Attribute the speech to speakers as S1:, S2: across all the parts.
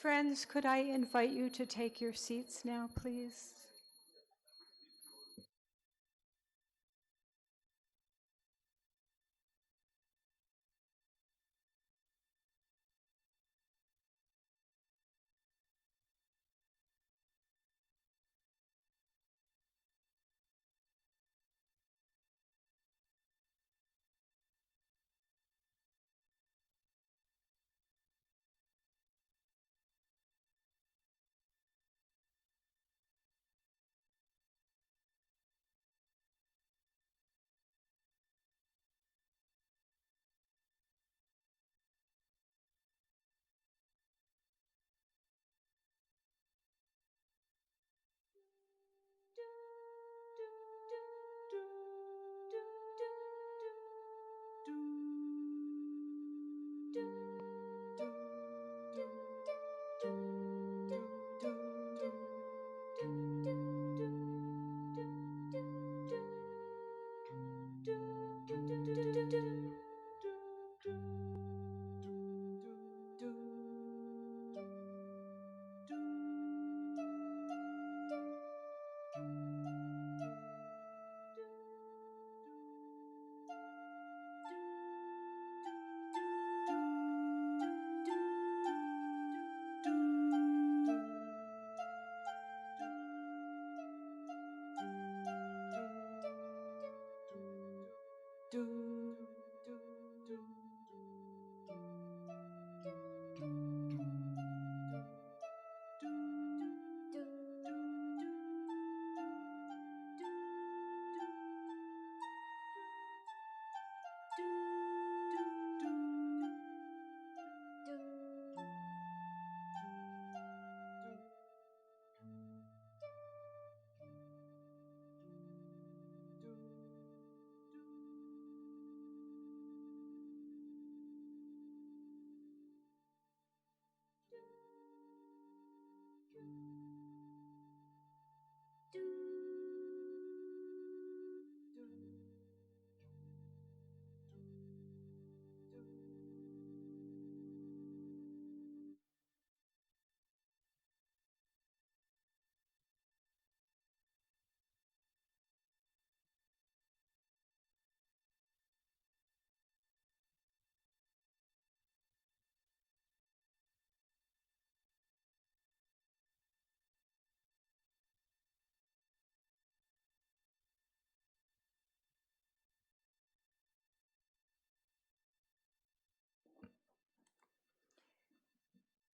S1: Friends, could I invite you to take your seats now, please?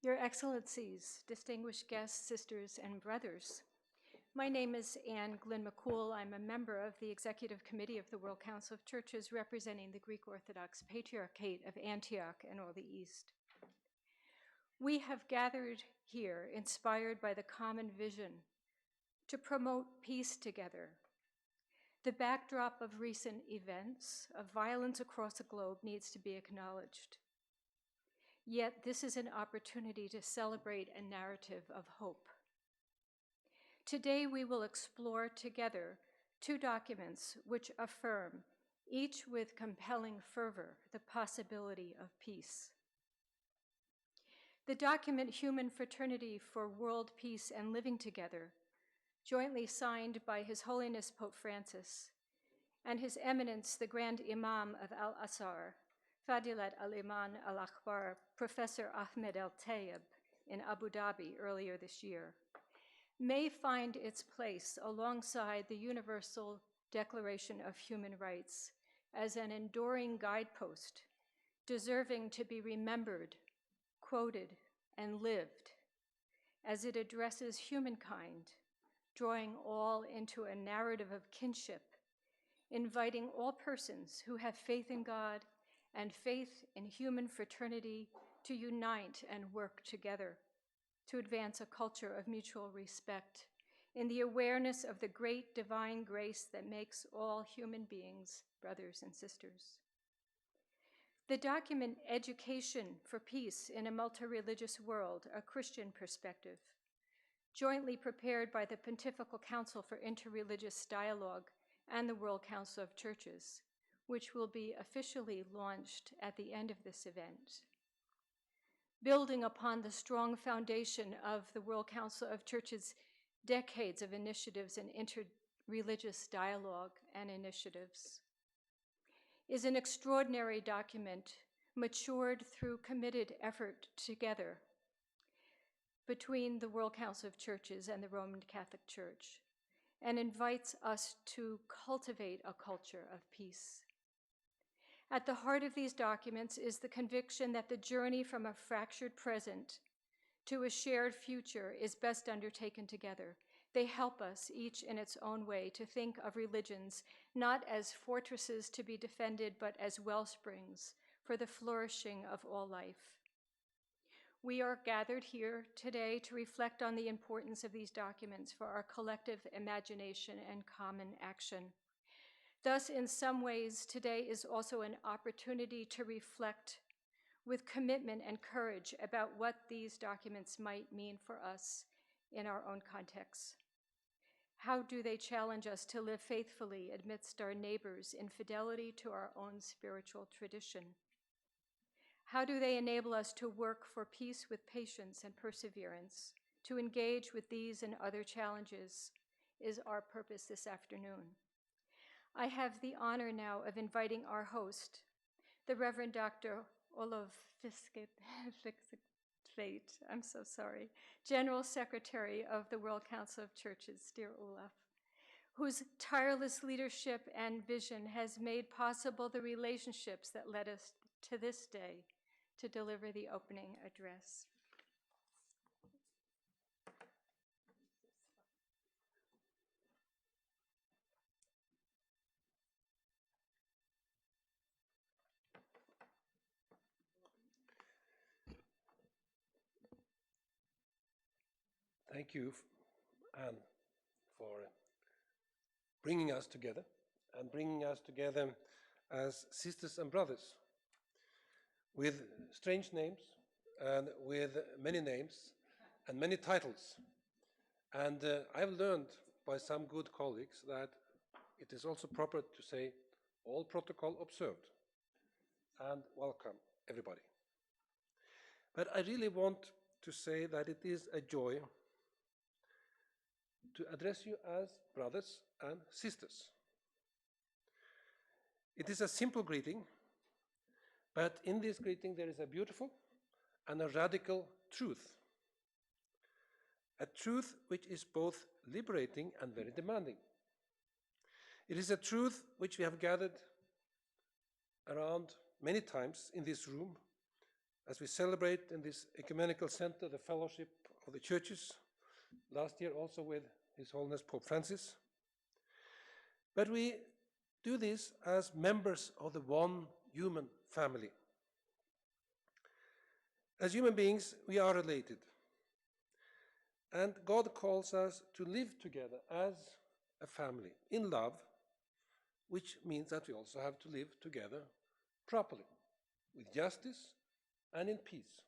S1: Your Excellencies, distinguished guests, sisters, and brothers, my name is Anne Glynn McCool. I'm a member of the Executive Committee of the World Council of Churches representing the Greek Orthodox Patriarchate of Antioch and all the East. We have gathered here inspired by the common vision to promote peace together. The backdrop of recent events of violence across the globe needs to be acknowledged. Yet this is an opportunity to celebrate a narrative of hope. Today we will explore together two documents which affirm, each with compelling fervor, the possibility of peace. The document Human Fraternity for World Peace and Living Together, jointly signed by His Holiness Pope Francis and His Eminence the Grand Imam of Al-Azhar, Fadilat al-Iman al-Akbar, Professor Ahmed El-Tayeb in Abu Dhabi earlier this year, may find its place alongside the Universal Declaration of Human Rights as an enduring guidepost, deserving to be remembered, quoted, and lived as it addresses humankind, drawing all into a narrative of kinship, inviting all persons who have faith in God and faith in human fraternity to unite and work together to advance a culture of mutual respect in the awareness of the great divine grace that makes all human beings brothers and sisters. The document Education for Peace in a Multi-Religious World, a Christian Perspective, jointly prepared by the Pontifical Council for Interreligious Dialogue and the World Council of Churches, which will be officially launched at the end of this event. building upon the strong foundation of the World Council of Churches' decades of initiatives and interreligious dialogue and initiatives, is an extraordinary document matured through committed effort together between the World Council of Churches and the Roman Catholic Church, and invites us to cultivate a culture of peace. At the heart of these documents is the conviction that the journey from a fractured present to a shared future is best undertaken together. They help us, each in its own way, to think of religions not as fortresses to be defended, but as wellsprings for the flourishing of all life. We are gathered here today to reflect on the importance of these documents for our collective imagination and common action. Thus, in some ways, today is also an opportunity to reflect with commitment and courage about what these documents might mean for us in our own contexts. How do they challenge us to live faithfully amidst our neighbors in fidelity to our own spiritual tradition? How do they enable us to work for peace with patience and perseverance? To engage with these and other challenges is our purpose this afternoon. I have the honor now of inviting our host, the Reverend Dr. Olof Fisktveit, I'm so sorry, General Secretary of the World Council of Churches, dear Olaf, whose tireless leadership and vision has made possible the relationships that led us to this day to deliver the opening address.
S2: Thank you, Anne, for bringing us together as sisters and brothers with strange names and with many names and many titles. And I've learned by some good colleagues that it is also proper to say all protocol observed, and welcome everybody. But I really want to say that it is a joy to address you as brothers and sisters. It is a simple greeting, but in this greeting there is a beautiful and a radical truth. A truth which is both liberating and very demanding. It is a truth which we have gathered around many times in this room as we celebrate in this ecumenical center the fellowship of the churches, last year also with His Holiness Pope Francis. But we do this as members of the one human family. As human beings, we are related. And God calls us to live together as a family in love, which means that we also have to live together properly, with justice and in peace.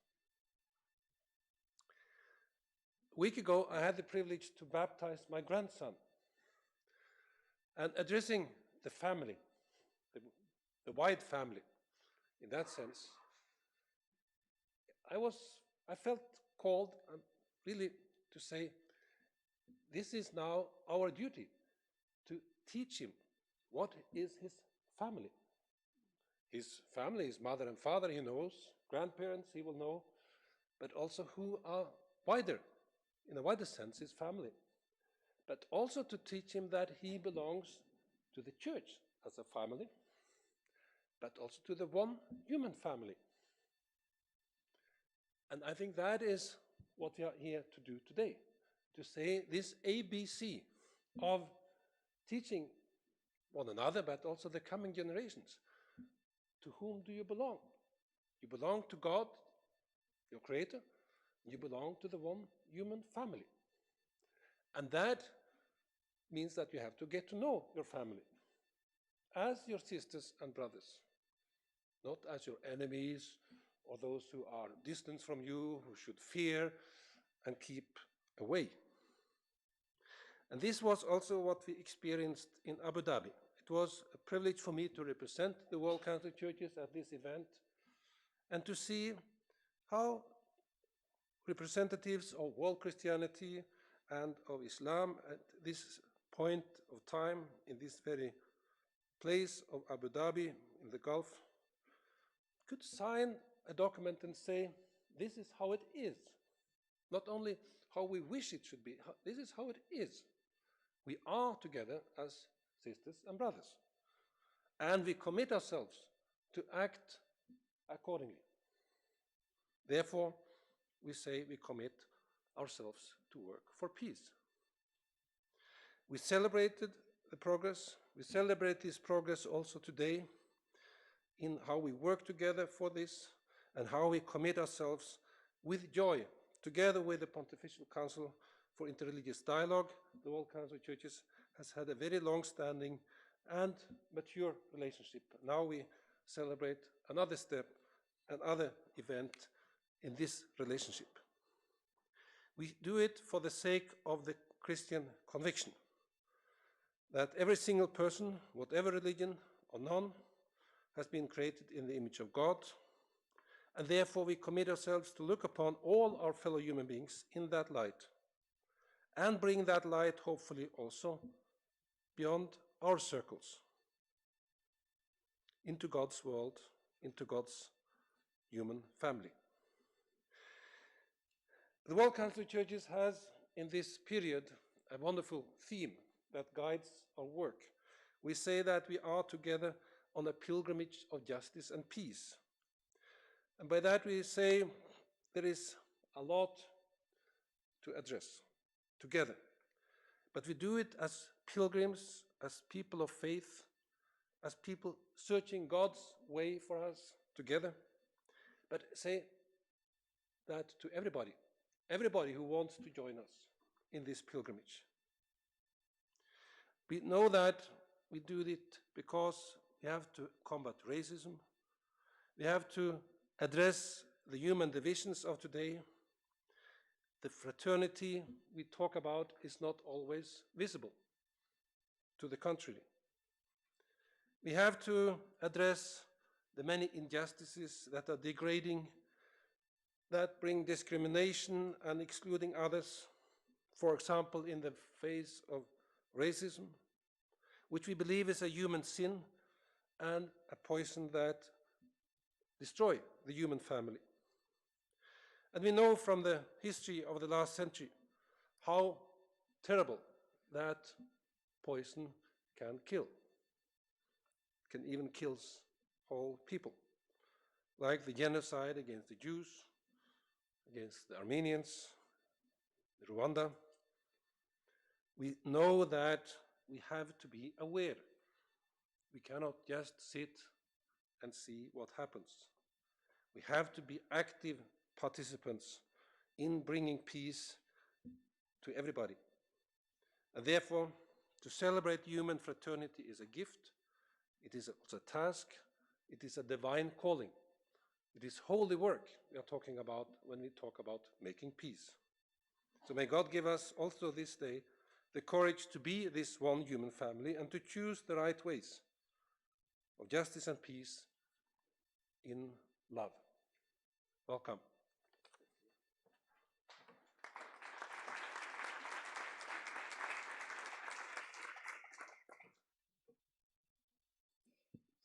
S2: A week ago, I had the privilege to baptize my grandson. And addressing the family, the wide family, in that sense, I felt called really to say, this is now our duty to teach him what is his family. His family, his mother and father, he knows, grandparents, he will know, but also who are wider, in a wider sense, his family. But also to teach him that he belongs to the church as a family, but also to the one human family. And I think that is what we are here to do today, to say this ABC of teaching one another, but also the coming generations. To whom do you belong? You belong to God, your Creator, and you belong to the one human family. And that means that you have to get to know your family as your sisters and brothers, not as your enemies or those who are distant from you, who should fear and keep away. And this was also what we experienced in Abu Dhabi. It was a privilege for me to represent the World Catholic Churches at this event and to see how representatives of world Christianity and of Islam at this point of time, in this very place of Abu Dhabi in the Gulf, could sign a document and say, this is how it is. Not only how we wish it should be, this is how it is. We are together as sisters and brothers. And we commit ourselves to act accordingly. Therefore, we say we commit ourselves to work for peace. We celebrated the progress. We celebrate this progress also today in how we work together for this and how we commit ourselves with joy, together with the Pontifical Council for Interreligious Dialogue. The World Council of Churches has had a very long-standing and mature relationship. Now we celebrate another step, another event in this relationship. We do it for the sake of the Christian conviction that every single person, whatever religion or none, has been created in the image of God, and therefore we commit ourselves to look upon all our fellow human beings in that light and bring that light hopefully also beyond our circles into God's world, into God's human family. The World Council of Churches has in this period a wonderful theme that guides our work. We say that we are together on a pilgrimage of justice and peace. And by that we say there is a lot to address together. But we do it as pilgrims, as people of faith, as people searching God's way for us together. But say that to everybody who wants to join us in this pilgrimage. We know that we do it because we have to combat racism. We have to address the human divisions of today. The fraternity we talk about is not always visible. To the contrary. We have to address the many injustices that are degrading, that bring discrimination and excluding others, for example, in the face of racism, which we believe is a human sin and a poison that destroys the human family. And we know from the history of the last century how terrible that poison can kill. It can even kill whole people, like the genocide against the Jews, against the Armenians, Rwanda. We know that we have to be aware. We cannot just sit and see what happens. We have to be active participants in bringing peace to everybody. And therefore, to celebrate human fraternity is a gift. It is also a task. It is a divine calling. It is holy work we are talking about when we talk about making peace. So may God give us also this day the courage to be this one human family and to choose the right ways of justice and peace in love. Welcome.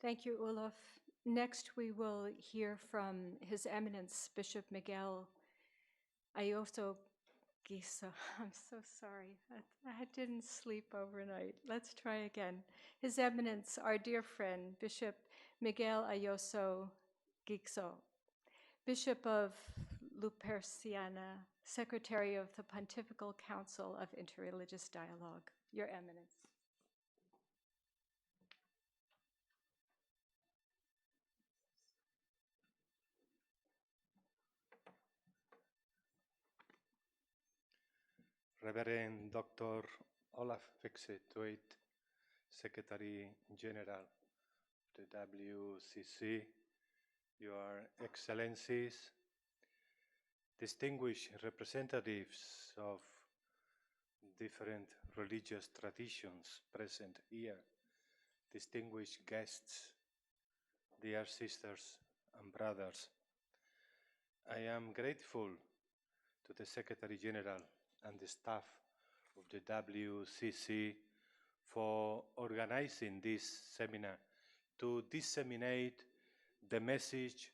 S1: Thank you, Olaf. Next, we will hear from His Eminence, Bishop Miguel Ayoso Gisa. I'm so sorry. I didn't sleep overnight. Let's try again. His Eminence, our dear friend, Bishop Miguel Ayoso Gixo, Bishop of Luperciana, Secretary of the Pontifical Council of Interreligious Dialogue. Your Eminence.
S3: Reverend Dr. Olaf Fekse-Tuit, Secretary General of the WCC, Your Excellencies, distinguished representatives of different religious traditions present here, distinguished guests, dear sisters and brothers, I am grateful to the Secretary General and the staff of the WCC for organizing this seminar to disseminate the message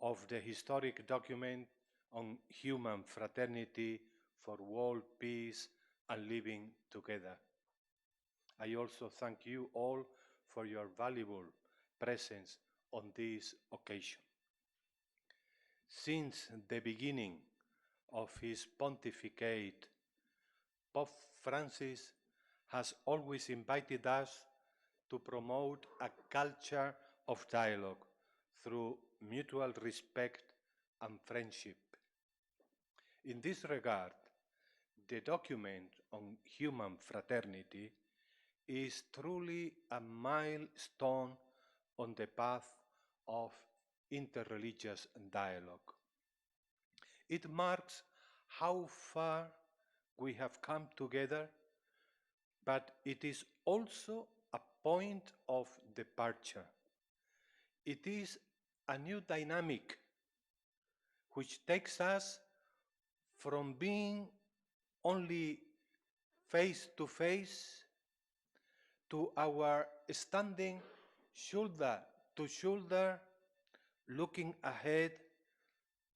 S3: of the historic document on human fraternity for world peace and living together. I also thank you all for your valuable presence on this occasion. Since the beginning of his pontificate, Pope Francis has always invited us to promote a culture of dialogue through mutual respect and friendship. In this regard, the document on human fraternity is truly a milestone on the path of interreligious dialogue. It marks how far we have come together, but it is also a point of departure. It is a new dynamic which takes us from being only face to face to our standing shoulder to shoulder, looking ahead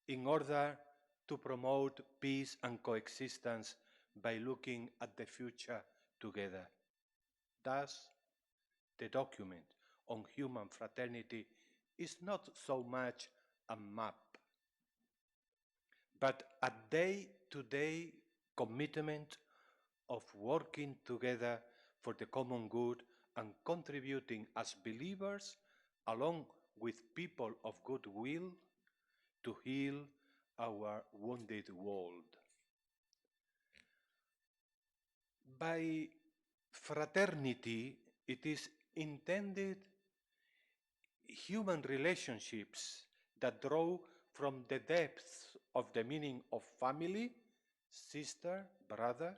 S3: in order to promote peace and coexistence by looking at the future together. Thus, the document on human fraternity is not so much a map, but a day-to-day commitment of working together for the common good and contributing as believers, along with people of goodwill, to heal our wounded world. By fraternity, it is intended human relationships that draw from the depths of the meaning of family, sister, brother,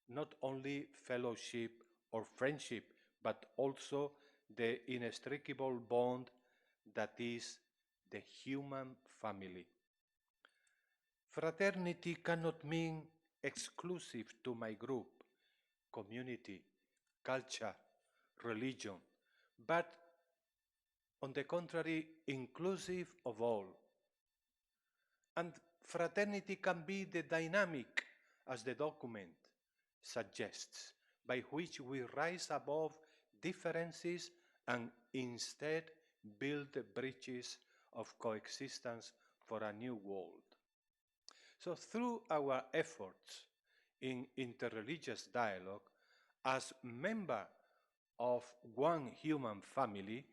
S3: not only fellowship or friendship, but also the inextricable bond that is the human family. Fraternity cannot mean exclusive to my group, community, culture, religion, but on the contrary, inclusive of all. And fraternity can be the dynamic, as the document suggests, by which we rise above differences and instead build bridges of coexistence for a new world. So through our efforts in interreligious dialogue, as member of one human family,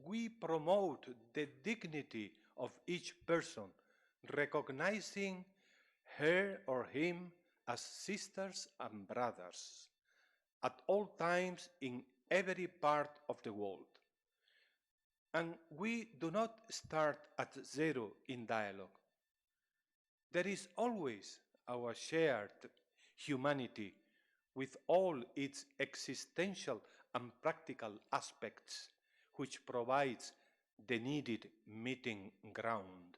S3: we promote the dignity of each person, recognizing her or him as sisters and brothers at all times in every part of the world. And we do not start at zero in dialogue. There is always our shared humanity with all its existential and practical aspects, which provides the needed meeting ground.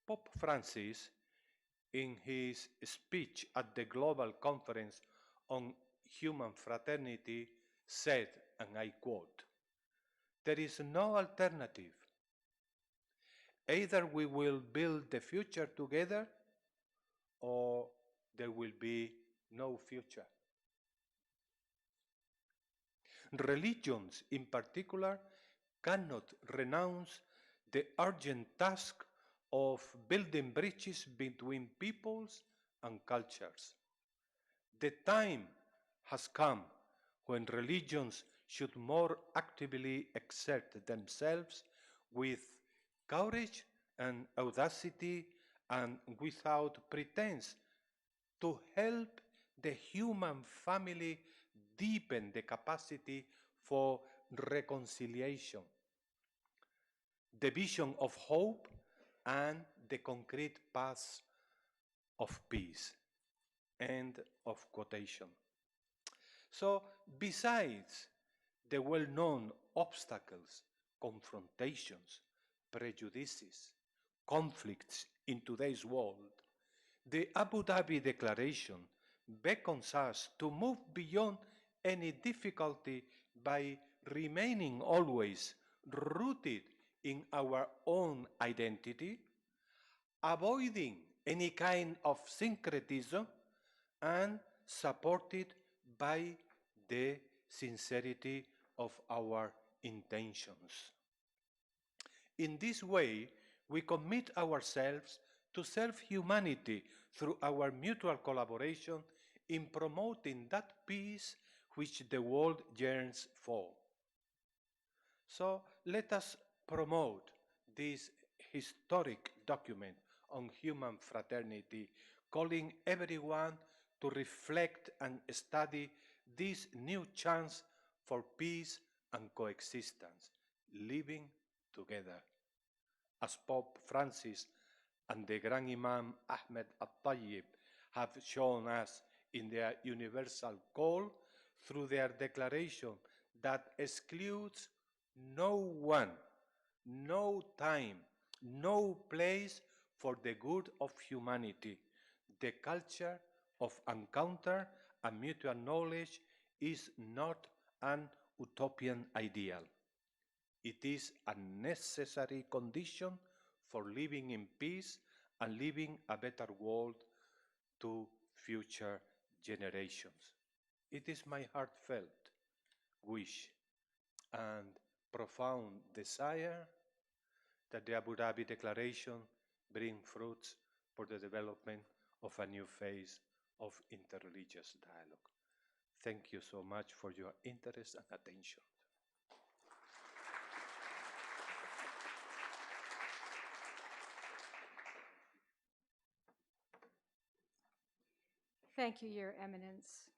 S3: Pope Francis, in his speech at the Global Conference on Human Fraternity, said, and I quote, "There is no alternative. Either we will build the future together, or there will be no future." Religions, in particular, cannot renounce the urgent task of building bridges between peoples and cultures. The time has come when religions should more actively exert themselves with courage and audacity and without pretense to help the human family deepen the capacity for reconciliation, the vision of hope, and the concrete paths of peace. End of quotation. So, besides the well-known obstacles, confrontations, prejudices, conflicts in today's world, the Abu Dhabi Declaration beckons us to move beyond any difficulty by remaining always rooted in our own identity, avoiding any kind of syncretism, and supported by the sincerity of our intentions. In this way, we commit ourselves to self-humanity through our mutual collaboration in promoting that peace which the world yearns for. So let us promote this historic document on human fraternity, calling everyone to reflect and study this new chance for peace and coexistence, living together. As Pope Francis and the Grand Imam Ahmed al-Tayyib have shown us in their universal call through their declaration that excludes no one, no time, no place for the good of humanity. The culture of encounter and mutual knowledge is not an utopian ideal. It is a necessary condition for living in peace and leaving a better world to future generations. It is my heartfelt wish and profound desire that the Abu Dhabi Declaration bring fruits for the development of a new phase of interreligious dialogue. Thank you so much for your interest and attention.
S1: Thank you, Your Eminence.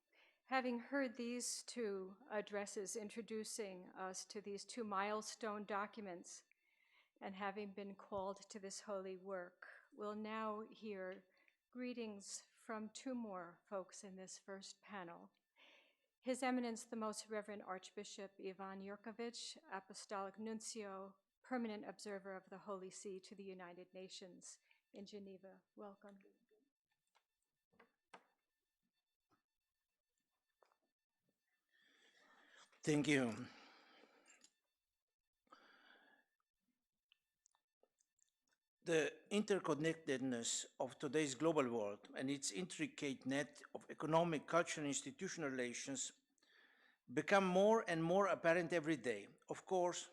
S1: Having heard these two addresses introducing us to these two milestone documents, and having been called to this holy work, we'll now hear greetings from two more folks in this first panel. His Eminence, the Most Reverend Archbishop Ivan Jurkovic, Apostolic Nuncio, Permanent Observer of the Holy See to the United Nations in Geneva. Welcome.
S4: Thank you. The interconnectedness of today's global world and its intricate net of economic, cultural, and institutional relations become more and more apparent every day. Of course,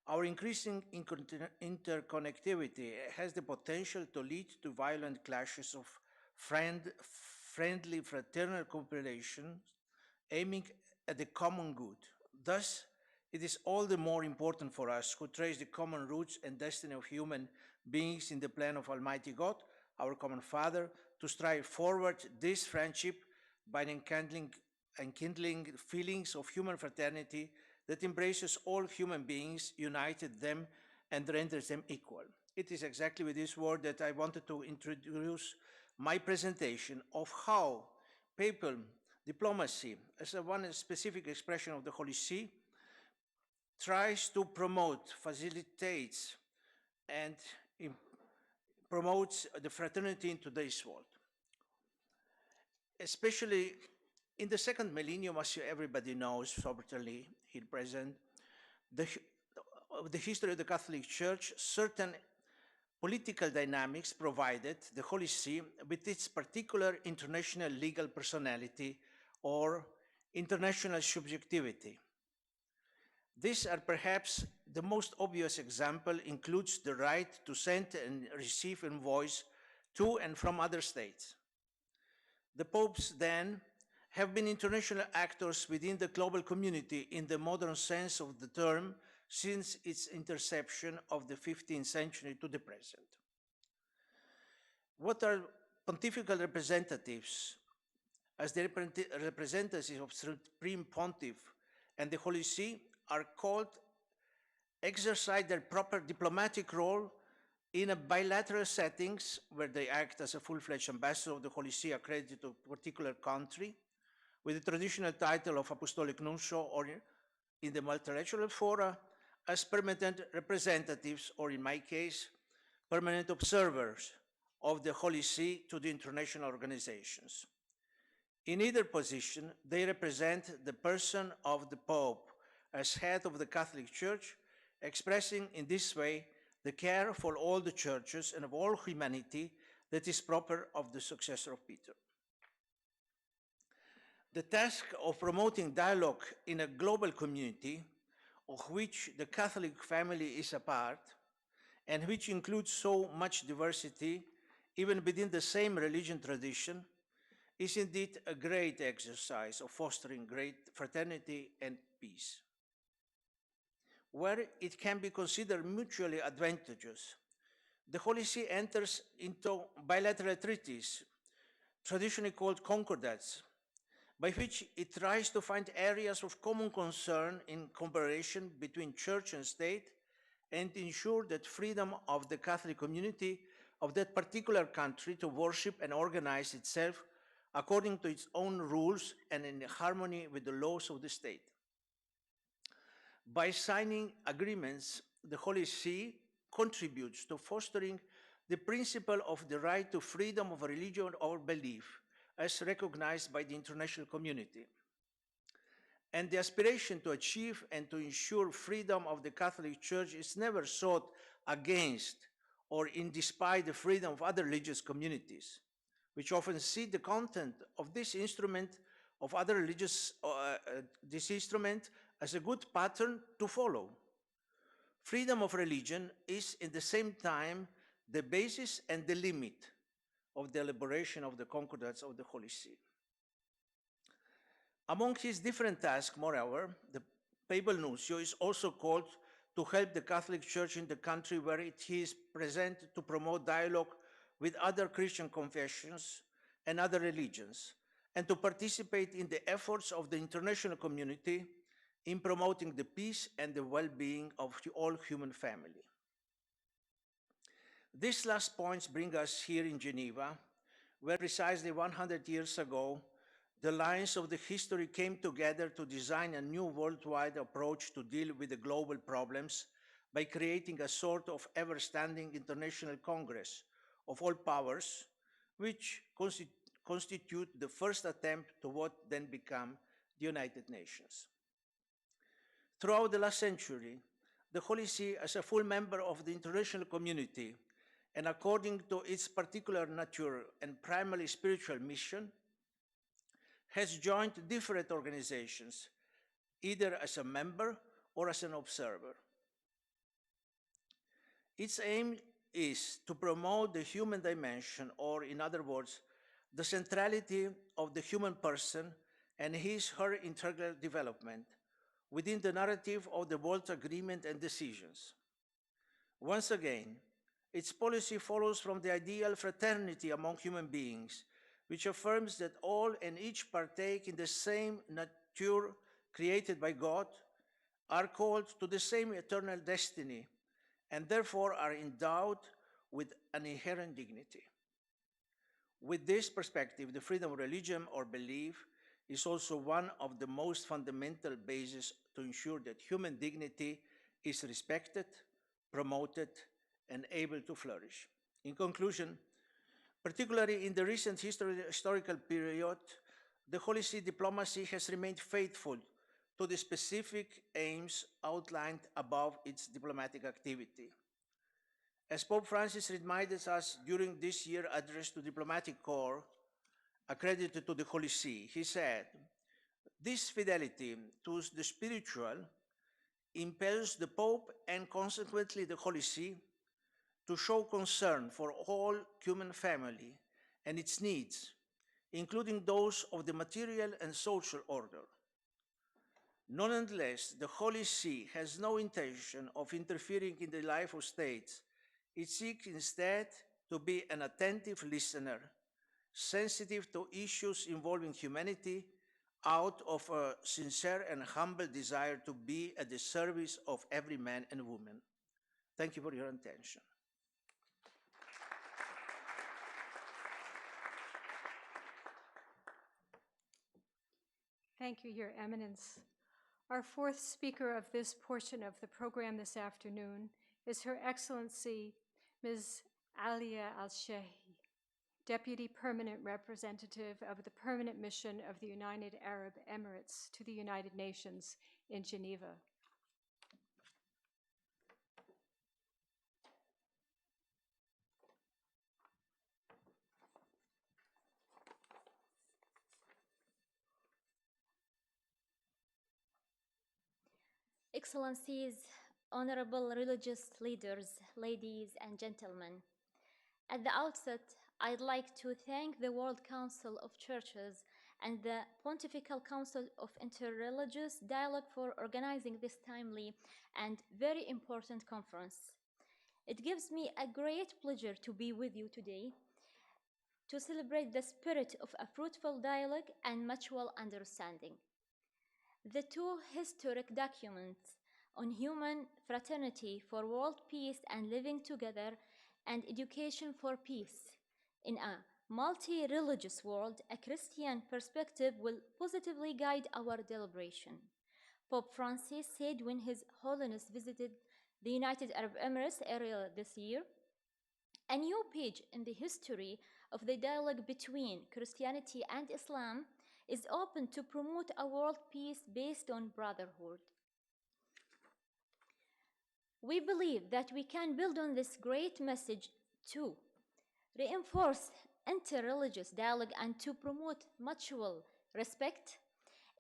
S4: our increasing interconnectivity has the potential to lead to violent clashes of friendly fraternal cooperation aiming at the common good. Thus, it is all the more important for us who trace the common roots and destiny of human beings in the plan of Almighty God, our common Father, to strive forward this friendship by enkindling feelings of human fraternity that embraces all human beings, united them, and renders them equal. It is exactly with this word that I wanted to introduce my presentation of how papal diplomacy, as one specific expression of the Holy See, tries to promote, facilitates, and promotes the fraternity in today's world. Especially in the second millennium, as everybody knows, certainly here present, the history of the Catholic Church, certain political dynamics provided the Holy See with its particular international legal personality or international subjectivity. These are perhaps the most obvious example includes the right to send and receive envoys to and from other states. The popes then have been international actors within the global community in the modern sense of the term since its inception of the 15th century to the present. What are pontifical representatives? As the representatives of Supreme Pontiff and the Holy See are called, exercise their proper diplomatic role in a bilateral settings where they act as a full-fledged ambassador of the Holy See accredited to a particular country with the traditional title of Apostolic Nuncio, or in the multilateral fora as permanent representatives, or in my case, permanent observers of the Holy See to the international organizations. In either position, they represent the person of the Pope as head of the Catholic Church, expressing in this way the care for all the churches and of all humanity that is proper of the successor of Peter. The task of promoting dialogue in a global community, of which the Catholic family is a part, and which includes so much diversity, even within the same religion tradition, is indeed a great exercise of fostering great fraternity and peace. Where it can be considered mutually advantageous, the Holy See enters into bilateral treaties, traditionally called concordats, by which it tries to find areas of common concern in cooperation between church and state and ensure that freedom of the Catholic community of that particular country to worship and organize itself according to its own rules and in harmony with the laws of the state. By signing agreements, the Holy See contributes to fostering the principle of the right to freedom of religion or belief as recognized by the international community. And the aspiration to achieve and to ensure freedom of the Catholic Church is never sought against or in despite the freedom of other religious communities, which often see the content of this instrument of other religious, this instrument as a good pattern to follow. Freedom of religion is in the same time the basis and the limit of the elaboration of the concordats of the Holy See. Among his different tasks, moreover, the papal nuncio is also called to help the Catholic Church in the country where he is present to promote dialogue with other Christian confessions and other religions, and to participate in the efforts of the international community in promoting the peace and the well-being of all human family. These last points bring us here in Geneva, where precisely 100 years ago, the lines of the history came together to design a new worldwide approach to deal with the global problems by creating a sort of ever-standing international congress of all powers, which constitute the first attempt to what then became the United Nations. Throughout the last century, the Holy See, as a full member of the international community, and according to its particular nature and primarily spiritual mission, has joined different organizations, either as a member or as an observer. Its aim is to promote the human dimension, or in other words, the centrality of the human person and his/her integral development within the narrative of the world's agreement and decisions. Once again, its policy follows from the ideal fraternity among human beings, which affirms that all and each partake in the same nature created by God, are called to the same eternal destiny, and therefore are endowed with an inherent dignity. With this perspective, the freedom of religion or belief is also one of the most fundamental bases to ensure that human dignity is respected, promoted, and able to flourish. In conclusion, particularly in the recent historical period, the Holy See diplomacy has remained faithful to the specific aims outlined above its diplomatic activity. As Pope Francis reminded us during this year's address to diplomatic corps accredited to the Holy See, he said, "This fidelity to the spiritual impels the Pope and consequently the Holy See to show concern for all human family and its needs, including those of the material and social order. Nonetheless, the Holy See has no intention of interfering in the life of states. It seeks instead to be an attentive listener, sensitive to issues involving humanity, out of a sincere and humble desire to be at the service of every man and woman." Thank you for your attention.
S1: Thank you, Your Eminence. Our fourth speaker of this portion of the program this afternoon is Her Excellency, Ms. Alia Al-Shehi, Deputy Permanent Representative of the Permanent Mission of the United Arab Emirates to the United Nations in Geneva.
S5: Excellencies, honorable religious leaders, ladies and gentlemen, at the outset, I'd like to thank the World Council of Churches and the Pontifical Council of Interreligious Dialogue for organizing this timely and very important conference. It gives me a great pleasure to be with you today to celebrate the spirit of a fruitful dialogue and mutual understanding. The two historic documents on human fraternity for world peace and living together and education for peace in a multi-religious world, a Christian perspective will positively guide our deliberation. Pope Francis said when His Holiness visited the United Arab Emirates earlier this year, a new page in the history of the dialogue between Christianity and Islam is open to promote a world peace based on brotherhood. We believe that we can build on this great message to reinforce interreligious dialogue and to promote mutual respect,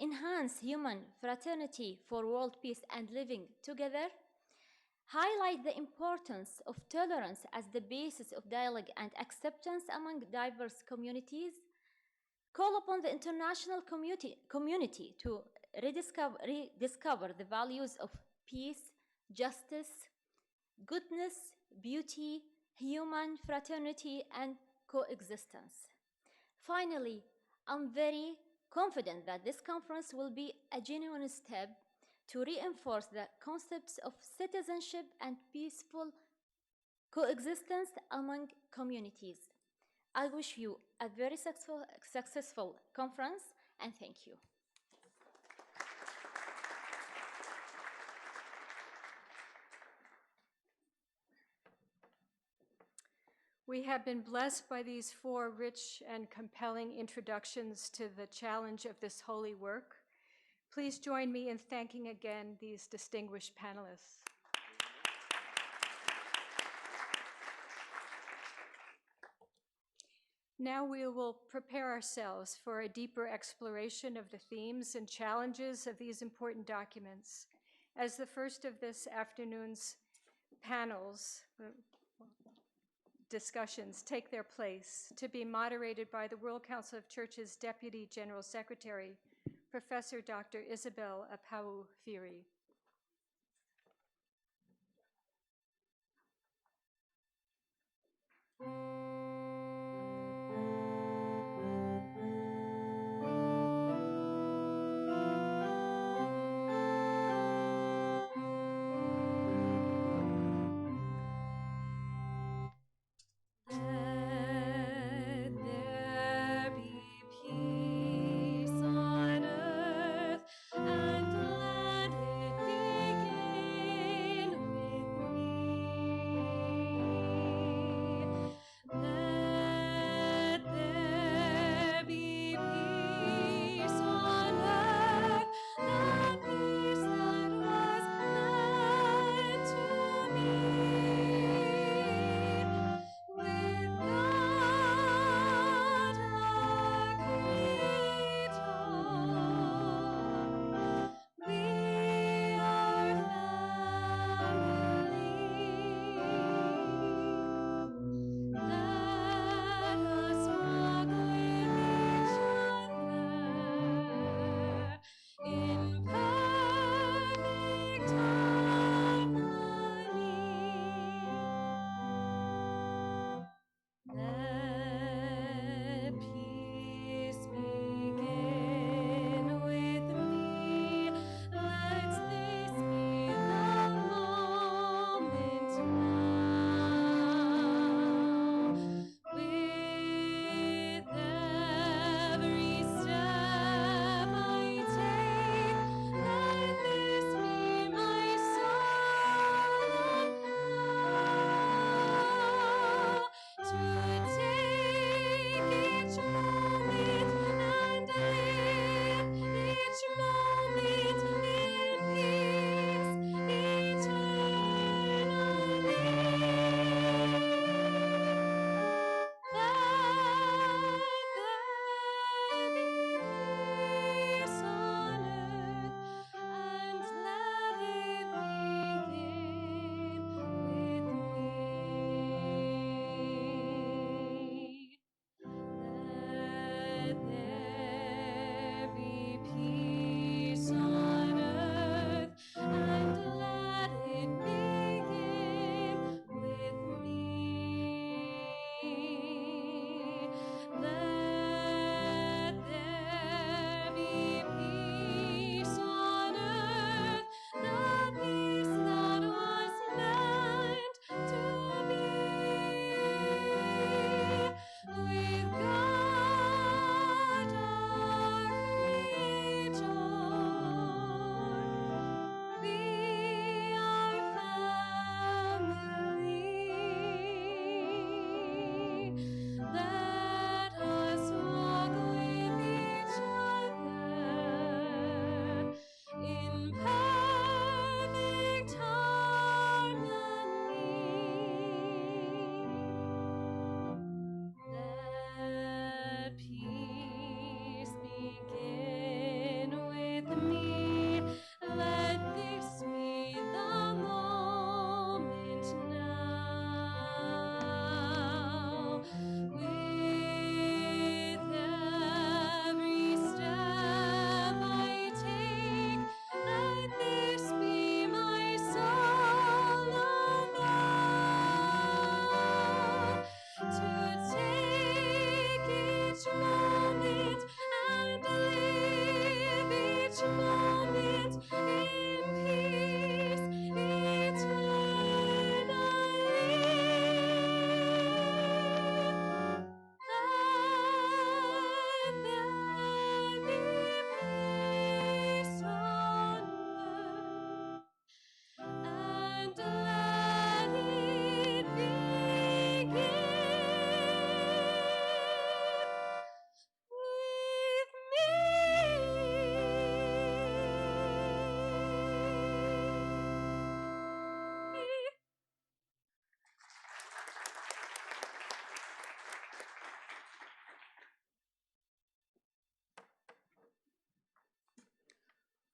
S5: enhance human fraternity for world peace and living together, highlight the importance of tolerance as the basis of dialogue and acceptance among diverse communities, call upon the international community to rediscover the values of peace, justice, goodness, beauty, human fraternity, and coexistence. Finally, I'm very confident that this conference will be a genuine step to reinforce the concepts of citizenship and peaceful coexistence among communities. I wish you a very successful conference, and thank you.
S1: We have been blessed by these four rich and compelling introductions to the challenge of this holy work. Please join me in thanking again these distinguished panelists. Now we will prepare ourselves for a deeper exploration of the themes and challenges of these important documents. As the first of this afternoon's panels, discussions take their place, to be moderated by the World Council of Churches Deputy General Secretary, Professor Dr. Isabel Apau-Firi.
S6: Peace on earth and let it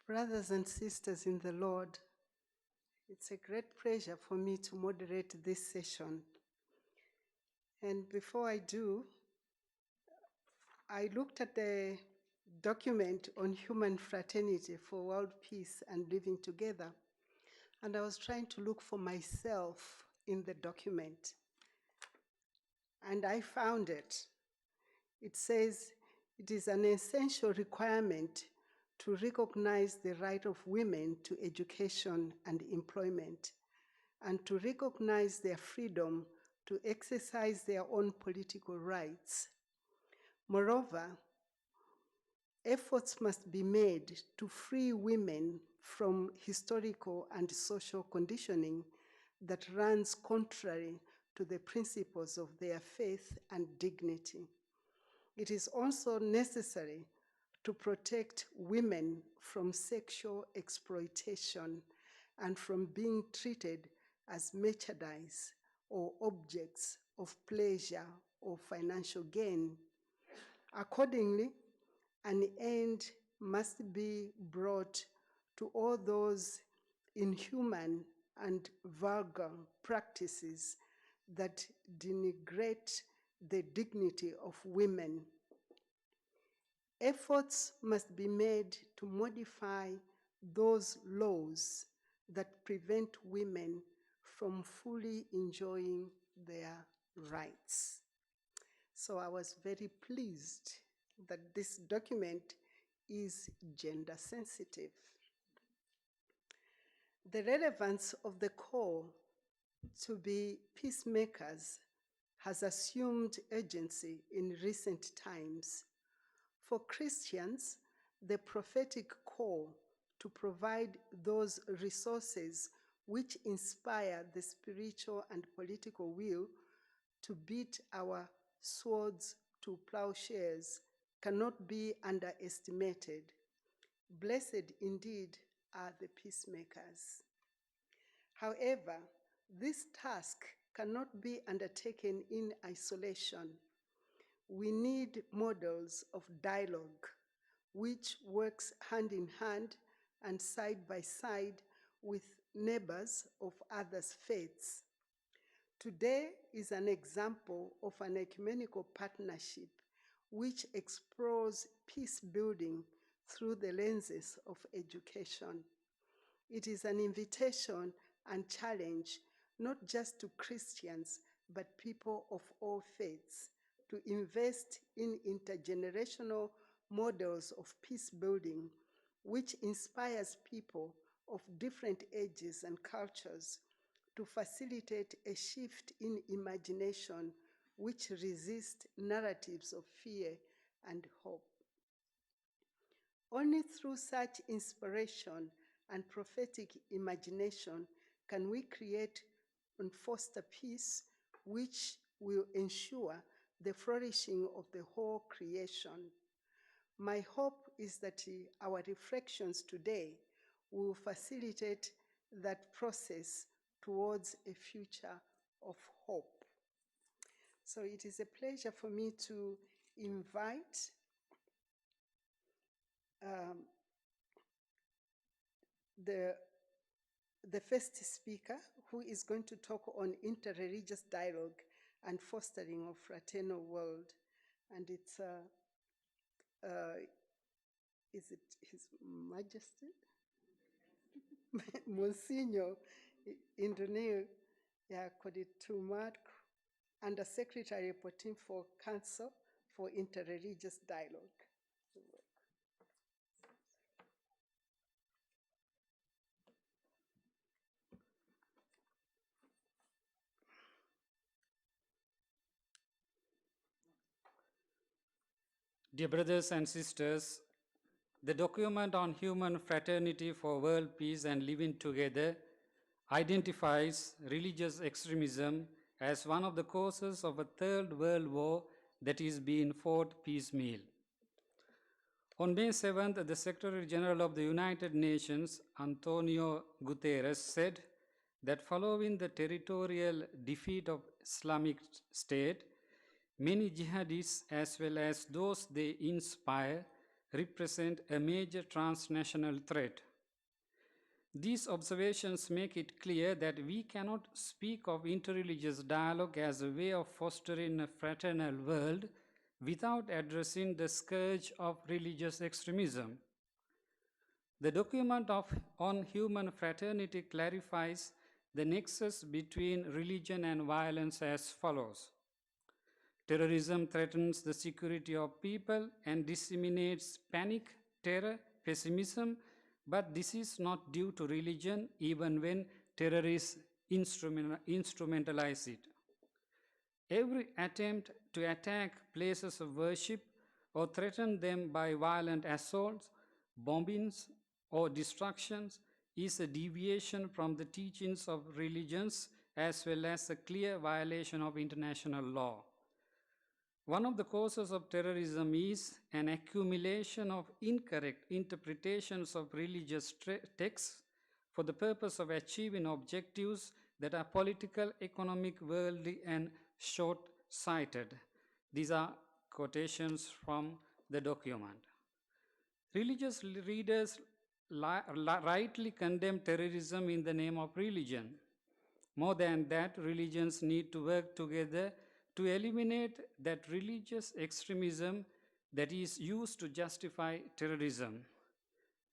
S6: Brothers and sisters in the Lord, it's a great pleasure for me to moderate this session. And before I do, I looked at the document on human fraternity for world peace and living together, and I was trying to look for myself in the document. And I found it. It says it is an essential requirement to recognize the right of women to education and employment, and to recognize their freedom to exercise their own political rights. Moreover, efforts must be made to free women from historical and social conditioning that runs contrary to the principles of their faith and dignity. It is also necessary to protect women from sexual exploitation and from being treated as merchandise or objects of pleasure or financial gain. Accordingly, an end must be brought to all those inhuman and vulgar practices that denigrate the dignity of women. Efforts must be made to modify those laws that prevent women from fully enjoying their rights. So I was very pleased that this document is gender sensitive. The relevance of the call to be peacemakers has assumed urgency in recent times. For Christians, the prophetic call to provide those resources which inspire the spiritual and political will to beat our swords to plowshares cannot be underestimated. Blessed indeed are the peacemakers. However, this task cannot be undertaken in isolation. We need models of dialogue which works hand in hand and side by side with neighbors of others' faiths. Today is an example of an ecumenical partnership which explores peace building through the lenses of education. It is an invitation and challenge not just to Christians, but people of all faiths to invest in intergenerational models of peace building, which inspires people of different ages and cultures to facilitate a shift in imagination which resists narratives of fear and hope. Only through such inspiration and prophetic imagination can we create and foster peace, which will ensure the flourishing of the whole creation. My hope is that our reflections today will facilitate that process towards a future of hope. So it is a pleasure for me to invite the first speaker, who is going to talk on interreligious dialogue and fostering of fraternal world. And it's, is it His Majesty? Monsignor Indoneo Koditumark, Under Secretary Pontifical Council for Interreligious Dialogue.
S7: Dear brothers and sisters, the document on human fraternity for world peace and living together identifies religious extremism as one of the causes of a third world war that is being fought piecemeal. On May 7th, the Secretary General of the United Nations, Antonio Guterres, said that following the territorial defeat of Islamic State, many jihadists, as well as those they inspire, represent a major transnational threat. These observations make it clear that we cannot speak of interreligious dialogue as a way of fostering a fraternal world without addressing the scourge of religious extremism. The document on human fraternity clarifies the nexus between religion and violence as follows. Terrorism threatens the security of people and disseminates panic, terror, pessimism, but this is not due to religion even when terrorists instrumentalize it. Every attempt to attack places of worship or threaten them by violent assaults, bombings, or destructions is a deviation from the teachings of religions as well as a clear violation of international law. One of the causes of terrorism is an accumulation of incorrect interpretations of religious texts for the purpose of achieving objectives that are political, economic, worldly, and short-sighted. These are quotations from the document. Religious leaders rightly condemn terrorism in the name of religion. More than that, religions need to work together to eliminate that religious extremism that is used to justify terrorism.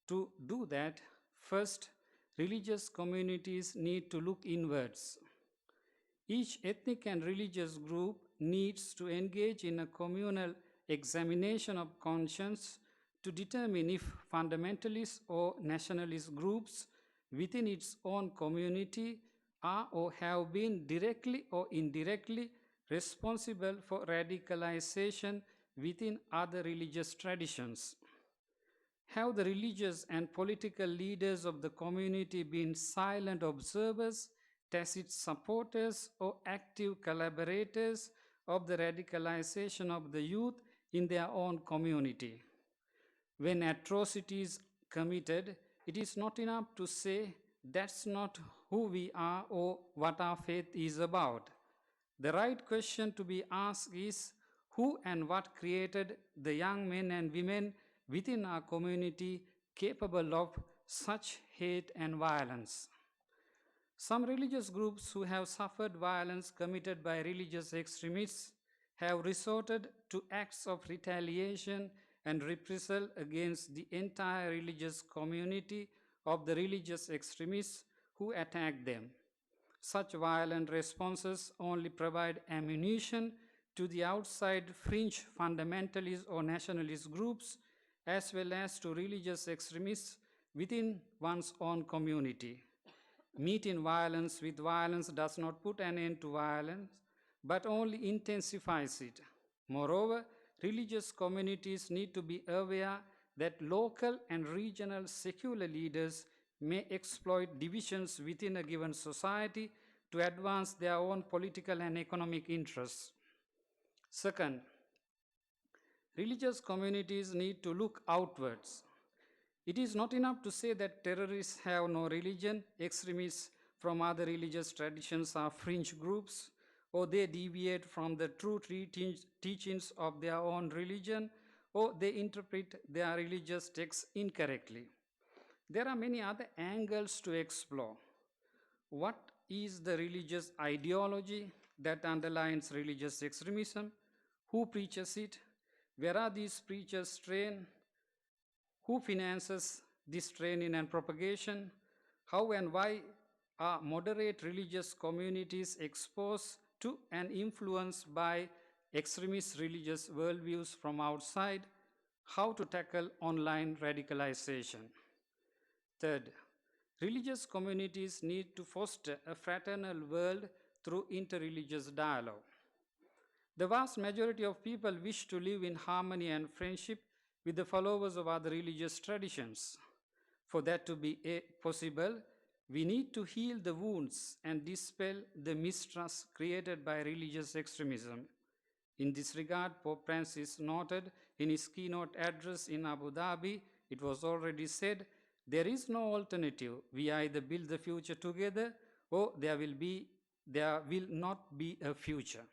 S7: To do that, first, religious communities need to look inwards. Each ethnic and religious group needs to engage in a communal examination of conscience to determine if fundamentalist or nationalist groups within its own community are or have been directly or indirectly responsible for radicalization within other religious traditions. Have the religious and political leaders of the community been silent observers, tacit supporters, or active collaborators of the radicalization of the youth in their own community? When atrocities committed, it is not enough to say that's not who we are or what our faith is about. The right question to be asked is who and what created the young men and women within our community capable of such hate and violence. Some religious groups who have suffered violence committed by religious extremists have resorted to acts of retaliation and reprisal against the entire religious community of the religious extremists who attacked them. Such violent responses only provide ammunition to the outside fringe fundamentalist or nationalist groups as well as to religious extremists within one's own community. Meeting violence with violence does not put an end to violence, but only intensifies it. Moreover, religious communities need to be aware that local and regional secular leaders may exploit divisions within a given society to advance their own political and economic interests. Second, religious communities need to look outwards. It is not enough to say that terrorists have no religion, extremists from other religious traditions are fringe groups, or they deviate from the true teachings of their own religion, or they interpret their religious texts incorrectly. There are many other angles to explore. What is the religious ideology that underlines religious extremism? Who preaches it? Where are these preachers trained? Who finances this training and propagation? How and why are moderate religious communities exposed to and influenced by extremist religious worldviews from outside? How to tackle online radicalization? Third, religious communities need to foster a fraternal world through interreligious dialogue. The vast majority of people wish to live in harmony and friendship with the followers of other religious traditions. For that to be possible, we need to heal the wounds and dispel the mistrust created by religious extremism. In this regard, Pope Francis noted in his keynote address in Abu Dhabi, it was already said, there is no alternative. We either build the future together or there will not be a future.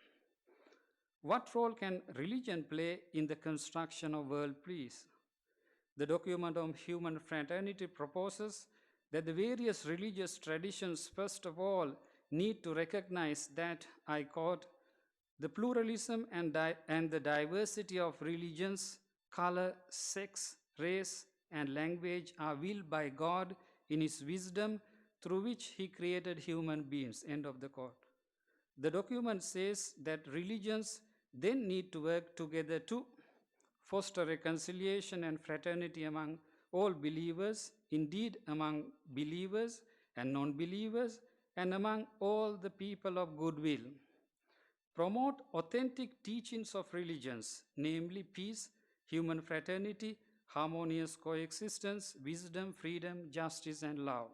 S7: What role can religion play in the construction of world peace? The document on human fraternity proposes that the various religious traditions, first of all, need to recognize that, I quote, the pluralism and the diversity of religions, color, sex, race, and language are willed by God in His wisdom through which He created human beings. End of the quote. The document says that religions then need to work together to foster reconciliation and fraternity among all believers, indeed among believers and non-believers, and among all the people of goodwill. Promote authentic teachings of religions, namely peace, human fraternity, harmonious coexistence, wisdom, freedom, justice, and love.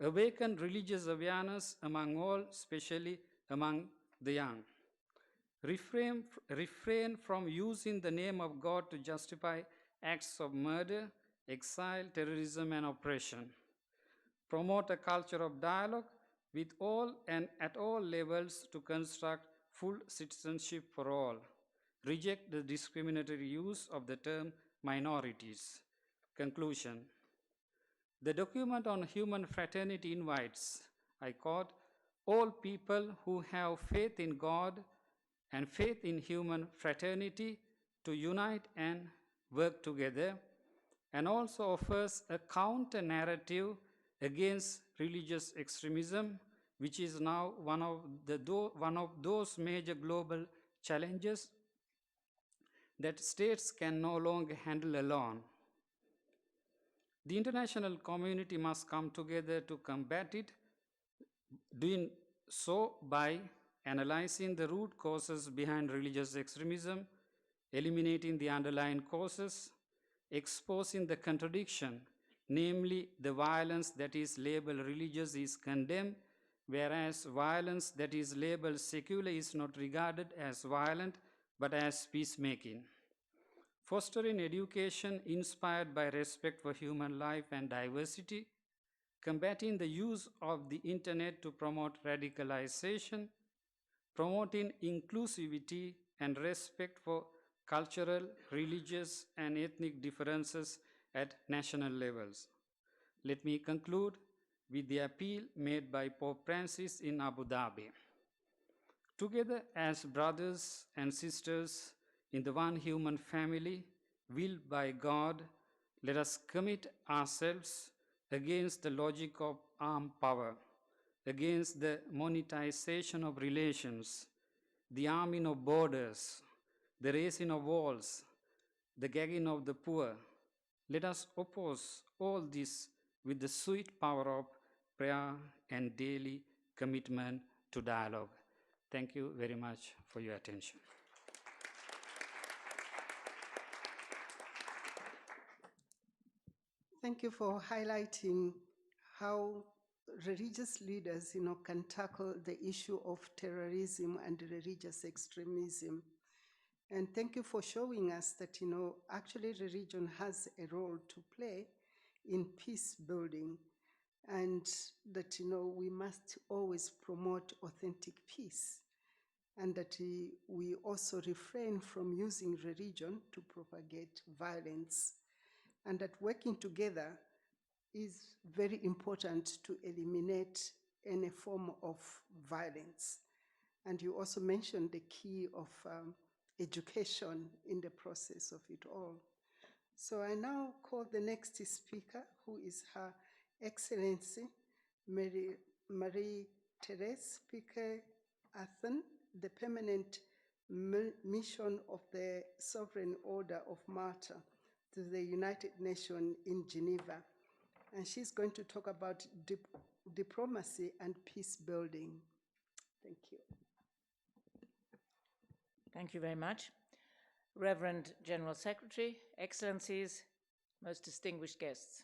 S7: Awaken religious awareness among all, especially among the young. Refrain from using the name of God to justify acts of murder, exile, terrorism, and oppression. Promote a culture of dialogue with all and at all levels to construct full citizenship for all. Reject the discriminatory use of the term minorities. Conclusion. The document on human fraternity invites, I quote, all people who have faith in God and faith in human fraternity to unite and work together, and also offers a counter-narrative against religious extremism, which is now one of those major global challenges that states can no longer handle alone. The international community must come together to combat it, doing so by analyzing the root causes behind religious extremism, eliminating the underlying causes, exposing the contradiction, namely the violence that is labeled religious is condemned, whereas violence that is labeled secular is not regarded as violent but as peacemaking. Fostering education inspired by respect for human life and diversity, combating the use of the internet to promote radicalization, promoting inclusivity and respect for cultural, religious, and ethnic differences at national levels. Let me conclude with the appeal made by Pope Francis in Abu Dhabi. Together as brothers and sisters in the one human family, willed by God, let us commit ourselves against the logic of armed power, against the monetization of relations, the arming of borders, the raising of walls, the gagging of the poor. Let us oppose all this with the sweet power of prayer and daily commitment to dialogue. Thank you very much for your attention.
S6: Thank you for highlighting how religious leaders, can tackle the issue of terrorism and religious extremism. And thank you for showing us that, actually religion has a role to play in peace building, and that, we must always promote authentic peace, and that we also refrain from using religion to propagate violence, and that working together is very important to eliminate any form of violence. And you also mentioned the key of education in the process of it all. So I now call the next speaker, who is Her Excellency Marie-Thérèse Piquet-Athan, the Permanent Mission of the Sovereign Order of Malta to the United Nations in Geneva. And she's going to talk about diplomacy and peace building. Thank you.
S8: Thank you very much. Reverend General Secretary, Excellencies, most distinguished guests.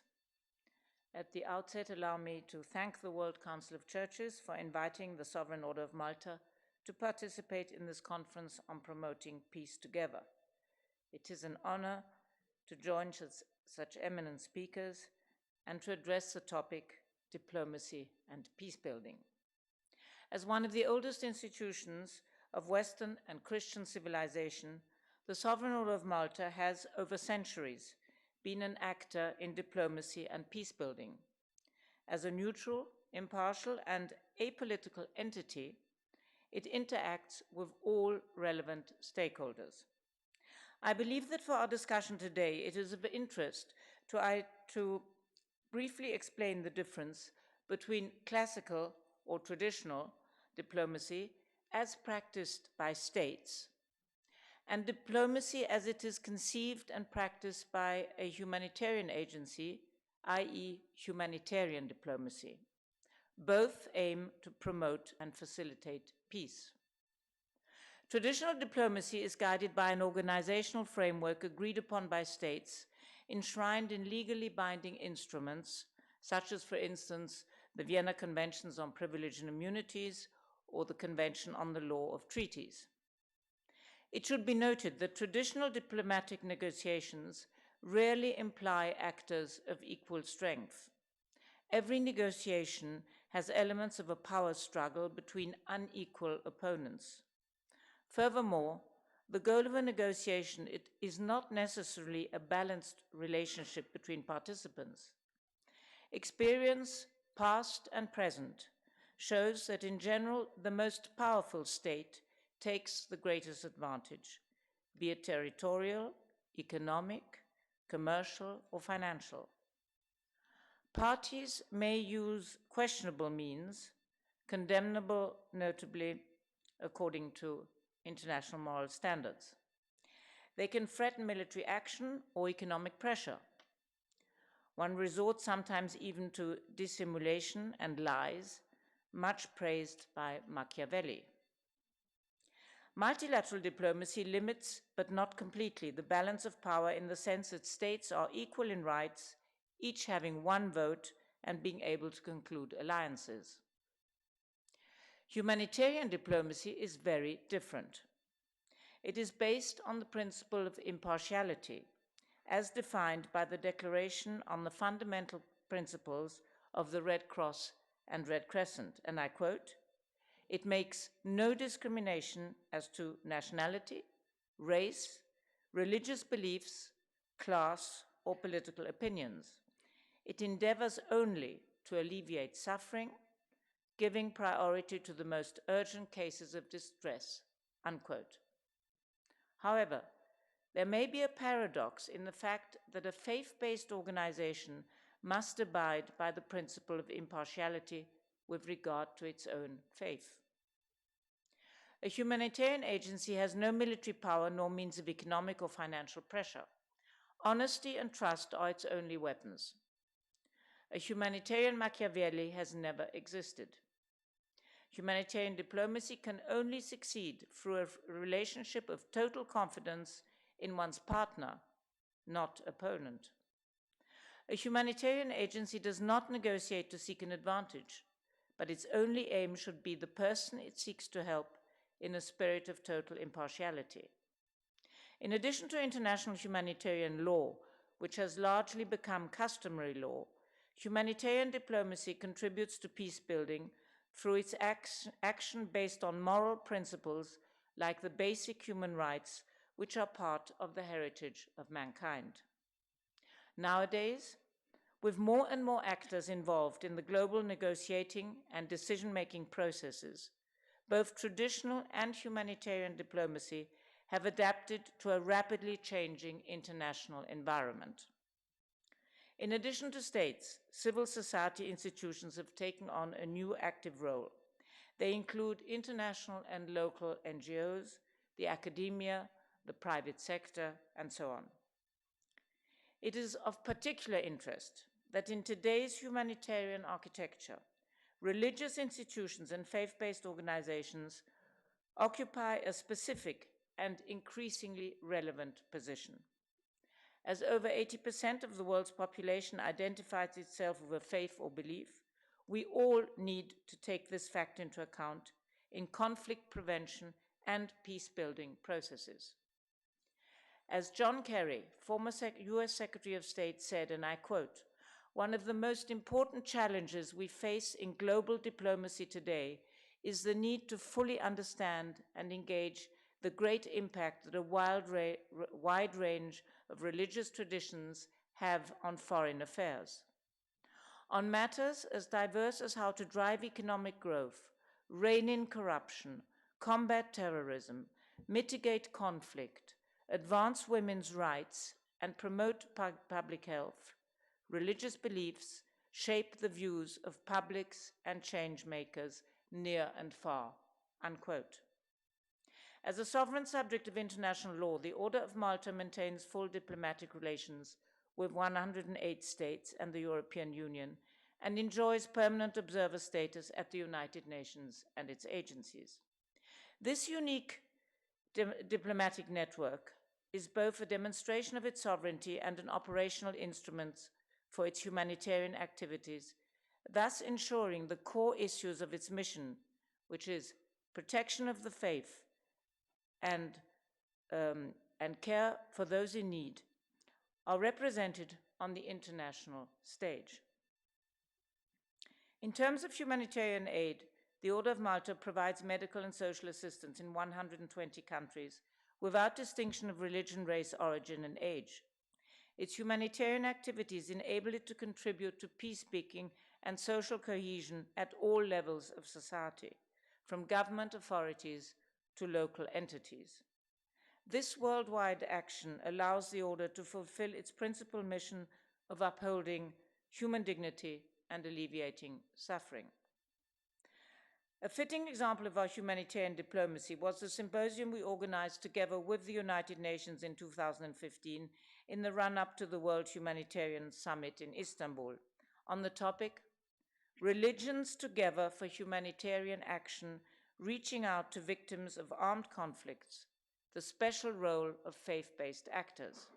S8: At the outset, allow me to thank the World Council of Churches for inviting the Sovereign Order of Malta to participate in this conference on promoting peace together. It is an honor to join such eminent speakers and to address the topic diplomacy and peace building. As one of the oldest institutions of Western and Christian civilization, the Sovereign Order of Malta has, over centuries, been an actor in diplomacy and peace building. As a neutral, impartial, and apolitical entity, it interacts with all relevant stakeholders. I believe that for our discussion today, it is of interest to briefly explain the difference between classical or traditional diplomacy as practiced by states and diplomacy as it is conceived and practiced by a humanitarian agency, i.e., humanitarian diplomacy. Both aim to promote and facilitate peace. Traditional diplomacy is guided by an organizational framework agreed upon by states, enshrined in legally binding instruments, such as, for instance, the Vienna Conventions on Privilege and Immunities or the Convention on the Law of Treaties. It should be noted that traditional diplomatic negotiations rarely imply actors of equal strength. Every negotiation has elements of a power struggle between unequal opponents. Furthermore, the goal of a negotiation is not necessarily a balanced relationship between participants. Experience, past and present, shows that in general the most powerful state takes the greatest advantage, be it territorial, economic, commercial, or financial. Parties may use questionable means, condemnable notably according to international moral standards. They can threaten military action or economic pressure. One resorts sometimes even to dissimulation and lies, much praised by Machiavelli. Multilateral diplomacy limits, but not completely, the balance of power in the sense that states are equal in rights, each having one vote and being able to conclude alliances. Humanitarian diplomacy is very different. It is based on the principle of impartiality, as defined by the Declaration on the Fundamental Principles of the Red Cross and Red Crescent, and I quote, "It makes no discrimination as to nationality, race, religious beliefs, class, or political opinions. It endeavors only to alleviate suffering, giving priority to the most urgent cases of distress," unquote. However, there may be a paradox in the fact that a faith-based organization must abide by the principle of impartiality with regard to its own faith. A humanitarian agency has no military power nor means of economic or financial pressure. Honesty and trust are its only weapons. A humanitarian Machiavelli has never existed. Humanitarian diplomacy can only succeed through a relationship of total confidence in one's partner, not opponent. A humanitarian agency does not negotiate to seek an advantage, but its only aim should be the person it seeks to help in a spirit of total impartiality. In addition to international humanitarian law, which has largely become customary law, humanitarian diplomacy contributes to peace building through its action based on moral principles like the basic human rights, which are part of the heritage of mankind. Nowadays, with more and more actors involved in the global negotiating and decision-making processes, both traditional and humanitarian diplomacy have adapted to a rapidly changing international environment. In addition to states, civil society institutions have taken on a new active role. They include international and local NGOs, the academia, the private sector, and so on. It is of particular interest that in today's humanitarian architecture, religious institutions and faith-based organizations occupy a specific and increasingly relevant position. As over 80% of the world's population identifies itself with a faith or belief, we all need to take this fact into account in conflict prevention and peace-building processes. As John Kerry, former US Secretary of State, said, and I quote, "One of the most important challenges we face in global diplomacy today is the need to fully understand and engage the great impact that a wide range of religious traditions have on foreign affairs. On matters as diverse as how to drive economic growth, rein in corruption, combat terrorism, mitigate conflict, advance women's rights, and promote public health, religious beliefs shape the views of publics and change makers near and far." Unquote. As a sovereign subject of international law, the Order of Malta maintains full diplomatic relations with 108 states and the European Union, and enjoys permanent observer status at the United Nations and its agencies. This unique diplomatic network is both a demonstration of its sovereignty and an operational instrument for its humanitarian activities, thus ensuring the core issues of its mission, which is protection of the faith and care for those in need, are represented on the international stage. In terms of humanitarian aid, the Order of Malta provides medical and social assistance in 120 countries without distinction of religion, race, origin, and age. Its humanitarian activities enable it to contribute to peace-making and social cohesion at all levels of society, from government authorities to local entities. This worldwide action allows the Order to fulfill its principal mission of upholding human dignity and alleviating suffering. A fitting example of our humanitarian diplomacy was the symposium we organized together with the United Nations in 2015 in the run-up to the World Humanitarian Summit in Istanbul on the topic, "Religions Together for Humanitarian Action, Reaching Out to Victims of Armed Conflicts, the Special Role of Faith-Based Actors."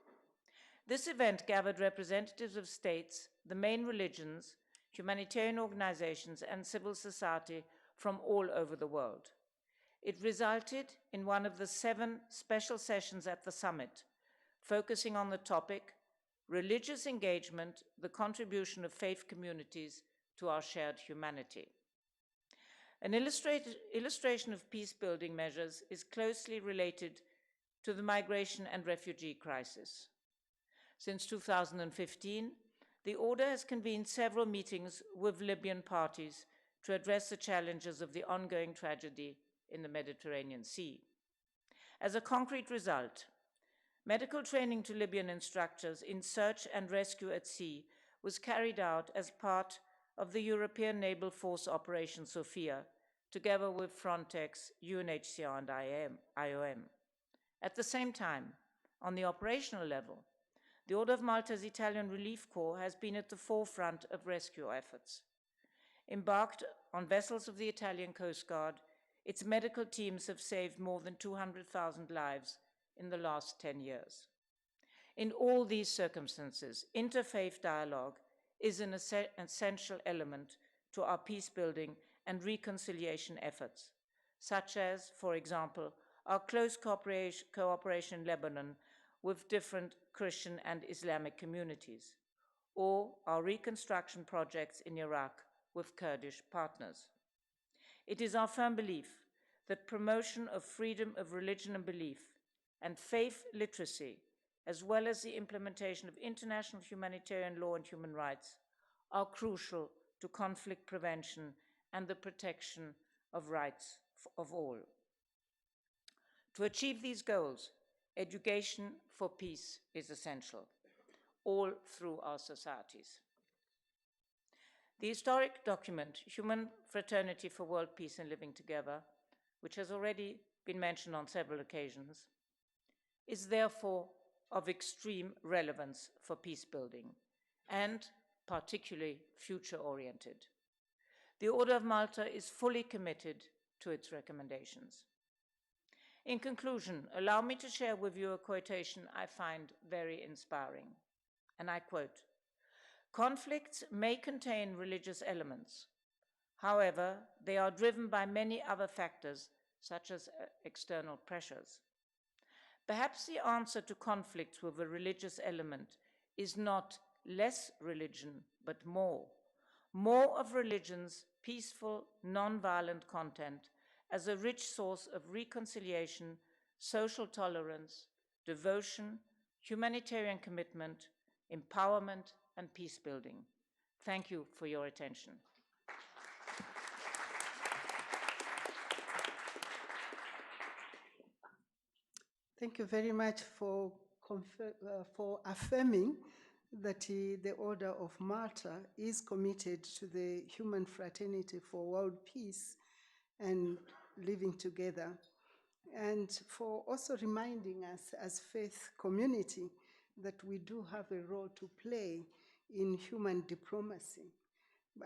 S8: This event gathered representatives of states, the main religions, humanitarian organizations, and civil society from all over the world. It resulted in one of the 7 special sessions at the summit, focusing on the topic, "Religious Engagement, the Contribution of Faith Communities to Our Shared Humanity." An illustration of peace-building measures is closely related to the migration and refugee crisis. Since 2015, the Order has convened several meetings with Libyan parties to address the challenges of the ongoing tragedy in the Mediterranean Sea. As a concrete result, medical training to Libyan instructors in search and rescue at sea was carried out as part of the European Naval Force Operation Sophia, together with Frontex, UNHCR, and IOM. At the same time, on the operational level, the Order of Malta's Italian Relief Corps has been at the forefront of rescue efforts. Embarked on vessels of the Italian Coast Guard, its medical teams have saved more than 200,000 lives in the last 10 years. In all these circumstances, interfaith dialogue is an essential element to our peace-building and reconciliation efforts, such as, for example, our close cooperation in Lebanon with different Christian and Islamic communities, or our reconstruction projects in Iraq with Kurdish partners. It is our firm belief that promotion of freedom of religion and belief and faith literacy, as well as the implementation of international humanitarian law and human rights, are crucial to conflict prevention and the protection of rights of all. To achieve these goals, education for peace is essential, all through our societies. The historic document, Human Fraternity for World Peace and Living Together, which has already been mentioned on several occasions, is therefore of extreme relevance for peace building and particularly future-oriented. The Order of Malta is fully committed to its recommendations. In conclusion, allow me to share with you a quotation I find very inspiring, and I quote, "Conflicts may contain religious elements. However, they are driven by many other factors, such as external pressures. Perhaps the answer to conflicts with a religious element is not less religion, but more. More of religion's peaceful, non-violent content as a rich source of reconciliation, social tolerance, devotion, humanitarian commitment, empowerment, and peace building. Thank you for your attention.
S6: Thank you very much for affirming that the Order of Malta is committed to the human fraternity for world peace and living together, and for also reminding us as faith community that we do have a role to play in human diplomacy,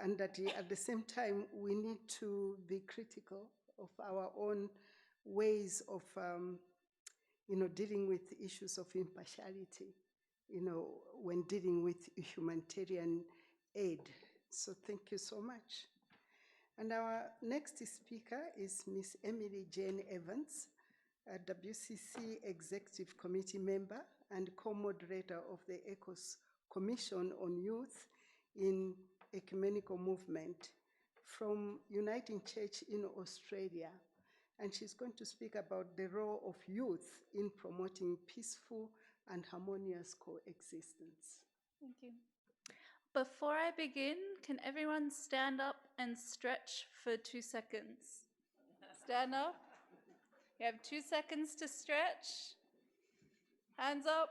S6: and that at the same time we need to be critical of our own ways of dealing with issues of impartiality, when dealing with humanitarian aid. So thank you so much. And our next speaker is Ms. Emily Jane Evans, a WCC Executive Committee member and co-moderator of the ECOS Commission on Youth in Ecumenical Movement from Uniting Church in Australia. And she's going to speak about the role of youth in promoting peaceful and harmonious coexistence.
S9: Thank you. Before I begin, can everyone stand up and stretch for 2 seconds? Stand up. You have 2 seconds to stretch. Hands up,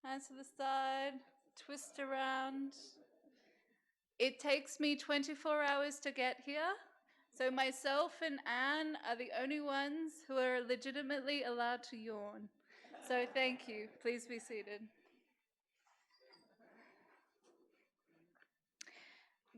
S9: hands to the side, twist around. It takes me 24 hours to get here, so myself and Anne are the only ones who are legitimately allowed to yawn. So thank you. Please be seated.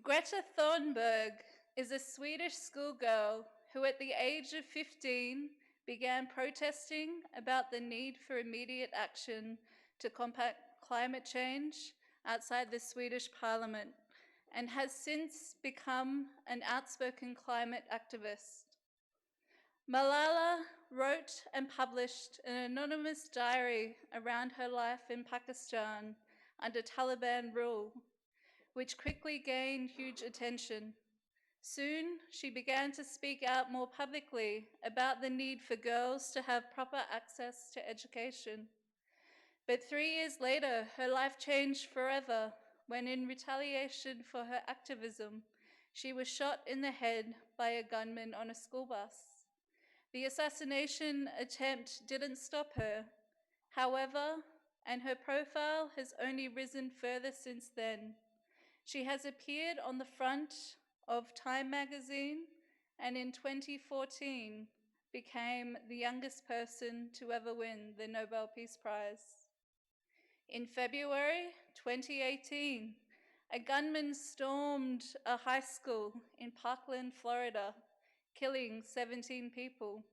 S9: Greta Thunberg is a Swedish schoolgirl who at the age of 15 began protesting about the need for immediate action to combat climate change outside the Swedish parliament and has since become an outspoken climate activist. Malala wrote and published an anonymous diary around her life in Pakistan under Taliban rule, which quickly gained huge attention. Soon, she began to speak out more publicly about the need for girls to have proper access to education. But 3 years later, her life changed forever when, in retaliation for her activism, she was shot in the head by a gunman on a school bus. The assassination attempt didn't stop her, however, and her profile has only risen further since then. She has appeared on the front of Time magazine and in 2014 became the youngest person to ever win the Nobel Peace Prize. In February 2018, a gunman stormed a high school in Parkland, Florida, killing 17 people.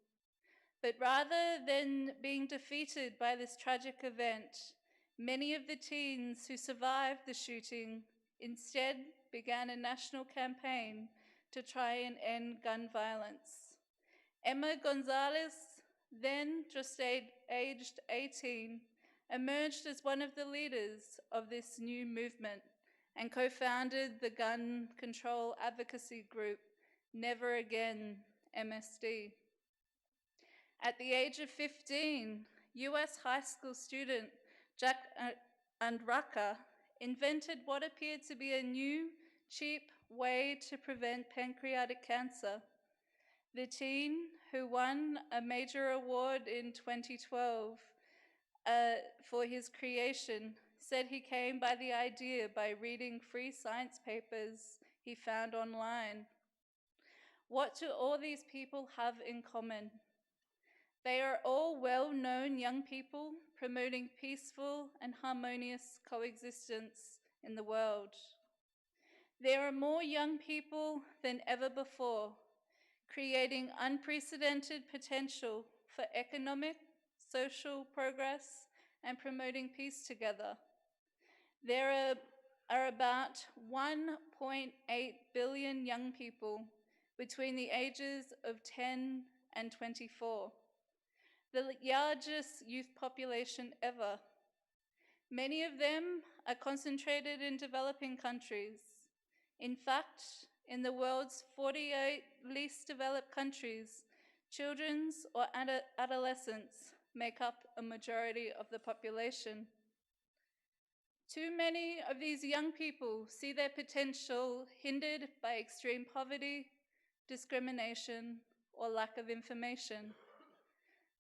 S9: But rather than being defeated by this tragic event, many of the teens who survived the shooting instead began a national campaign to try and end gun violence. Emma Gonzalez, then just aged 18, emerged as one of the leaders of this new movement and co-founded the gun control advocacy group Never Again MSD. At the age of 15, US high school student Jack Andraka invented what appeared to be a new, cheap way to prevent pancreatic cancer. The teen, who won a major award in 2012 for his creation, said he came by the idea by reading free science papers he found online. What do all these people have in common? They are all well-known young people promoting peaceful and harmonious coexistence in the world. There are more young people than ever before, creating unprecedented potential for economic, social progress, and promoting peace together. There are about 1.8 billion young people between the ages of 10 and 24. The largest youth population ever. Many of them are concentrated in developing countries. In fact, in the world's 48 least developed countries, children or adolescents make up a majority of the population. Too many of these young people see their potential hindered by extreme poverty, discrimination, or lack of information.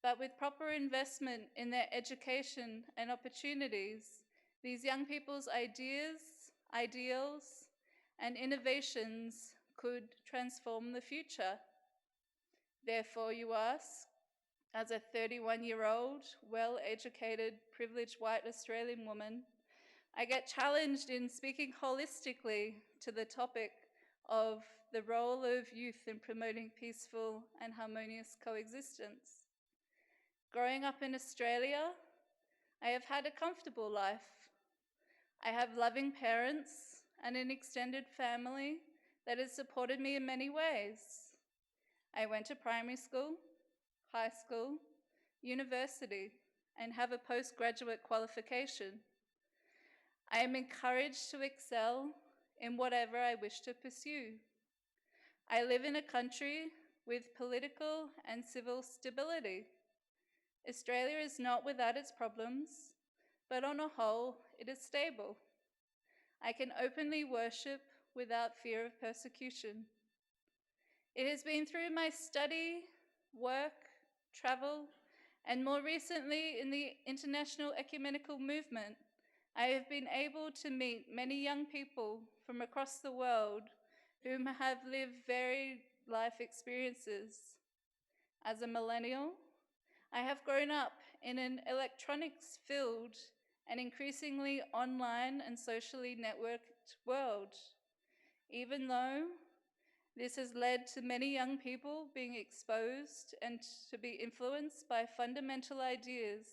S9: But with proper investment in their education and opportunities, these young people's ideas, ideals, and innovations could transform the future. Therefore, you ask, as a 31-year-old, well-educated, privileged white Australian woman, I get challenged in speaking holistically to the topic of the role of youth in promoting peaceful and harmonious coexistence. Growing up in Australia, I have had a comfortable life. I have loving parents and an extended family that has supported me in many ways. I went to primary school, high school, university, and have a postgraduate qualification. I am encouraged to excel in whatever I wish to pursue. I live in a country with political and civil stability. Australia is not without its problems, but on a whole, it is stable. I can openly worship without fear of persecution. It has been through my study, work, travel, and more recently in the international ecumenical movement, I have been able to meet many young people from across the world whom have lived varied life experiences. As a millennial, I have grown up in an electronics filled and increasingly online and socially networked world. Even though this has led to many young people being exposed and to be influenced by fundamental ideas,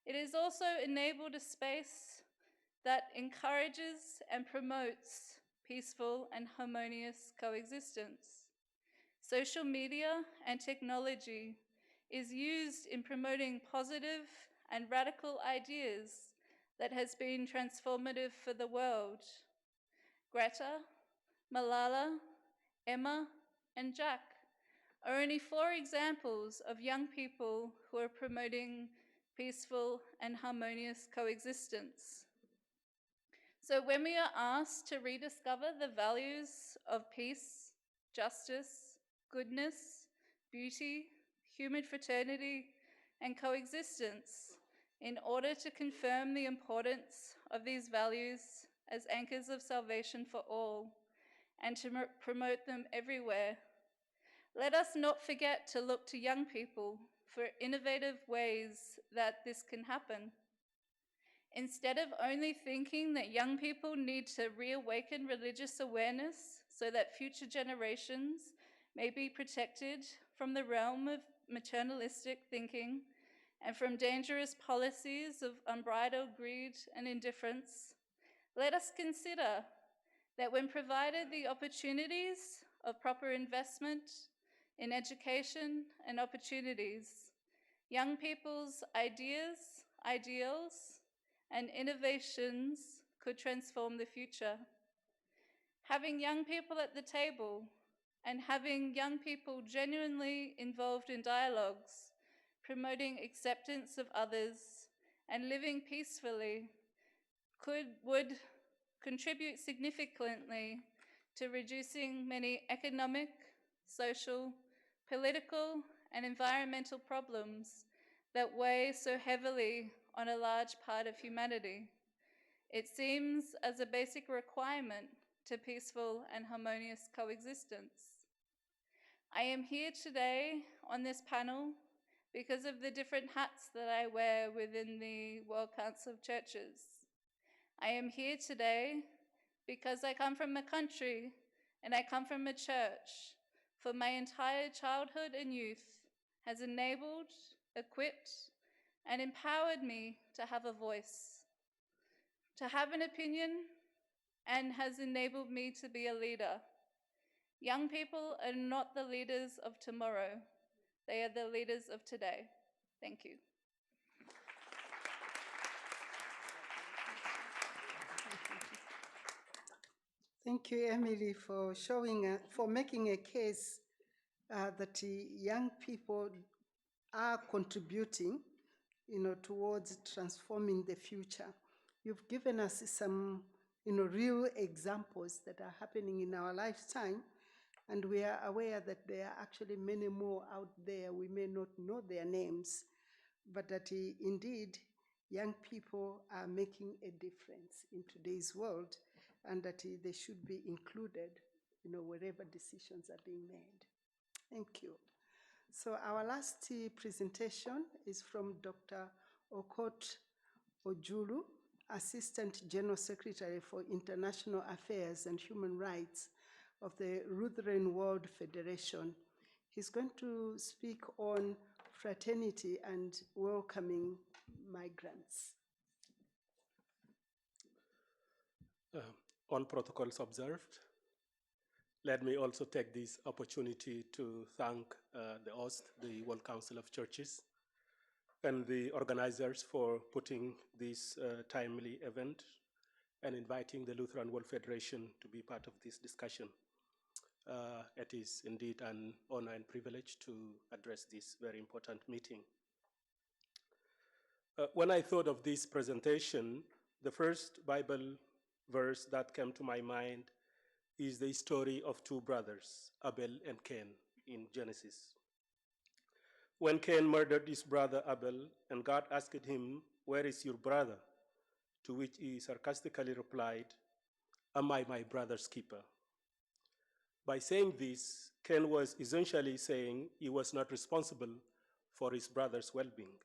S9: it has also enabled a space that encourages and promotes peaceful and harmonious coexistence. Social media and technology is used in promoting positive and radical ideas that has been transformative for the world. Greta, Malala, Emma, and Jack are only 4 examples of young people who are promoting peaceful and harmonious coexistence. So when we are asked to rediscover the values of peace, justice, goodness, beauty, human fraternity, and coexistence, in order to confirm the importance of these values as anchors of salvation for all, and to promote them everywhere, let us not forget to look to young people for innovative ways that this can happen. Instead of only thinking that young people need to reawaken religious awareness so that future generations may be protected from the realm of maternalistic thinking and from dangerous policies of unbridled greed and indifference, let us consider that when provided the opportunities of proper investment in education and opportunities, young people's ideas, ideals, and innovations could transform the future. Having young people at the table and having young people genuinely involved in dialogues, promoting acceptance of others, and living peacefully would contribute significantly to reducing many economic, social, political, and environmental problems that weigh so heavily on a large part of humanity. It seems as a basic requirement to peaceful and harmonious coexistence. I am here today on this panel because of the different hats that I wear within the World Council of Churches. I am here today because I come from a country and I come from a church for my entire childhood and youth has enabled, equipped, and empowered me to have a voice, to have an opinion, and has enabled me to be a leader. Young people are not the leaders of tomorrow. They are the leaders of today. Thank you.
S6: Thank you, Emily, for for making a case that young people are contributing, towards transforming the future. You've given us some, real examples that are happening in our lifetime, and we are aware that there are actually many more out there. We may not know their names, but that indeed young people are making a difference in today's world, and that they should be included, wherever decisions are being made. Thank you. So our last presentation is from Dr. Okot Ojulu, Assistant General Secretary for International Affairs and Human Rights of the Lutheran World Federation. He's going to speak on fraternity and welcoming migrants.
S10: All protocols observed. Let me also take this opportunity to thank the OST, the World Council of Churches, and the organizers for putting this timely event and inviting the Lutheran World Federation to be part of this discussion. It is indeed an honor and privilege to address this very important meeting. When I thought of this presentation, the first Bible verse that came to my mind is the story of two brothers, Abel and Cain, in Genesis. When Cain murdered his brother Abel, and God asked him, "Where is your brother?" To which he sarcastically replied, "Am I my brother's keeper?" By saying this, Cain was essentially saying he was not responsible for his brother's well-being.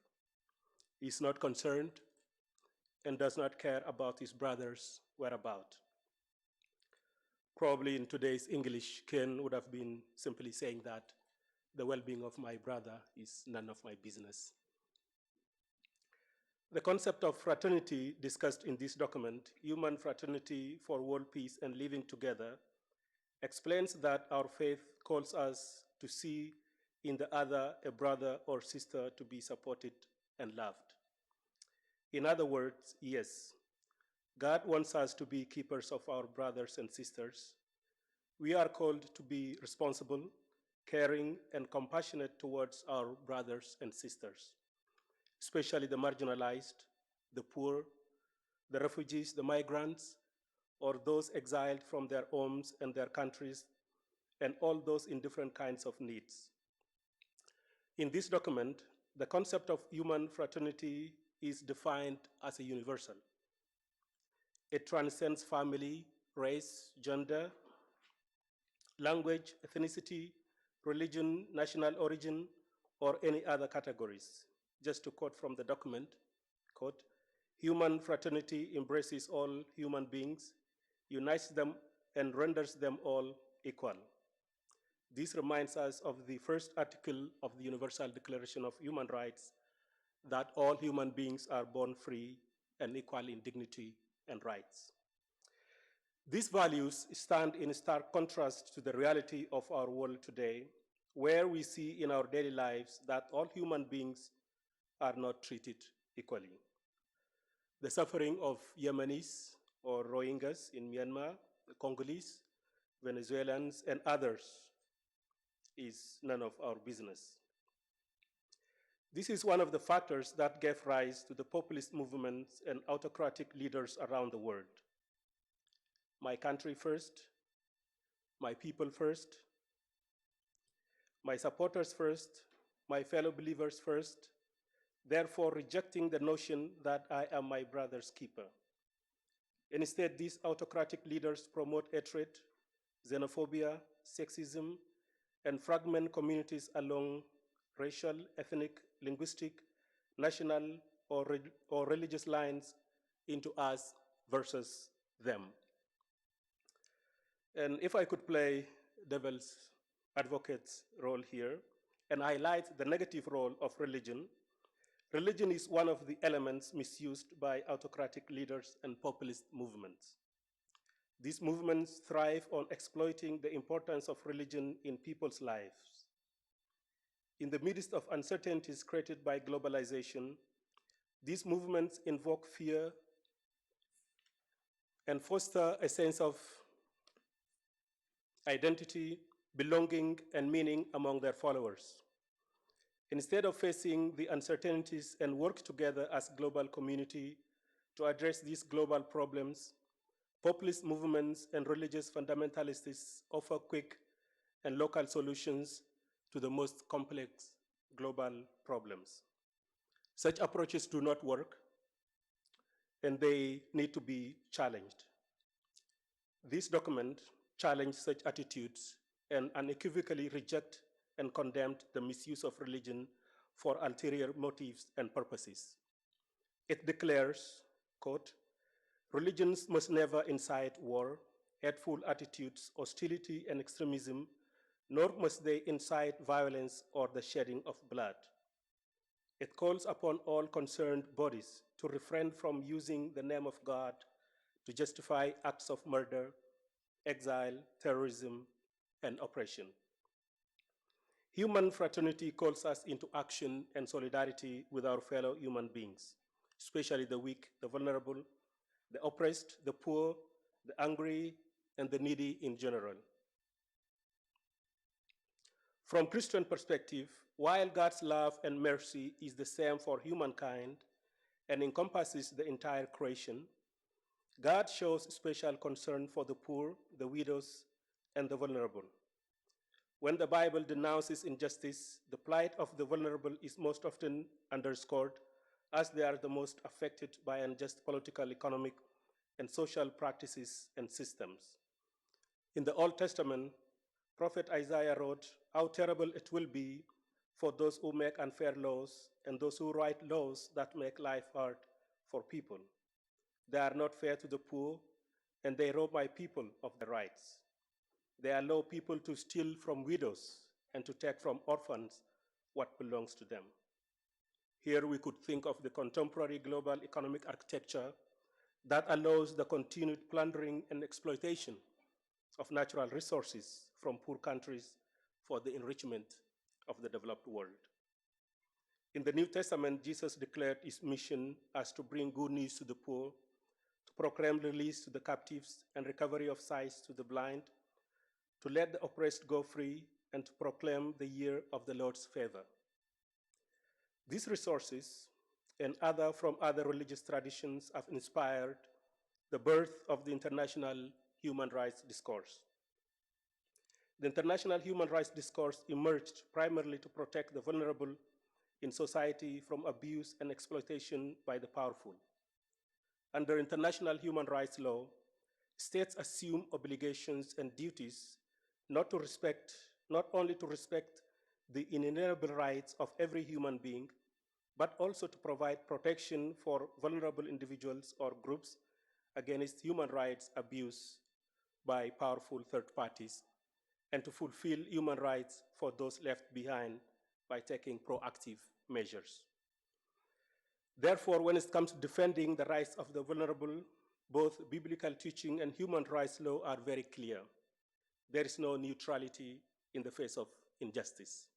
S10: He is not concerned and does not care about his brother's whereabouts. Probably in today's English, Cain would have been simply saying that the well-being of my brother is none of my business. The concept of fraternity discussed in this document, Human Fraternity for World Peace and Living Together, explains that our faith calls us to see in the other a brother or sister to be supported and loved. In other words, yes, God wants us to be keepers of our brothers and sisters. We are called to be responsible, caring, and compassionate towards our brothers and sisters, especially the marginalized, the poor, the refugees, the migrants, or those exiled from their homes and their countries, and all those in different kinds of needs. In this document, the concept of human fraternity is defined as a universal. It transcends family, race, gender, language, ethnicity, religion, national origin, or any other categories. Just to quote from the document, quote, "Human fraternity embraces all human beings, unites them, and renders them all equal." This reminds us of the first article of the Universal Declaration of Human Rights, that all human beings are born free and equal in dignity and rights. These values stand in stark contrast to the reality of our world today, where we see in our daily lives that all human beings are not treated equally. The suffering of Yemenis or Rohingyas in Myanmar, the Congolese, Venezuelans, and others is none of our business. This is one of the factors that gave rise to the populist movements and autocratic leaders around the world. My country first, my people first, my supporters first, my fellow believers first, therefore rejecting the notion that I am my brother's keeper. Instead, these autocratic leaders promote hatred, xenophobia, sexism, and fragment communities along racial, ethnic, linguistic, national, or religious lines into us versus them. And if I could play devil's advocate's role here and highlight the negative role of religion, religion is one of the elements misused by autocratic leaders and populist movements. These movements thrive on exploiting the importance of religion in people's lives. In the midst of uncertainties created by globalization, these movements invoke fear and foster a sense of identity, belonging, and meaning among their followers. Instead of facing the uncertainties and work together as a global community To address these global problems, populist movements and religious fundamentalists offer quick and local solutions to the most complex global problems. Such approaches do not work, and they need to be challenged. This document challenged such attitudes and unequivocally reject and condemned the misuse of religion for ulterior motives and purposes. It declares, quote, religions must never incite war, hateful attitudes, hostility, and extremism, nor must they incite violence or the shedding of blood. It calls upon all concerned bodies to refrain from using the name of God to justify acts of murder, exile, terrorism, and oppression. Human fraternity calls us into action and solidarity with our fellow human beings, especially the weak, the vulnerable, the oppressed, the poor, the hungry, and the needy in general. From Christian perspective, while God's love and mercy is the same for humankind and encompasses the entire creation, God shows special concern for the poor, the widows, and the vulnerable. When the Bible denounces injustice, the plight of the vulnerable is most often underscored, as they are the most affected by unjust political, economic, and social practices and systems. In the Old Testament, Prophet Isaiah wrote, "How terrible it will be for those who make unfair laws and those who write laws that make life hard for people. They are not fair to the poor, and they rob my people of their rights. They allow people to steal from widows and to take from orphans what belongs to them." Here we could think of the contemporary global economic architecture that allows the continued plundering and exploitation of natural resources from poor countries for the enrichment of the developed world. In the New Testament, Jesus declared his mission as to bring good news to the poor, to proclaim release to the captives and recovery of sight to the blind, to let the oppressed go free, and to proclaim the year of the Lord's favor. These resources and other from other religious traditions have inspired the birth of the international human rights discourse. The international human rights discourse emerged primarily to protect the vulnerable in society from abuse and exploitation by the powerful. Under international human rights law, states assume obligations and duties not only to respect the inalienable rights of every human being, but also to provide protection for vulnerable individuals or groups against human rights abuse by powerful third parties, and to fulfill human rights for those left behind by taking proactive measures. Therefore, when it comes to defending the rights of the vulnerable, both biblical teaching and human rights law are very clear. There is no neutrality in the face of injustice.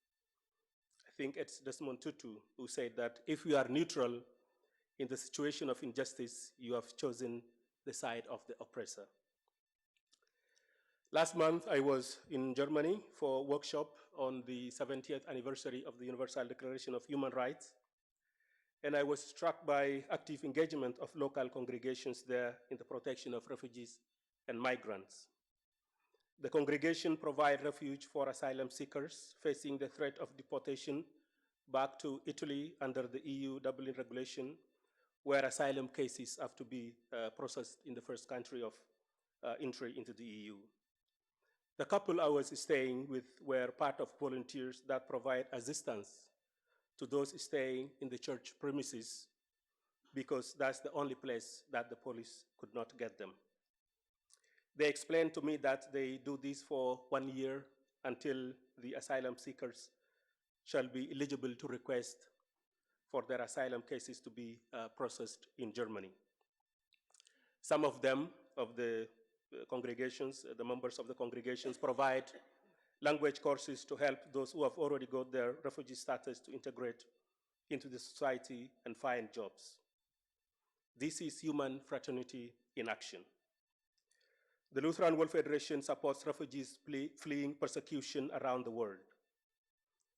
S10: I think it's Desmond Tutu who said that if you are neutral in the situation of injustice, you have chosen the side of the oppressor. Last month, I was in Germany for a workshop on the 70th anniversary of the Universal Declaration of Human Rights, and I was struck by active engagement of local congregations there in the protection of refugees and migrants. The congregation provides refuge for asylum seekers facing the threat of deportation back to Italy under the EU Dublin regulation, where asylum cases have to be processed in the first country of entry into the EU. The couple I was staying with were part of volunteers that provide assistance to those staying in the church premises because that's the only place that the police could not get them. They explained to me that they do this for 1 year until the asylum seekers shall be eligible to request for their asylum cases to be processed in Germany. Some of them, of the congregations, the members of the congregations provide language courses to help those who have already got their refugee status to integrate into the society and find jobs. This is human fraternity in action. The Lutheran World Federation supports refugees fleeing persecution around the world.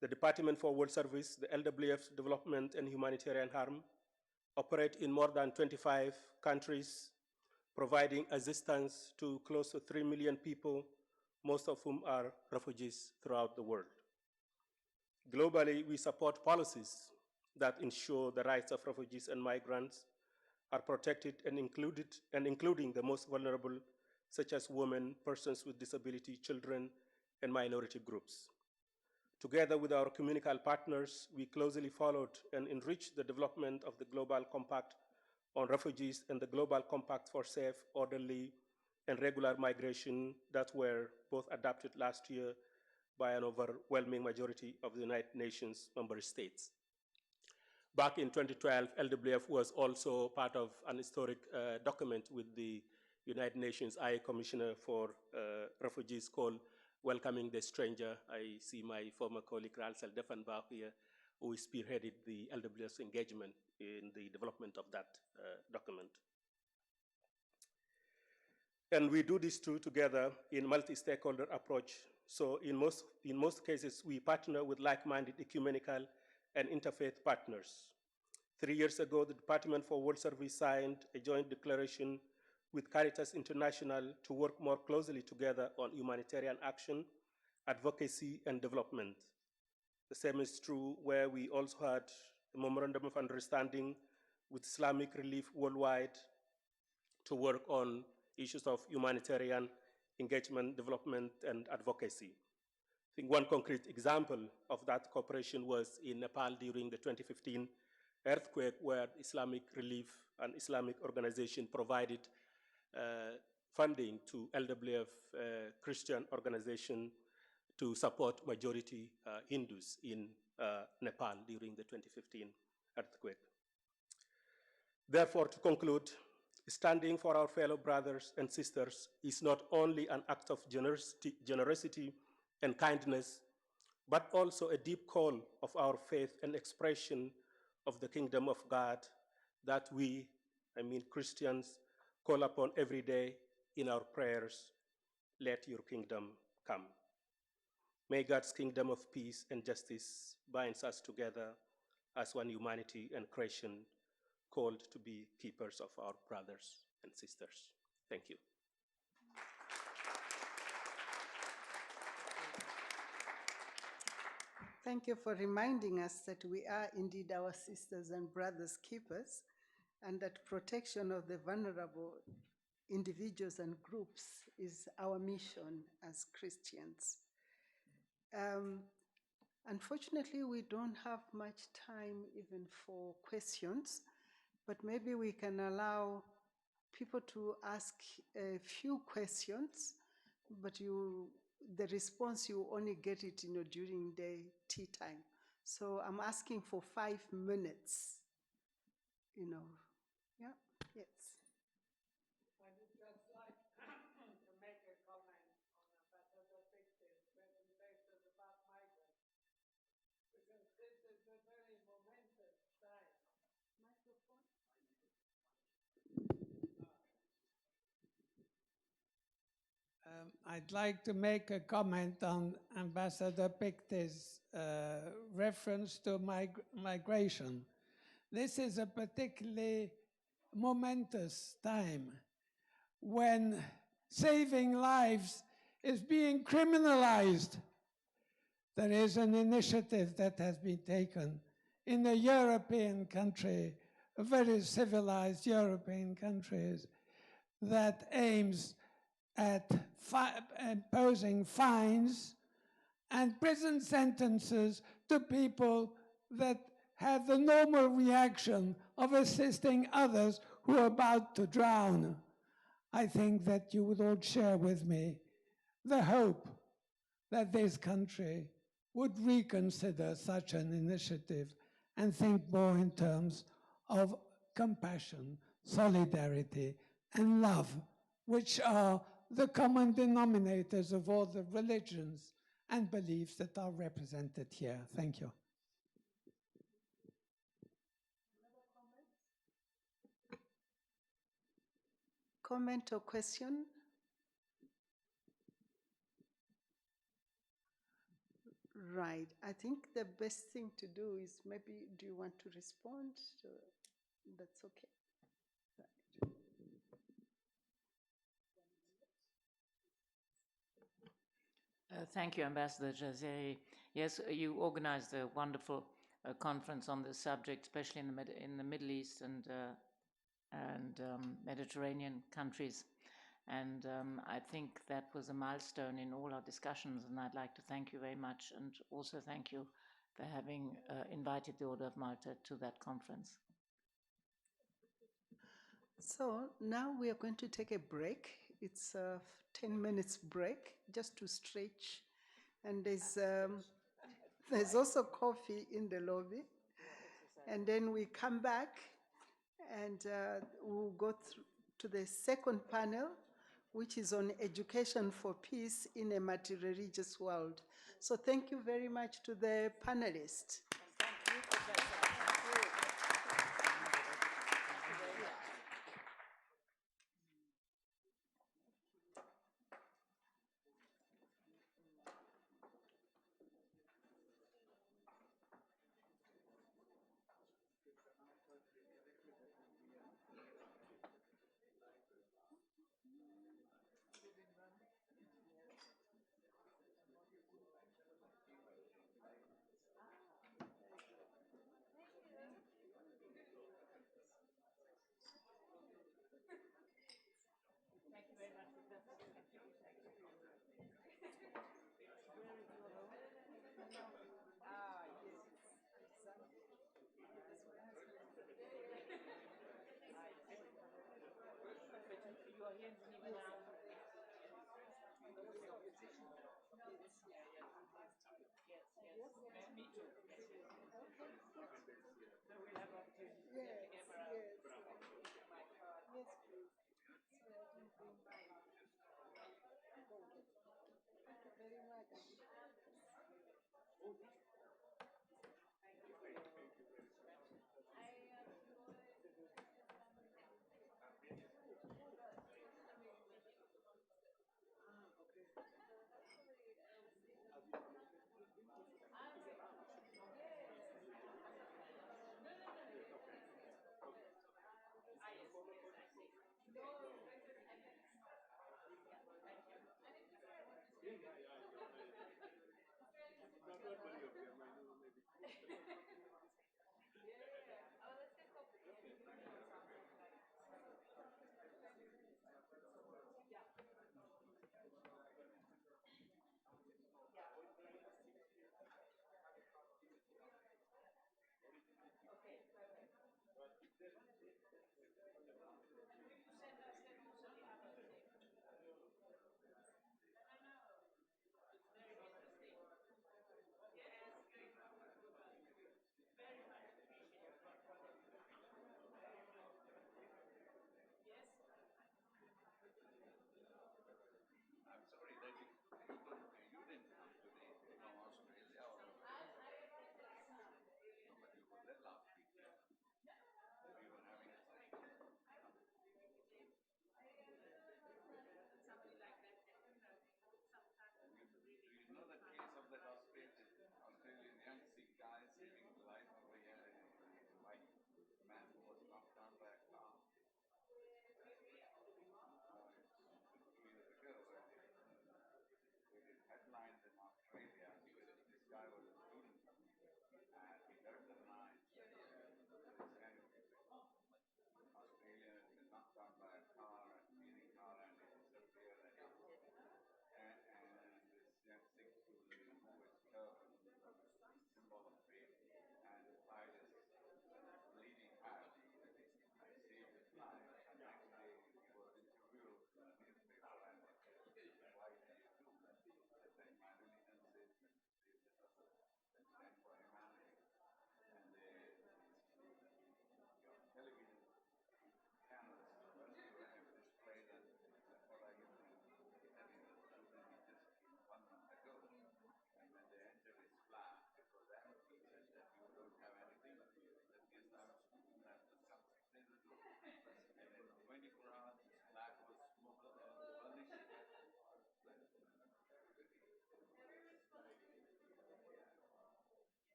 S10: The Department for World Service, the LWF Development and Humanitarian Harm, operate in more than 25 countries, providing assistance to close to 3 million people, most of whom are refugees throughout the world. Globally, we support policies that ensure the rights of refugees and migrants are protected and including the most vulnerable, such as women, persons with disability, children, and minority groups. Together with our communal partners, we closely followed and enriched the development of the Global Compact on Refugees and the Global Compact for Safe, Orderly, and Regular Migration that were both adopted last year by an overwhelming majority of the United Nations member states. Back in 2012, LWF was also part of an historic document with the United Nations High Commissioner for Refugees called Welcoming the Stranger. I see my former colleague Ralsel Defenbach here, who spearheaded the LWF's engagement in the development of that document. And we do this too together in multi-stakeholder approach. So in most cases, we partner with like-minded ecumenical and interfaith partners. 3 years ago, the Department for World Service signed a joint declaration with Caritas International to work more closely together on humanitarian action, advocacy, and development. The same is true where we also had a memorandum of understanding with Islamic Relief Worldwide to work on issues of humanitarian engagement, development, and advocacy. I think one concrete example of that cooperation was in Nepal during the 2015 earthquake, where Islamic Relief, an Islamic organization, provided funding to LWF Christian organization to support majority Hindus in Nepal during the 2015 earthquake. Therefore, to conclude, standing for our fellow brothers and sisters is not only an act of generosity and kindness, but also a deep call of our faith and expression of the kingdom of God that we, Christians, call upon every day in our prayers. Let your kingdom come. May God's kingdom of peace and justice binds us together as one humanity and creation, called to be keepers of our brothers and sisters. Thank you.
S6: Thank you for reminding us that we are indeed our sisters and brothers keepers, and that protection of the vulnerable individuals and groups is our mission as Christians. Unfortunately, we don't have much time even for questions, but maybe we can allow people to ask a few questions, but the response, you only get it during the tea time. So I'm asking for 5 minutes, Yeah, yes.
S11: I would just like to make a comment on Ambassador Pictet's presentation about migrants, because this is a very momentous time. I'd like to make a comment on Ambassador Pictet's reference to migration. This is a particularly momentous time when saving lives is being criminalized. There is an initiative that has been taken in a European country, a very civilized European countries, that aims at imposing fines and prison sentences to people that have the normal reaction of assisting others who are about to drown. I think that you would all share with me the hope that this country would reconsider such an initiative and think more in terms of compassion, solidarity, and love, which are the common denominators of all the religions and beliefs that are represented here. Thank you.
S6: Comment or question? Right. I think the best thing to do is maybe, do you want to respond? That's okay.
S8: Thank you, Ambassador Jazeri. Yes, you organized a wonderful conference on this subject, especially in the Middle East and Mediterranean countries. And I think that was a milestone in all our discussions, and I'd like to thank you very much, and also thank you for having invited the Order of Malta to that conference.
S6: So now we are going to take a break. It's a 10 minutes break just to stretch. And there's also coffee in the lobby. And then we come back and we'll go to the second panel, which is on education for peace in a multi-religious world. So thank you very much to the panelists.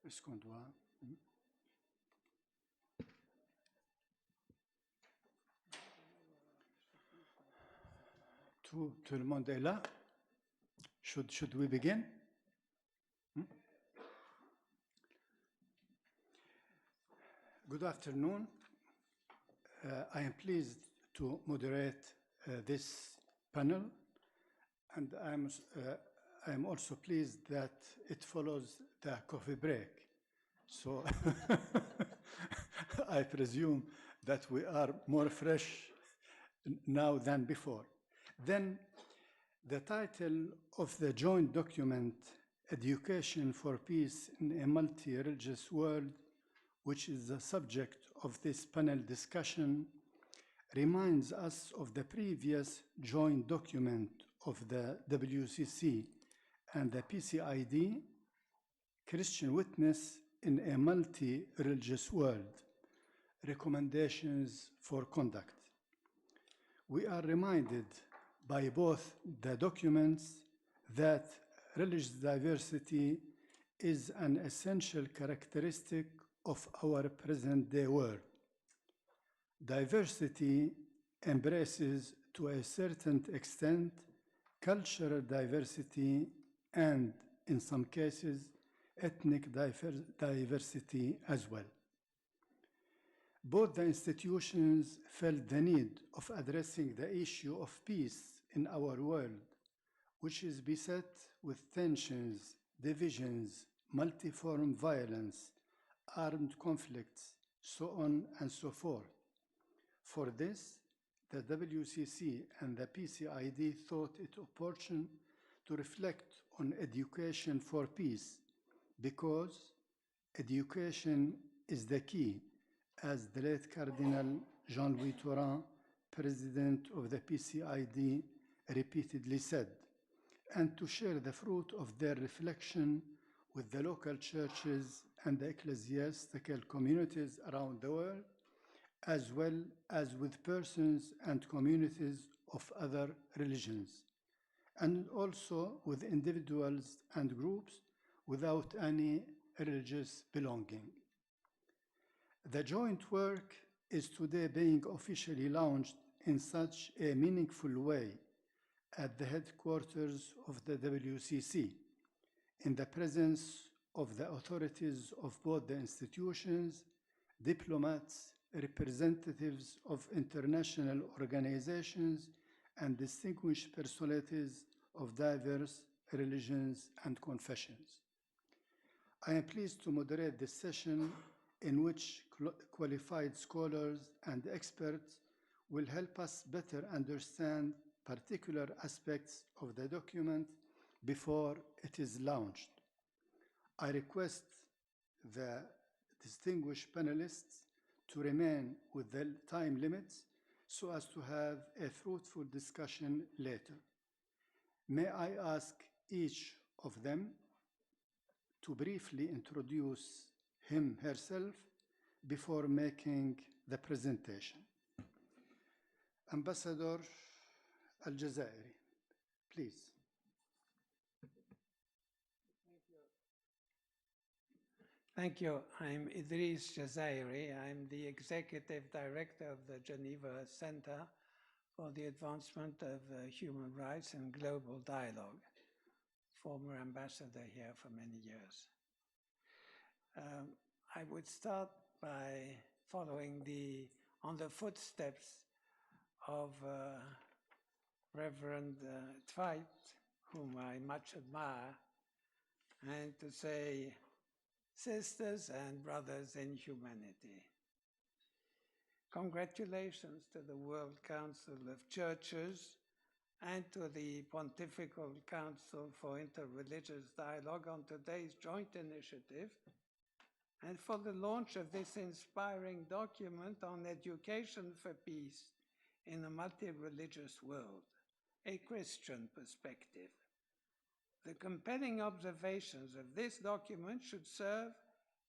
S12: Est-ce qu'on doit... Tout le monde est là? Should we begin? Good afternoon. I am pleased to moderate this panel, and I am also pleased that it follows the coffee break. So I presume that we are more fresh now than before. Then the title of the joint document, Education for Peace in a Multi-Religious World, which is the subject of this panel discussion, reminds us of the previous joint document of the WCC and the PCID, Christian Witness in a Multi-Religious World, Recommendations for Conduct. We are reminded by both the documents that religious diversity is an essential characteristic of our present-day world. Diversity embraces, to a certain extent, cultural diversity and, in some cases, ethnic diversity as well. Both the institutions felt the need of addressing the issue of peace in our world, which is beset with tensions, divisions, multiform violence, armed conflicts, so on and so forth. For this, the WCC and the PCID thought it opportune to reflect on education for peace, because education is the key, as the late Cardinal Jean-Louis Tourin, president of the PCID, repeatedly said, and to share the fruit of their reflection with the local churches and the ecclesiastical communities around the world, as well as with persons and communities of other religions, and also with individuals and groups without any religious belonging. The joint work is today being officially launched in such a meaningful way at the headquarters of the WCC, in the presence of the authorities of both the institutions, diplomats, representatives of international organizations, and distinguished personalities of diverse religions and confessions. I am pleased to moderate this session in which qualified scholars and experts will help us better understand particular aspects of the document before it is launched. I request the distinguished panelists to remain with the time limits so as to have a fruitful discussion later. May I ask each of them to briefly introduce herself before making the presentation. Ambassador Al-Jazairi, please.
S11: Thank you. I'm Idris Jazairi. I'm the Executive Director of the Geneva Center for the Advancement of Human Rights and Global Dialogue, former ambassador here for many years. I would start by following on the footsteps of Reverend Tveit, whom I much admire, and to say, sisters and brothers in humanity, congratulations to the World Council of Churches and to the Pontifical Council for Interreligious Dialogue on today's joint initiative and for the launch of this inspiring document on education for peace in a multi-religious world, a Christian perspective. The compelling observations of this document should serve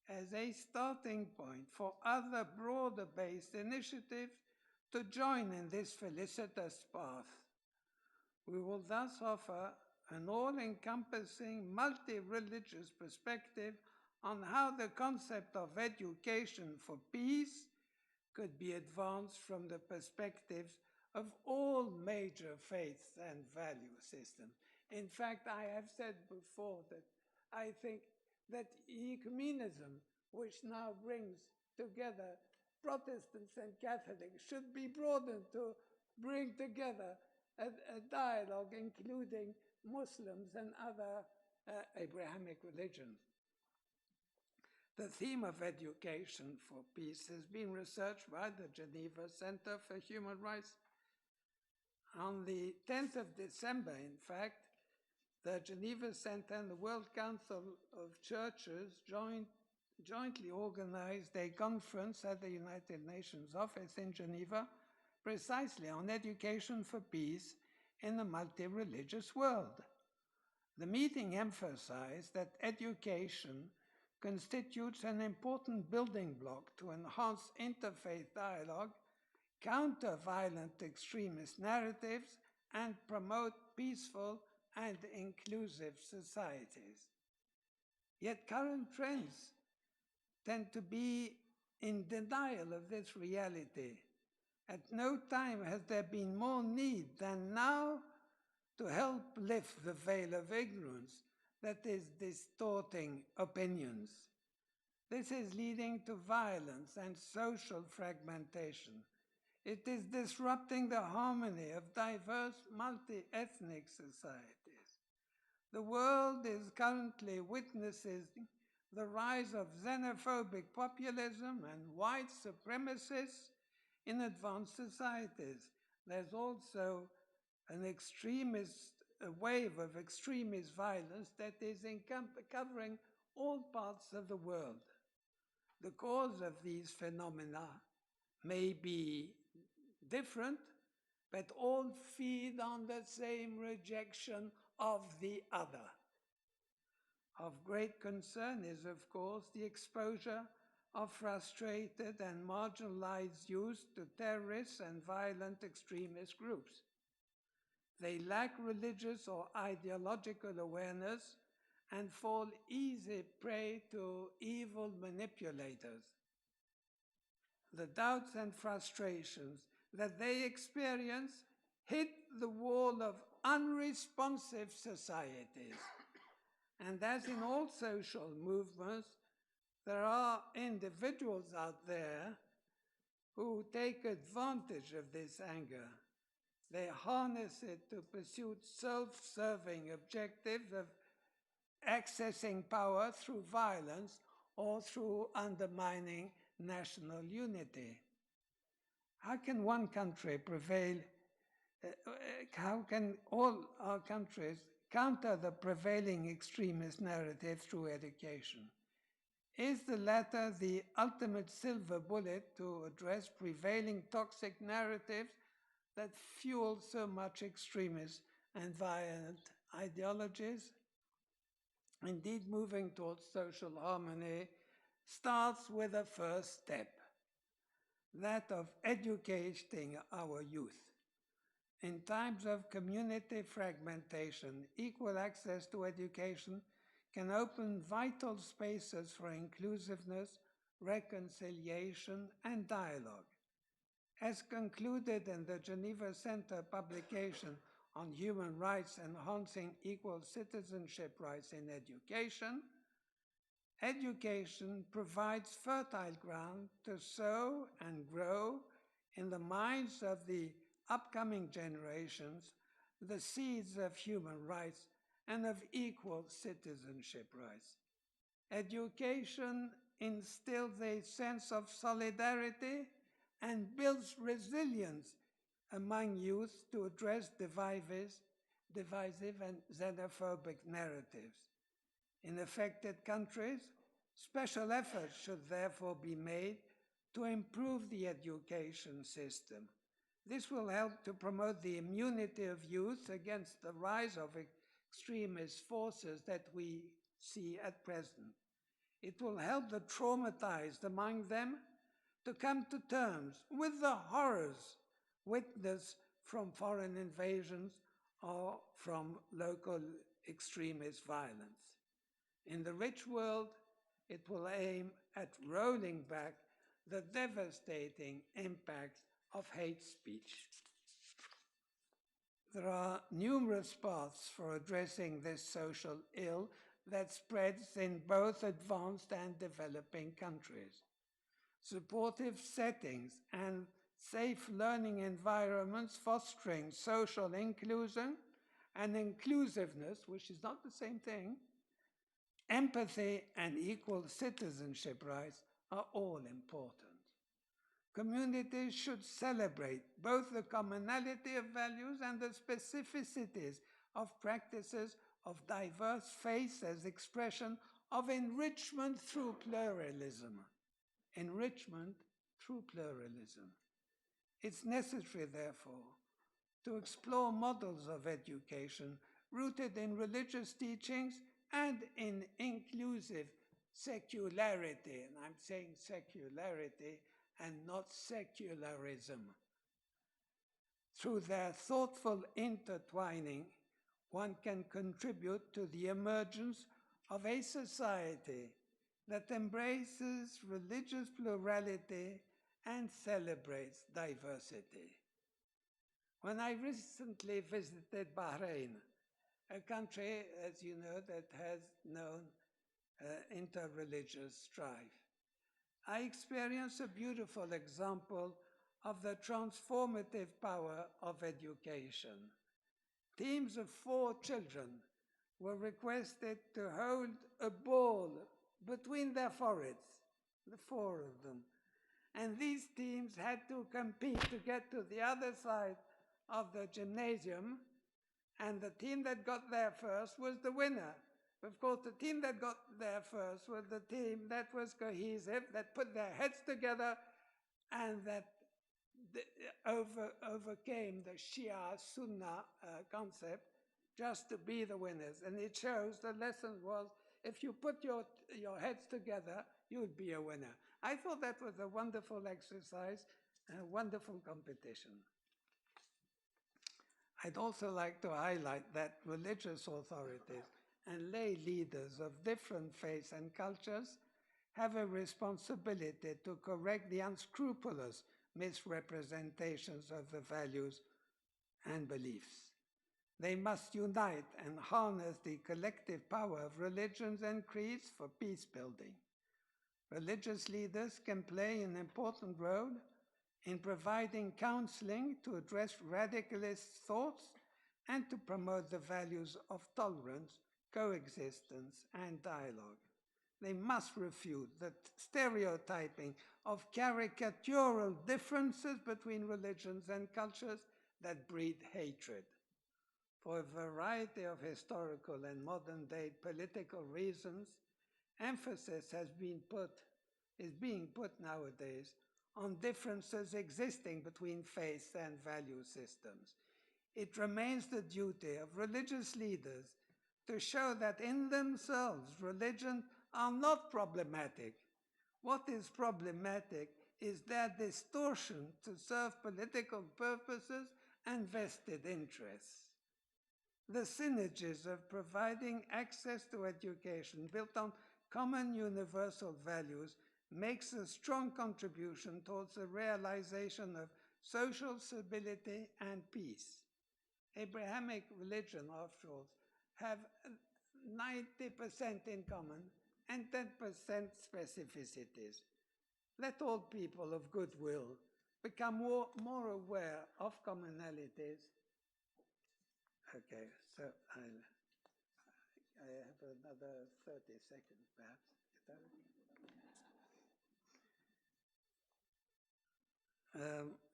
S11: as a starting point for other broader-based initiatives to join in this felicitous path. We will thus offer an all-encompassing multi-religious perspective on how the concept of education for peace could be advanced from the perspectives of all major faiths and value systems. In fact, I have said before that I think that ecumenism, which now brings together Protestants and Catholics, should be broadened to bring together a dialogue including Muslims and other Abrahamic religions. The theme of education for peace has been researched by the Geneva Center for Human Rights. On the 10th of December, in fact, the Geneva Center and the World Council of Churches jointly organized a conference at the United Nations office in Geneva precisely on education for peace in a multi-religious world. The meeting emphasized that education constitutes an important building block to enhance interfaith dialogue, counter violent extremist narratives, and promote peaceful and inclusive societies. Yet current trends tend to be in denial of this reality. At no time has there been more need than now to help lift the veil of ignorance that is distorting opinions. This is leading to violence and social fragmentation. It is disrupting the harmony of diverse multi-ethnic societies. The world is currently witnessing the rise of xenophobic populism and white supremacists in advanced societies. There's also an wave of extremist violence that is covering all parts of the world. The cause of these phenomena may be different, but all feed on the same rejection of the other. Of great concern is, of course, the exposure of frustrated and marginalized youth to terrorists and violent extremist groups. They lack religious or ideological awareness and fall easy prey to evil manipulators. The doubts and frustrations that they experience hit the wall of unresponsive societies. And as in all social movements, there are individuals out there who take advantage of this anger. They harness it to pursue self-serving objectives of accessing power through violence or through undermining national unity. how can one country prevail? How can all our countries counter the prevailing extremist narrative through education? Is the latter the ultimate silver bullet to address prevailing toxic narratives that fuel so much extremist and violent ideologies? Indeed, moving towards social harmony starts with a first step, that of educating our youth. In times of community fragmentation, equal access to education can open vital spaces for inclusiveness, reconciliation, and dialogue. As concluded in the Geneva Center publication on human rights enhancing equal citizenship rights in education, education provides fertile ground to sow and grow in the minds of the upcoming generations the seeds of human rights and of equal citizenship rights. Education instills a sense of solidarity and builds resilience among youth to address divisive and xenophobic narratives. In affected countries, special efforts should therefore be made to improve the education system. This will help to promote the immunity of youth against the rise of extremist forces that we see at present. It will help the traumatized among them to come to terms with the horrors witnessed from foreign invasions or from local extremist violence. In the rich world, it will aim at rolling back the devastating impacts of hate speech. There are numerous paths for addressing this social ill that spreads in both advanced and developing countries. Supportive settings and safe learning environments fostering social inclusion and inclusiveness, which is not the same thing, empathy and equal citizenship rights are all important. Communities should celebrate both the commonality of values and the specificities of practices of diverse faiths as expression of enrichment through pluralism. Enrichment through pluralism. It's necessary, therefore, to explore models of education rooted in religious teachings and in inclusive secularity. And I'm saying secularity and not secularism. Through their thoughtful intertwining, one can contribute to the emergence of a society that embraces religious plurality and celebrates diversity. When I recently visited Bahrain, a country, as you know, that has known interreligious strife, I experienced a beautiful example of the transformative power of education. Teams of 4 children were requested to hold a ball between their foreheads, the 4 of them. And these teams had to compete to get to the other side of the gymnasium, and the team that got there first was the winner. Of course, the team that got there first was the team that was cohesive, that put their heads together, and that overcame the Shia-Sunnah concept just to be the winners. And it shows the lesson was, if you put your heads together, you'll be a winner. I thought that was a wonderful exercise and a wonderful competition. I'd also like to highlight that religious authorities and lay leaders of different faiths and cultures have a responsibility to correct the unscrupulous misrepresentations of the values and beliefs. They must unite and harness the collective power of religions and creeds for peace building. Religious leaders can play an important role in providing counseling to address radicalist thoughts and to promote the values of tolerance, coexistence, and dialogue. They must refute the stereotyping of caricatural differences between religions and cultures that breed hatred. For a variety of historical and modern-day political reasons, emphasis is being put nowadays on differences existing between faiths and value systems. It remains the duty of religious leaders to show that in themselves religions are not problematic. What is problematic is their distortion to serve political purposes and vested interests. The synergies of providing access to education built on common universal values makes a strong contribution towards the realization of social stability and peace. Abrahamic religion, after all, have 90% in common and 10% specificities. Let all people of goodwill become more aware of commonalities. Okay, so I have another 30 seconds, perhaps.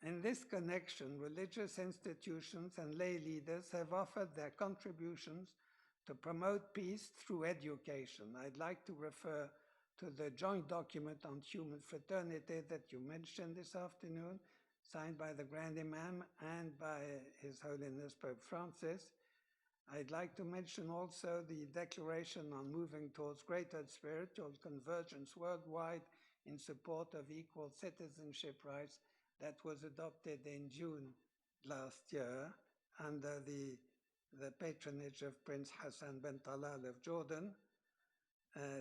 S11: In this connection, religious institutions and lay leaders have offered their contributions to promote peace through education. I'd like to refer to the joint document on human fraternity that you mentioned this afternoon, signed by the Grand Imam and by His Holiness Pope Francis. I'd like to mention also the Declaration on Moving Towards Greater Spiritual Convergence Worldwide in support of equal citizenship rights that was adopted in June last year under the patronage of Prince Hassan bin Talal of Jordan.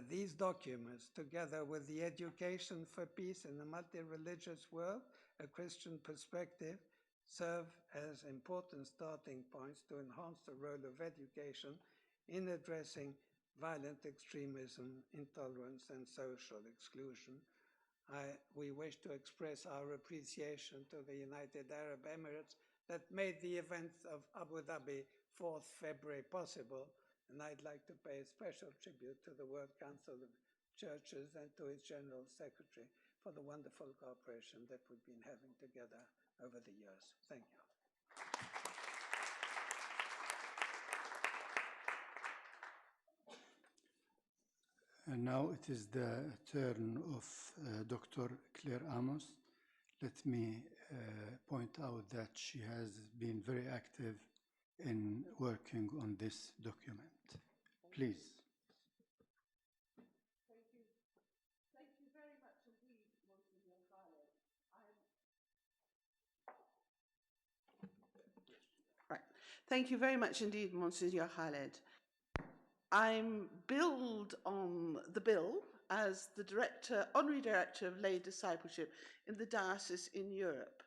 S11: These documents, together with the Education for Peace in a Multi-Religious World, a Christian Perspective, serve as important starting points to enhance the role of education in addressing violent extremism, intolerance, and social exclusion. We wish to express our appreciation to the United Arab Emirates that made the events of Abu Dhabi 4th February possible, and I'd like to pay a special tribute to the World Council of Churches and to its General Secretary for the wonderful cooperation that we've been having together over the years. Thank you.
S12: And now it is the turn of Dr. Claire Amos. Let me point out that she has been very active in working on this document. Please.
S13: Thank you very much indeed, Monsignor Khaled. Right. Thank you very much indeed, Monsignor Khaled. I'm billed on the bill as the Honorary Director of Lay Discipleship in the Diocese in Europe.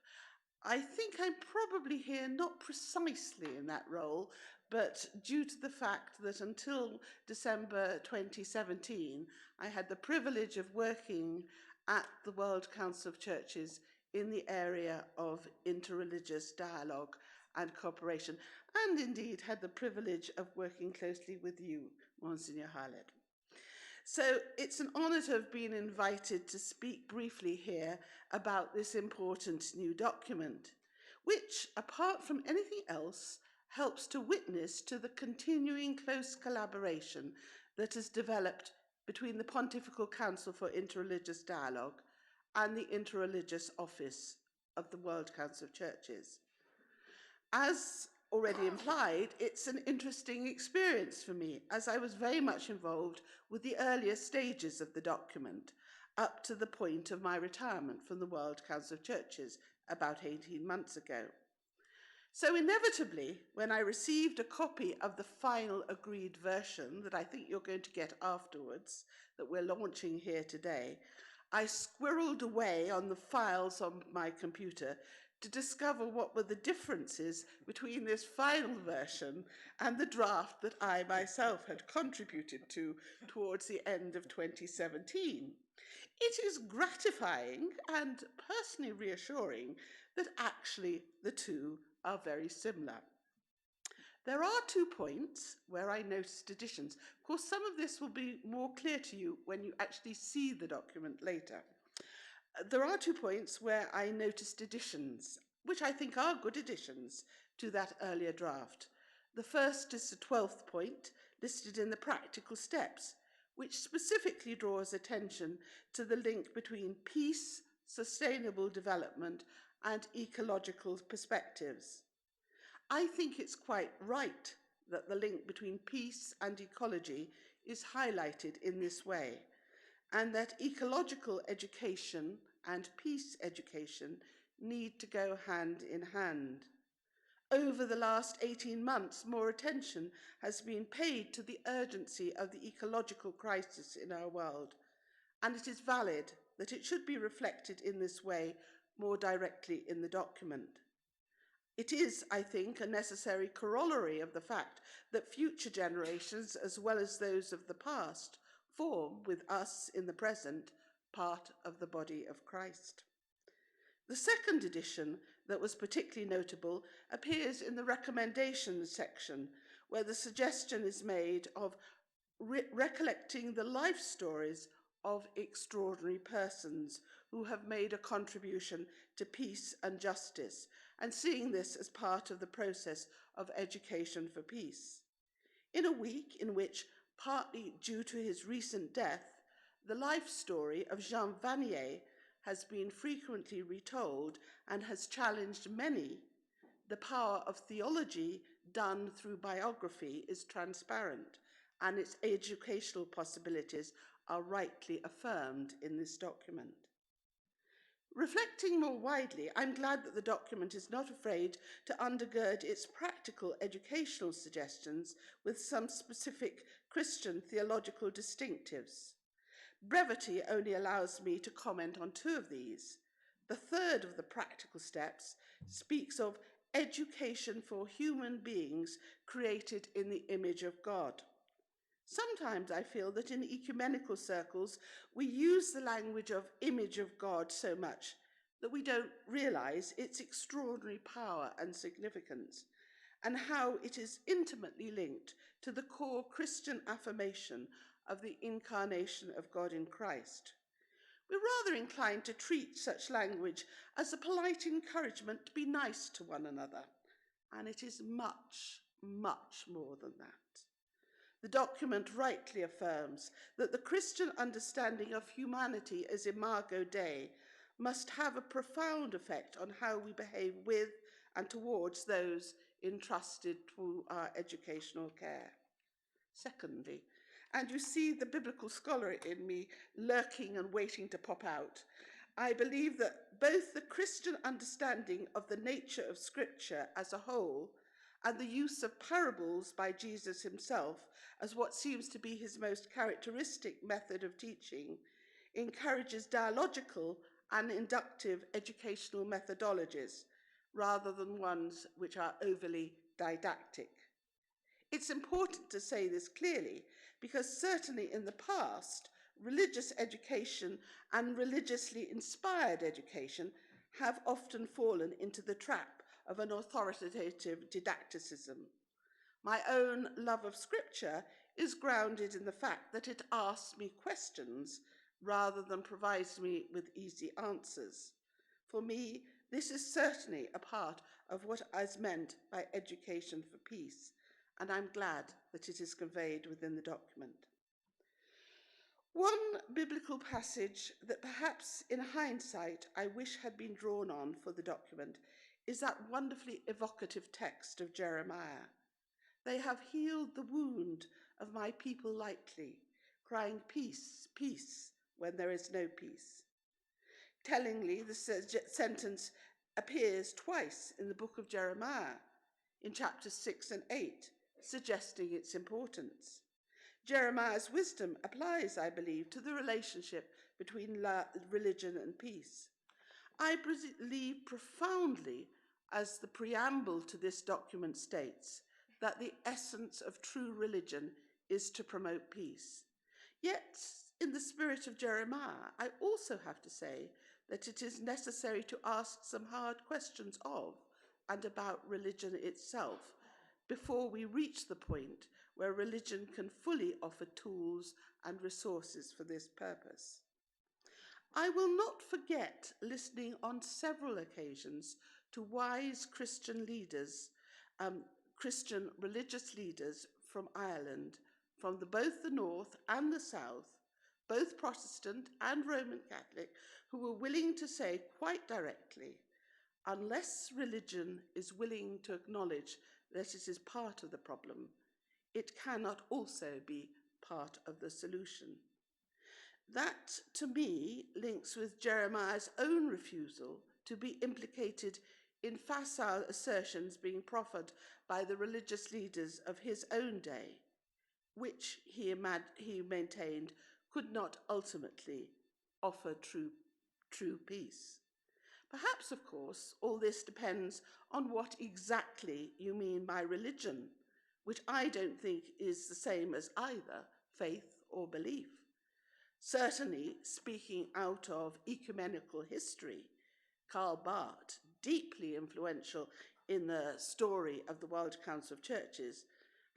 S13: I think I'm probably here not precisely in that role, but due to the fact that until December 2017, I had the privilege of working at the World Council of Churches in the area of interreligious dialogue and cooperation, and indeed had the privilege of working closely with you, Monsignor Khaled. So it's an honor to have been invited to speak briefly here about this important new document, which, apart from anything else, helps to witness to the continuing close collaboration that has developed between the Pontifical Council for Interreligious Dialogue and the Interreligious Office of the World Council of Churches. As already implied, it's an interesting experience for me, as I was very much involved with the earlier stages of the document, up to the point of my retirement from the World Council of Churches about 18 months ago. So inevitably, when I received a copy of the final agreed version that I think you're going to get afterwards, that we're launching here today, I squirreled away on the files on my computer to discover what were the differences between this final version and the draft that I myself had contributed to towards the end of 2017. It is gratifying and personally reassuring that actually the two are very similar. There are 2 points where I noticed additions. Of course, some of this will be more clear to you when you actually see the document later. There are 2 points where I noticed additions, which I think are good additions to that earlier draft. The first is the 12th point, listed in the practical steps, which specifically draws attention to the link between peace, sustainable development, and ecological perspectives. I think it's quite right that the link between peace and ecology is highlighted in this way, and that ecological education and peace education need to go hand in hand. Over the last 18 months, more attention has been paid to the urgency of the ecological crisis in our world, and it is valid that it should be reflected in this way more directly in the document. It is, I think, a necessary corollary of the fact that future generations, as well as those of the past, form, with us in the present, part of the body of Christ. The second edition that was particularly notable appears in the recommendations section, where the suggestion is made of recollecting the life stories of extraordinary persons who have made a contribution to peace and justice, and seeing this as part of the process of education for peace. In a week in which, partly due to his recent death, the life story of Jean Vanier has been frequently retold and has challenged many, the power of theology done through biography is transparent, and its educational possibilities are rightly affirmed in this document. Reflecting more widely, I'm glad that the document is not afraid to undergird its practical educational suggestions with some specific Christian theological distinctives. Brevity only allows me to comment on 2 of these. The third of the practical steps speaks of education for human beings created in the image of God. Sometimes I feel that in ecumenical circles, we use the language of image of God so much that we don't realize its extraordinary power and significance, and how it is intimately linked to the core Christian affirmation of the incarnation of God in Christ. We're rather inclined to treat such language as a polite encouragement to be nice to one another, and it is much, much more than that. The document rightly affirms that the Christian understanding of humanity as Imago Dei must have a profound effect on how we behave with and towards those entrusted to our educational care. Secondly, and you see the biblical scholar in me lurking and waiting to pop out, I believe that both the Christian understanding of the nature of Scripture as a whole and the use of parables by Jesus himself as what seems to be his most characteristic method of teaching encourages dialogical and inductive educational methodologies rather than ones which are overly didactic. It's important to say this clearly because certainly in the past, religious education and religiously inspired education have often fallen into the trap of an authoritative didacticism. My own love of Scripture is grounded in the fact that it asks me questions rather than provides me with easy answers. For me, this is certainly a part of what is meant by education for peace, and I'm glad that it is conveyed within the document. One biblical passage that perhaps in hindsight I wish had been drawn on for the document is that wonderfully evocative text of Jeremiah. They have healed the wound of my people lightly, crying peace, peace, when there is no peace. Tellingly, the sentence appears twice in the book of Jeremiah, in chapters 6 and 8, suggesting its importance. Jeremiah's wisdom applies, I believe, to the relationship between religion and peace. I believe profoundly, as the preamble to this document states, that the essence of true religion is to promote peace. Yet, in the spirit of Jeremiah, I also have to say that it is necessary to ask some hard questions of and about religion itself, before we reach the point where religion can fully offer tools and resources for this purpose. I will not forget listening on several occasions to wise Christian leaders, Christian religious leaders from Ireland, from both the North and the South, both Protestant and Roman Catholic, who were willing to say quite directly, unless religion is willing to acknowledge that it is part of the problem, it cannot also be part of the solution. That, to me, links with Jeremiah's own refusal to be implicated in facile assertions being proffered by the religious leaders of his own day, which he maintained could not ultimately offer true peace. Perhaps, of course, all this depends on what exactly you mean by religion, which I don't think is the same as either faith or belief. Certainly, speaking out of ecumenical history, Karl Barth, deeply influential in the story of the World Council of Churches,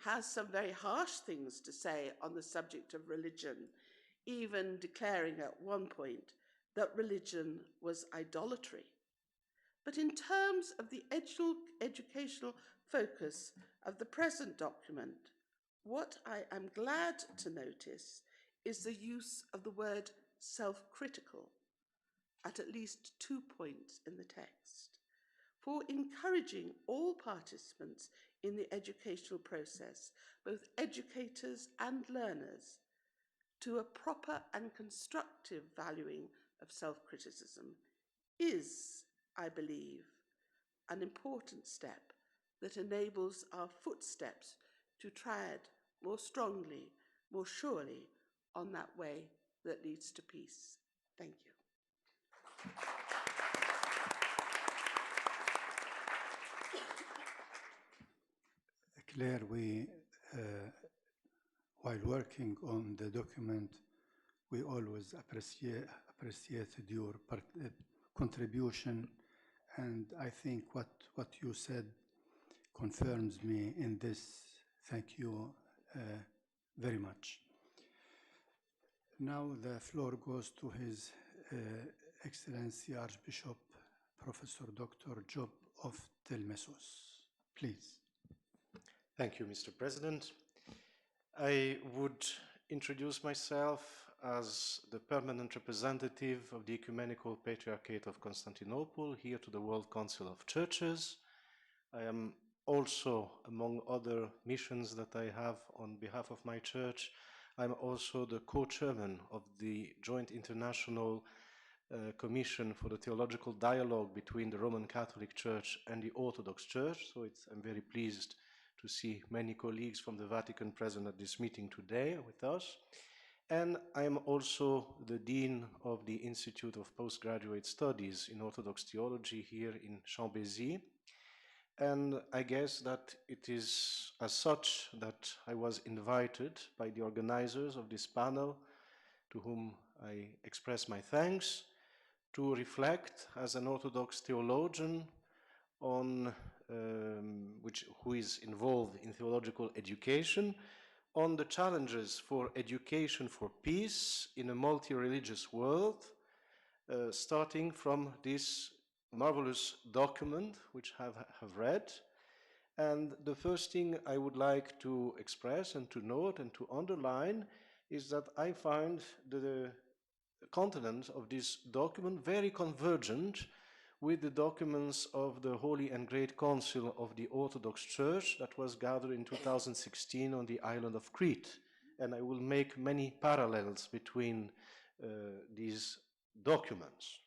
S13: has some very harsh things to say on the subject of religion, even declaring at one point that religion was idolatry. But in terms of the educational focus of the present document, what I am glad to notice is the use of the word self-critical at least 2 points in the text, for encouraging all participants in the educational process, both educators and learners, to a proper and constructive valuing of self-criticism is, I believe, an important step that enables our footsteps to tread more strongly, more surely on that way that leads to peace. Thank you.
S12: Claire, while working on the document, we always appreciated your contribution, and I think what you said confirms me in this. Thank you very much. Now the floor goes to His Excellency Archbishop Professor Dr. Job of Telmesos. Please.
S14: Thank you, Mr. President. I would introduce myself as the permanent representative of the Ecumenical Patriarchate of Constantinople here to the World Council of Churches. I am also, among other missions that I have on behalf of my church, I'm also the co-chairman of the Joint International Commission for the Theological Dialogue between the Roman Catholic Church and the Orthodox Church. So I'm very pleased to see many colleagues from the Vatican present at this meeting today with us. And I am also the Dean of the Institute of Postgraduate Studies in Orthodox Theology here in Chambézy. And I guess that it is as such that I was invited by the organizers of this panel, to whom I express my thanks, to reflect as an Orthodox theologian on who is involved in theological education, on the challenges for education for peace in a multi-religious world, starting from this marvelous document which I have read. And the first thing I would like to express and to note and to underline is that I find the content of this document very convergent with the documents of the Holy and Great Council of the Orthodox Church that was gathered in 2016 on the island of Crete. And I will make many parallels between these documents.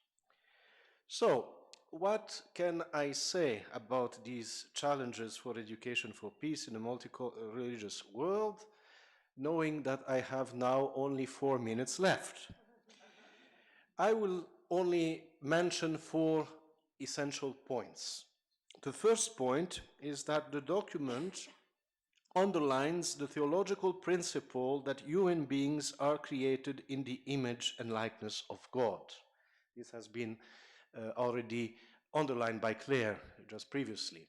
S14: So, what can I say about these challenges for education for peace in a multi-religious world, knowing that I have now only 4 minutes left? I will only mention 4 essential points. The first point is that the document underlines the theological principle that human beings are created in the image and likeness of God. This has been already underlined by Claire just previously.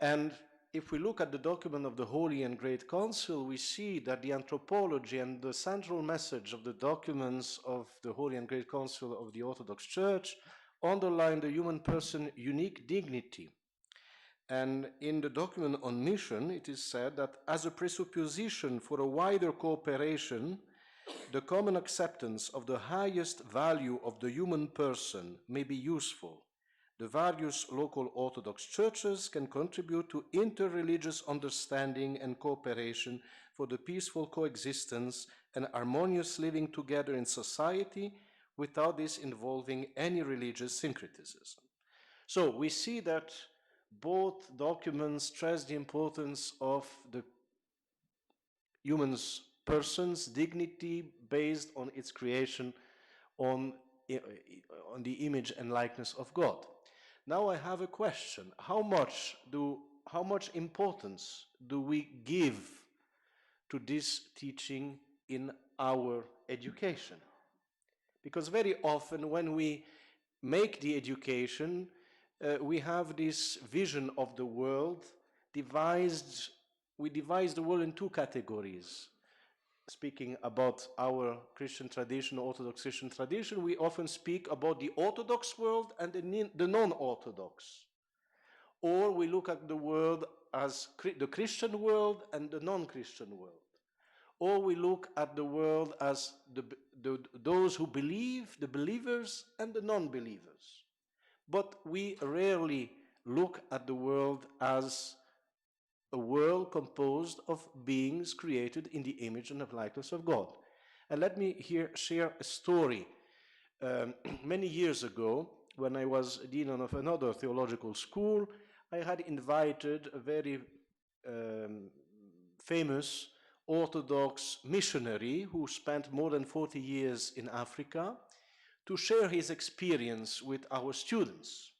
S14: And if we look at the document of the Holy and Great Council, we see that the anthropology and the central message of the documents of the Holy and Great Council of the Orthodox Church underline the human person's unique dignity. And in the document on mission, it is said that as a presupposition for a wider cooperation, the common acceptance of the highest value of the human person may be useful. The various local Orthodox churches can contribute to interreligious understanding and cooperation for the peaceful coexistence and harmonious living together in society without this involving any religious syncretism. So we see that both documents stress the importance of the human's person's dignity based on its creation on the image and likeness of God. Now I have a question. How much importance do we give to this teaching in our education? Because very often when we make the education, we have this vision of the world devised. We divide the world in two categories. Speaking about our Christian tradition, Orthodox Christian tradition, we often speak about the Orthodox world and the non-Orthodox. Or we look at the world as the Christian world and the non-Christian world. Or we look at the world as those who believe, the believers and the non-believers. But we rarely look at the world as a world composed of beings created in the image and the likeness of God. And let me here share a story. Many years ago, when I was dean of another theological school, I had invited a very famous Orthodox missionary who spent more than 40 years in Africa to share his experience with our students.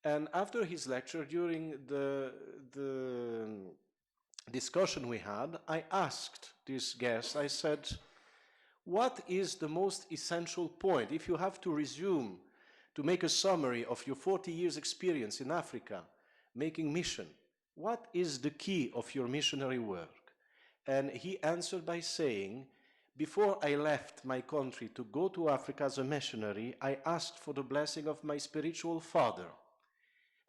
S14: And after his lecture, during the discussion we had, I asked this guest, I said, what is the most essential point? If you have to resume to make a summary of your 40 years experience in Africa, making mission, what is the key of your missionary work? And he answered by saying, before I left my country to go to Africa as a missionary, I asked for the blessing of my spiritual father.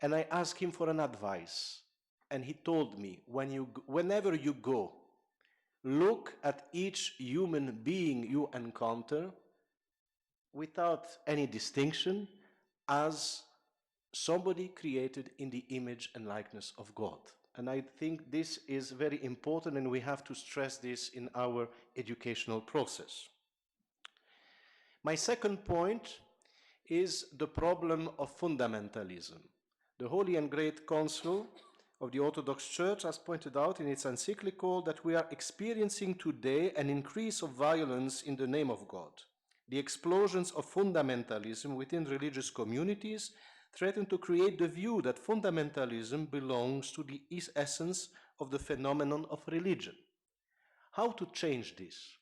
S14: And I asked him for an advice. And he told me, whenever you go, look at each human being you encounter without any distinction as somebody created in the image and likeness of God. And I think this is very important, and we have to stress this in our educational process. My second point is the problem of fundamentalism. The Holy and Great Council of the Orthodox Church has pointed out in its encyclical that we are experiencing today an increase of violence in the name of God. The explosions of fundamentalism within religious communities threaten to create the view that fundamentalism belongs to the essence of the phenomenon of religion. How to change this?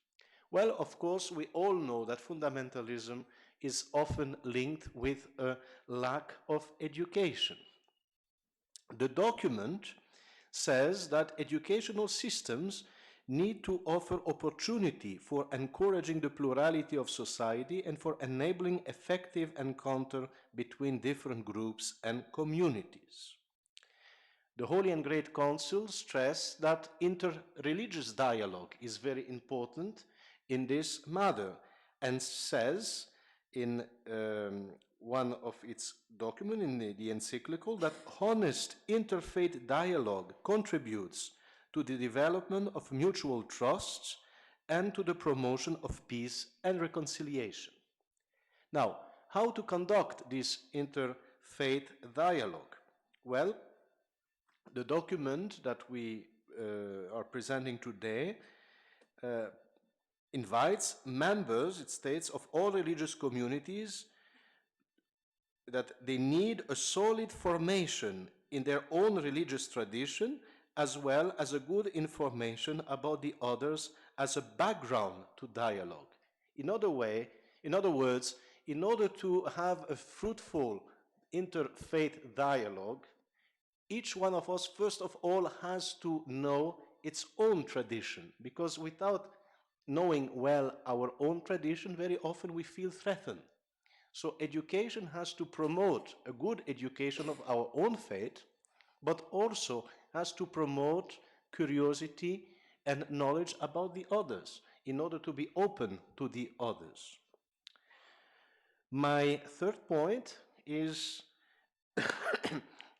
S14: Well, of course, we all know that fundamentalism is often linked with a lack of education. The document says that educational systems need to offer opportunity for encouraging the plurality of society and for enabling effective encounter between different groups and communities. The Holy and Great Council stressed that interreligious dialogue is very important in this matter and says in one of its documents, in the encyclical, that honest interfaith dialogue contributes to the development of mutual trust and to the promotion of peace and reconciliation. Now, how to conduct this interfaith dialogue? Well, the document that we are presenting today invites members, it states, of all religious communities that they need a solid formation in their own religious tradition as well as a good information about the others as a background to dialogue. In other words, in order to have a fruitful interfaith dialogue, each one of us, first of all, has to know its own tradition, because without knowing well our own tradition, very often we feel threatened. So education has to promote a good education of our own faith, but also has to promote curiosity and knowledge about the others in order to be open to the others. My third point is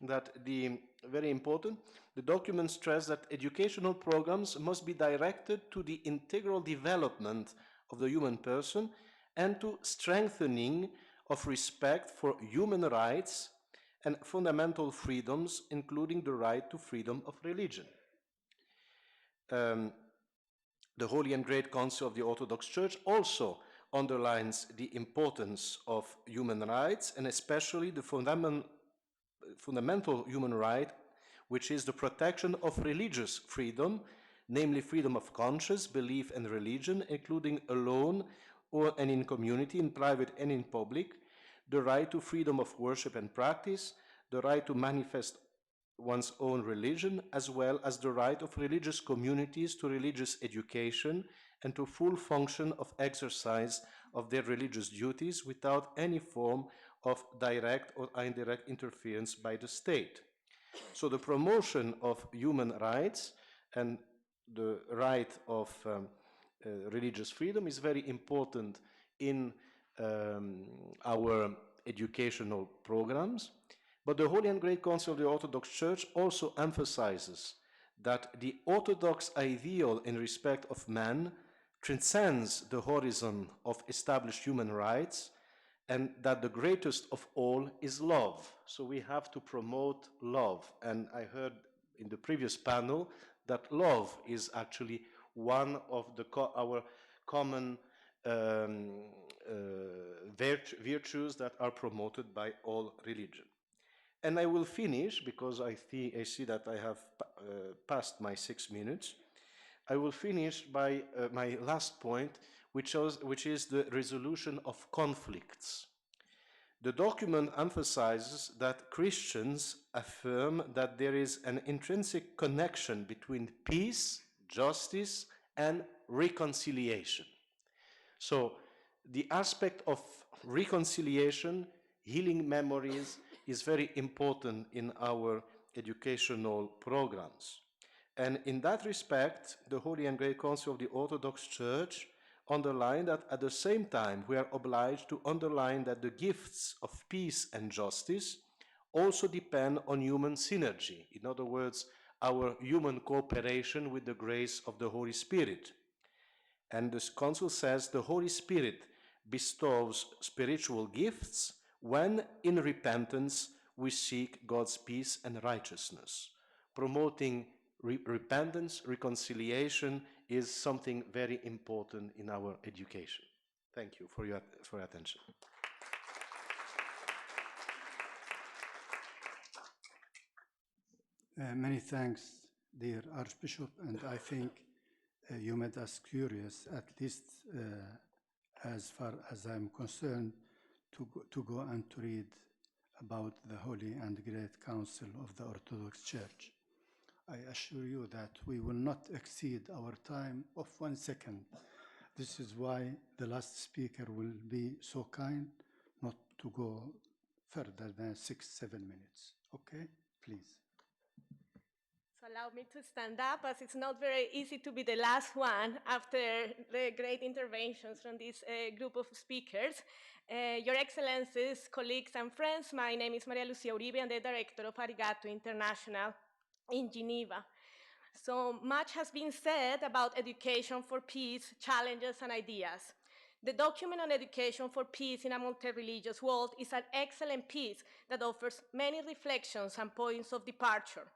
S14: that very important, the document stressed that educational programs must be directed to the integral development of the human person and to strengthening of respect for human rights and fundamental freedoms, including the right to freedom of religion. The Holy and Great Council of the Orthodox Church also underlines the importance of human rights, and especially the fundamental human right, which is the protection of religious freedom, namely freedom of conscience, belief, and religion, including alone and in community, in private and in public, the right to freedom of worship and practice, the right to manifest one's own religion, as well as the right of religious communities to religious education and to full function of exercise of their religious duties without any form of direct or indirect interference by the state. So the promotion of human rights and the right of religious freedom is very important in our educational programs. But the Holy and Great Council of the Orthodox Church also emphasizes that the Orthodox ideal in respect of man transcends the horizon of established human rights, and that the greatest of all is love. So we have to promote love. And I heard in the previous panel that love is actually one of our common virtues that are promoted by all religions. And I will finish, because I see that I have passed my 6 minutes. I will finish by my last point, which is the resolution of conflicts. The document emphasizes that Christians affirm that there is an intrinsic connection between peace, justice, and reconciliation. So the aspect of reconciliation, healing memories, is very important in our educational programs. And in that respect, the Holy and Great Council of the Orthodox Church underlined that at the same time we are obliged to underline that the gifts of peace and justice also depend on human synergy. In other words, our human cooperation with the grace of the Holy Spirit. And this council says the Holy Spirit bestows spiritual gifts when in repentance we seek God's peace and righteousness. Promoting repentance, reconciliation is something very important in our education. Thank you for your attention.
S12: Many thanks, dear Archbishop, and I think you made us curious, at least as far as I'm concerned, to go and to read about the Holy and Great Council of the Orthodox Church. I assure you that we will not exceed our time of 1 second. This is why the last speaker will be so kind not to go further than 6-7 minutes. Okay, please.
S15: So allow me to stand up, as it's not very easy to be the last one after the great interventions from this group of speakers. Your Excellencies, colleagues and friends, my name is Maria Lucia Uribe. I'm the director of Arigato International in Geneva. So much has been said about education for peace, challenges, and ideas. The document on education for peace in a multi-religious world is an excellent piece that offers many reflections and points of departure.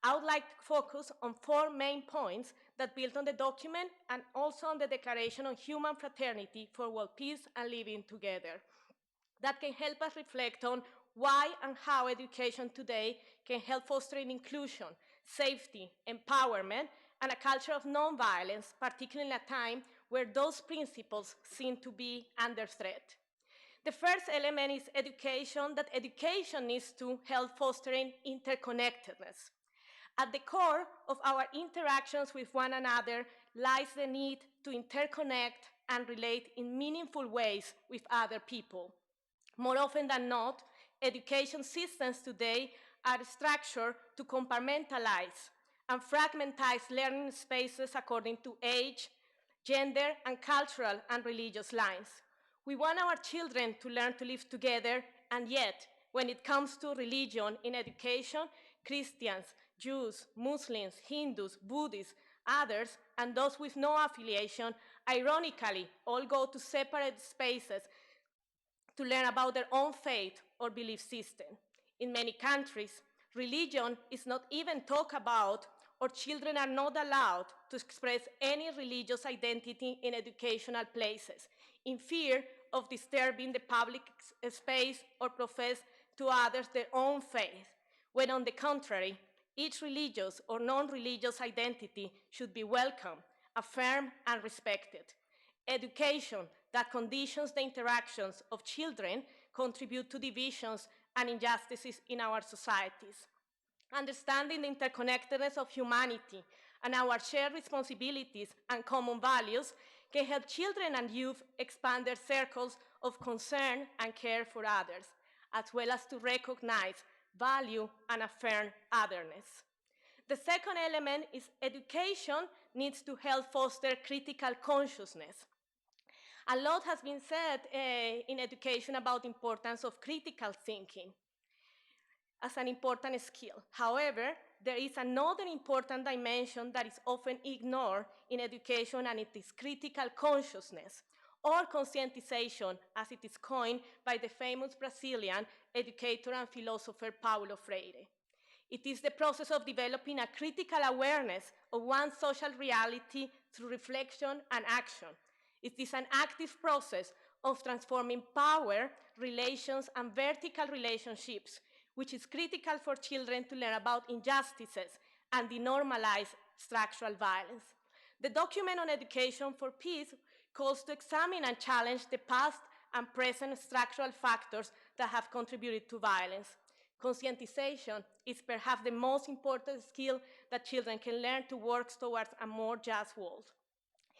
S15: I would like to focus on 4 main points that build on the document and also on the Declaration on Human Fraternity for World Peace and Living Together. That can help us reflect on why and how education today can help fostering inclusion, safety, empowerment, and a culture of nonviolence, particularly in a time where those principles seem to be under threat. The first element is education, that education needs to help fostering interconnectedness. At the core of our interactions with one another lies the need to interconnect and relate in meaningful ways with other people. More often than not, education systems today are structured to compartmentalize and fragmentize learning spaces according to age, gender, and cultural and religious lines. We want our children to learn to live together, and yet, when it comes to religion in education, Christians, Jews, Muslims, Hindus, Buddhists, others, and those with no affiliation, ironically, all go to separate spaces to learn about their own faith or belief system. In many countries, religion is not even talked about, or children are not allowed to express any religious identity in educational places, in fear of disturbing the public space or profess to others their own faith, when on the contrary, each religious or non-religious identity should be welcomed, affirmed, and respected. Education that conditions the interactions of children contribute to divisions and injustices in our societies. Understanding the interconnectedness of humanity and our shared responsibilities and common values can help children and youth expand their circles of concern and care for others, as well as to recognize, value, and affirm otherness. The second element is education needs to help foster critical consciousness. A lot has been said in education about the importance of critical thinking as an important skill. However, there is another important dimension that is often ignored in education, and it is critical consciousness, or conscientization, as it is coined by the famous Brazilian educator and philosopher Paulo Freire. It is the process of developing a critical awareness of one's social reality through reflection and action. It is an active process of transforming power, relations, and vertical relationships, which is critical for children to learn about injustices and denormalize structural violence. The document on education for peace calls to examine and challenge the past and present structural factors that have contributed to violence. Conscientization is perhaps the most important skill that children can learn to work towards a more just world.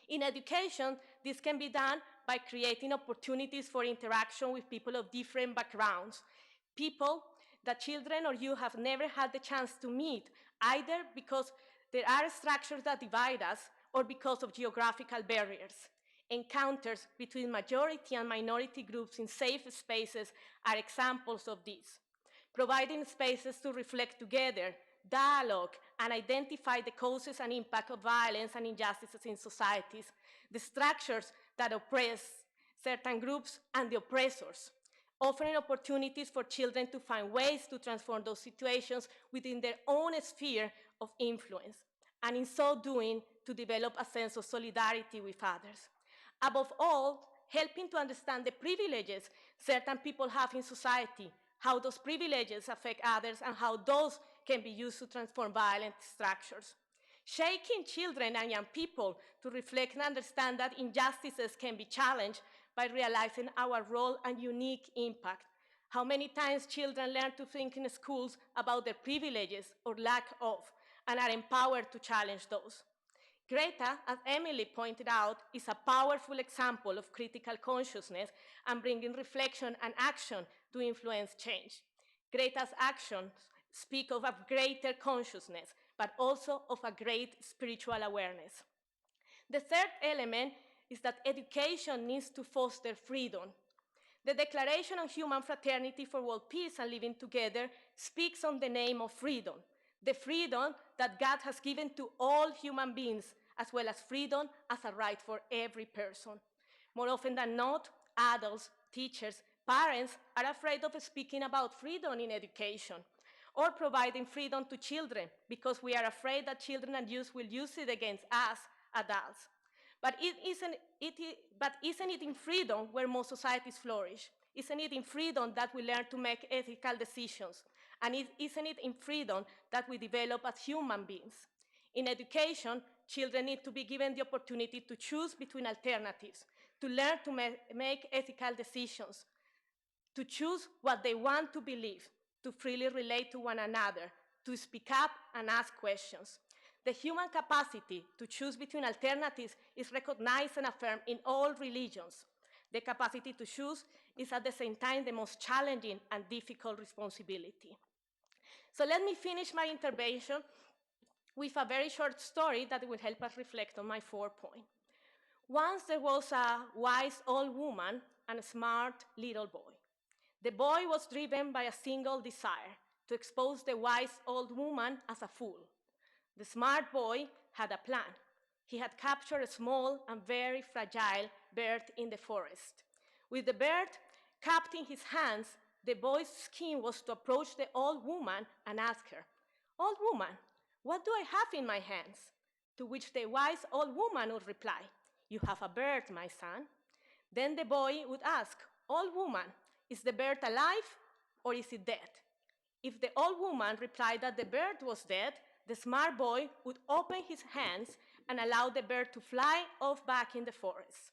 S15: In education, this can be done by creating opportunities for interaction with people of different backgrounds, people that children or you have never had the chance to meet, either because there are structures that divide us or because of geographical barriers. Encounters between majority and minority groups in safe spaces are examples of this. Providing spaces to reflect together, dialogue, and identify the causes and impact of violence and injustices in societies, the structures that oppress certain groups and the oppressors, offering opportunities for children to find ways to transform those situations within their own sphere of influence, and in so doing, to develop a sense of solidarity with others. Above all, helping to understand the privileges certain people have in society, how those privileges affect others, and how those can be used to transform violent structures. Shaking children and young people to reflect and understand that injustices can be challenged by realizing our role and unique impact. How many times children learn to think in schools about their privileges or lack of, and are empowered to challenge those. Greta, as Emily pointed out, is a powerful example of critical consciousness and bringing reflection and action to influence change. Greta's actions speak of a greater consciousness, but also of a great spiritual awareness. The third element is that education needs to foster freedom. The Declaration on Human Fraternity for World Peace and Living Together speaks on the name of freedom, the freedom that God has given to all human beings, as well as freedom as a right for every person. More often than not, adults, teachers, parents are afraid of speaking about freedom in education or providing freedom to children because we are afraid that children and youth will use it against us, adults. But isn't it in freedom where most societies flourish? Isn't it in freedom that we learn to make ethical decisions? And isn't it in freedom that we develop as human beings? In education, children need to be given the opportunity to choose between alternatives, to learn to make ethical decisions, to choose what they want to believe, to freely relate to one another, to speak up and ask questions. The human capacity to choose between alternatives is recognized and affirmed in all religions. The capacity to choose is at the same time the most challenging and difficult responsibility. So let me finish my intervention with a very short story that will help us reflect on my 4 points. Once there was a wise old woman and a smart little boy. The boy was driven by a single desire, to expose the wise old woman as a fool. The smart boy had a plan. He had captured a small and very fragile bird in the forest. With the bird cupped in his hands, the boy's scheme was to approach the old woman and ask her, "Old woman, what do I have in my hands?" To which the wise old woman would reply, "You have a bird, my son." Then the boy would ask, "Old woman, is the bird alive or is it dead?" If the old woman replied that the bird was dead, the smart boy would open his hands and allow the bird to fly off back in the forest.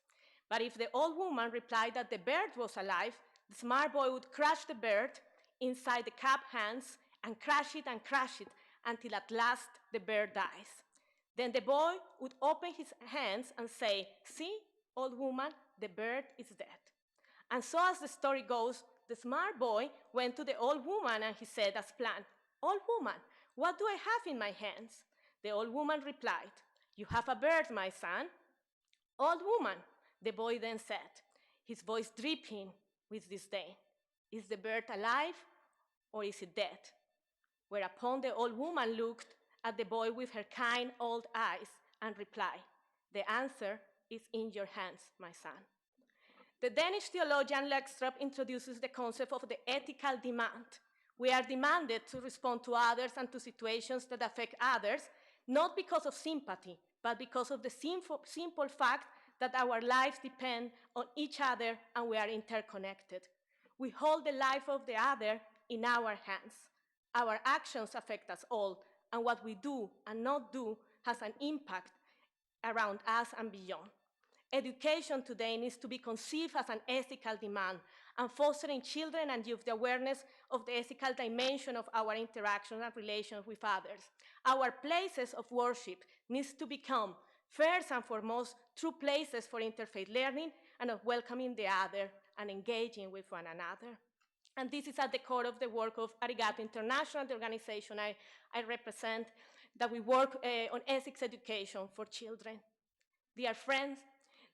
S15: But if the old woman replied that the bird was alive, the smart boy would crush the bird inside the cupped hands and crush it until at last the bird dies. Then the boy would open his hands and say, "See, old woman, the bird is dead." And so as the story goes, the smart boy went to the old woman and he said as planned, "Old woman, what do I have in my hands?" The old woman replied, "You have a bird, my son." "Old woman," the boy then said, his voice dripping with disdain, "is the bird alive or is it dead?" Whereupon the old woman looked at the boy with her kind old eyes and replied, "The answer is in your hands, my son." The Danish theologian Lekstrup introduces the concept of the ethical demand. We are demanded to respond to others and to situations that affect others, not because of sympathy, but because of the simple fact that our lives depend on each other and we are interconnected. We hold the life of the other in our hands. Our actions affect us all, and what we do and not do has an impact around us and beyond. Education today needs to be conceived as an ethical demand and fostering children and youth the awareness of the ethical dimension of our interactions and relations with others. Our places of worship needs to become, first and foremost, true places for interfaith learning and of welcoming the other and engaging with one another. And this is at the core of the work of Arigato International, the organization I represent, that we work on ethics education for children. Dear friends,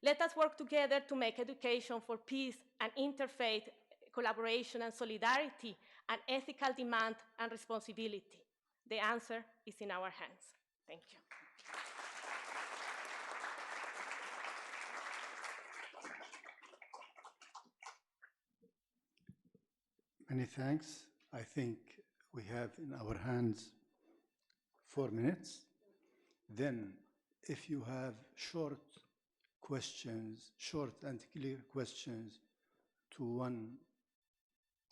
S15: let us work together to make education for peace and interfaith collaboration and solidarity an ethical demand and responsibility. The answer is in our hands. Thank you.
S12: Many thanks. I think we have in our hands 4 minutes. Then, if you have short questions, short and clear questions to one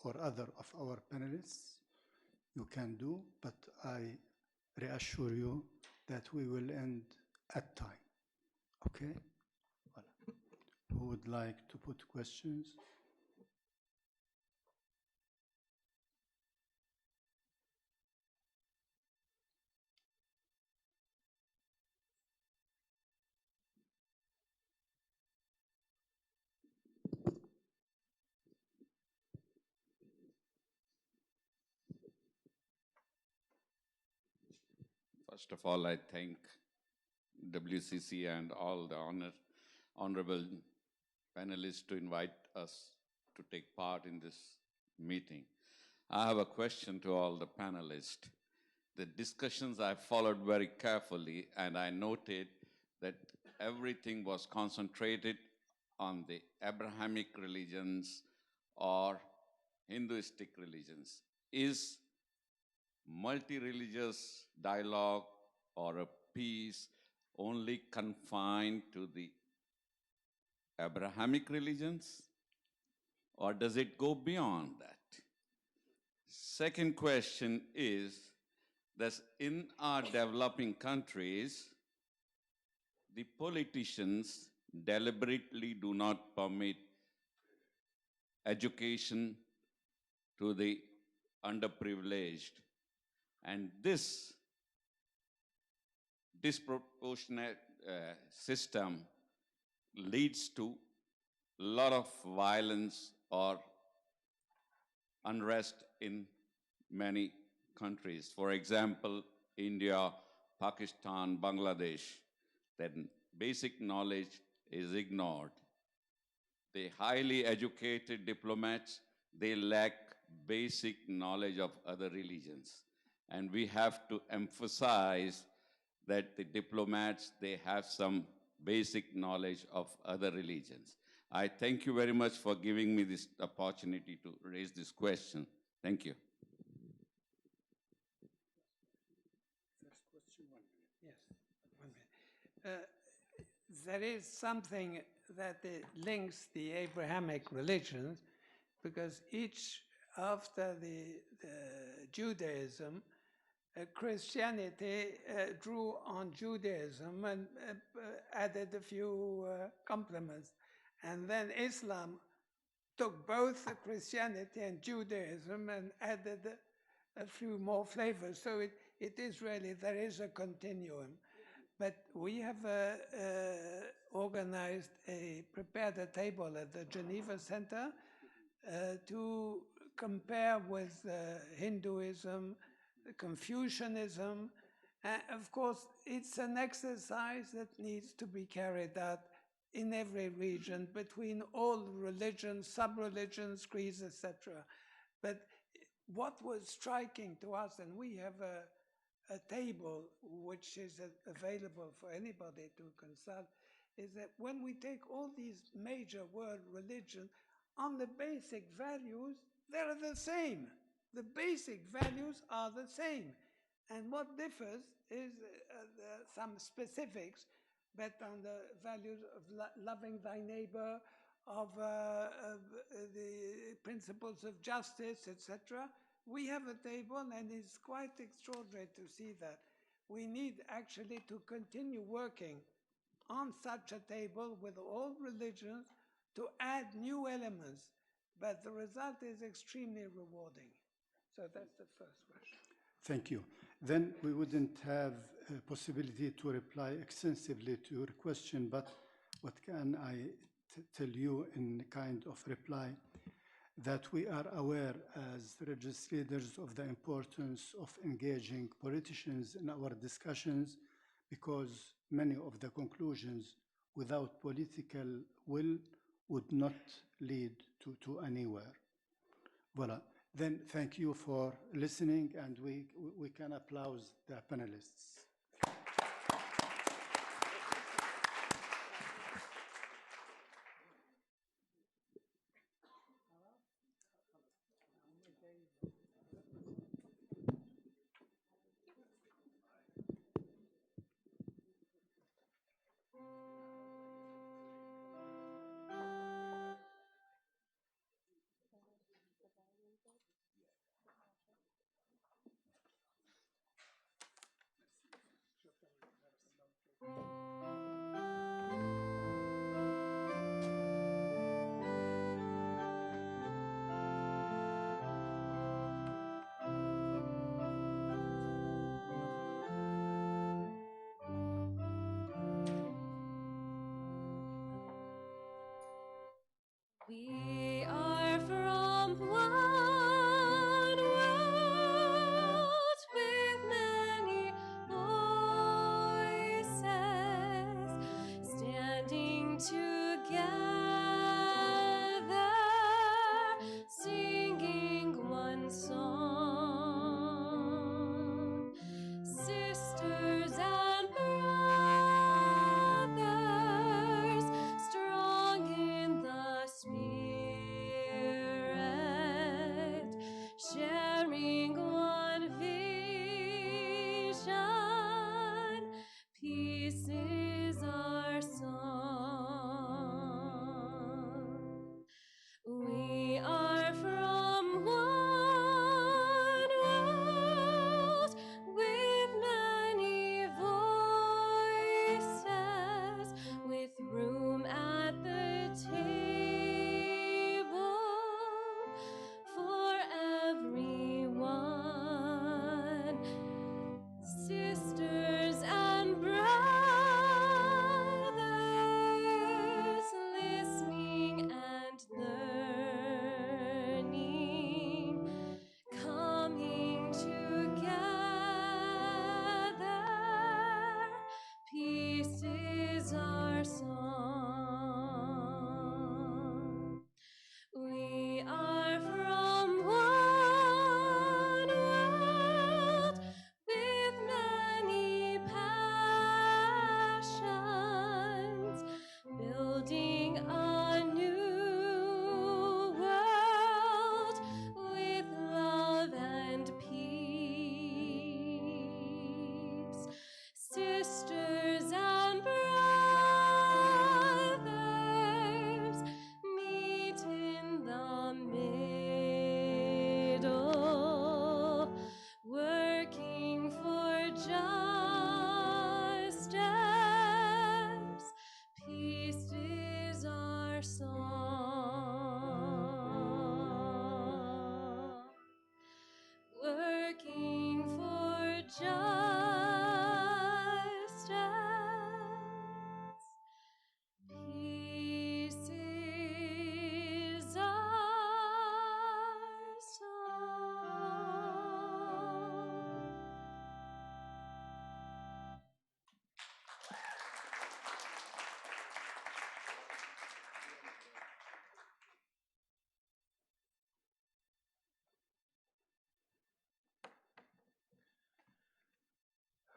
S12: or other of our panelists, you can do, but I reassure you that we will end at time. Okay? Who would like to put questions?
S16: First of all, I thank WCC and all the honorable panelists to invite us to take part in this meeting. I have a question to all the panelists. The discussions I followed very carefully, and I noted that everything was concentrated on the Abrahamic religions or Hinduistic religions. Is multi-religious dialogue or a peace only confined to the Abrahamic religions, or does it go beyond that? Second question is that in our developing countries, the politicians deliberately do not permit education to the underprivileged. And this disproportionate system leads to a lot of violence or unrest in many countries. For example, India, Pakistan, Bangladesh, then basic knowledge is ignored. The highly educated diplomats, they lack basic knowledge of other religions. And we have to emphasize that the diplomats, they have some basic knowledge of other religions. I thank you very much for giving me this opportunity to raise this question. Thank you.
S11: First question, 1 minute. Yes, 1 minute. There is something that links the Abrahamic religions, because each after the Judaism, Christianity drew on Judaism and added a few complements. And then Islam took both Christianity and Judaism and added a few more flavors. So it is really, there is a continuum. But we have prepared a table at the Geneva Center to compare with Hinduism, Confucianism. Of course, it's an exercise that needs to be carried out in every region between all religions, sub-religions, creeds, etc. But what was striking to us, and we have a table which is available for anybody to consult, is that when we take all these major world religions, on the basic values, they're the same. The basic values are the same. And what differs is some specifics, but on the values of loving thy neighbor, of the principles of justice, etc. We have a table, and it's quite extraordinary to see that. We need actually to continue working on such a table with all religions to add new elements, but the result is extremely rewarding. So that's the first question.
S12: Thank you. Then we wouldn't have a possibility to reply extensively to your question, but what can I tell you in kind of reply? That we are aware as religious leaders of the importance of engaging politicians in our discussions, because many of the conclusions without political will would not lead to anywhere. Voilà. Then thank you for listening, and we can applaud the panelists.
S17: We are from one world with many voices, standing together, singing one song. Sisters and brothers, strong in the Spirit, sharing one vision. Peace is our song.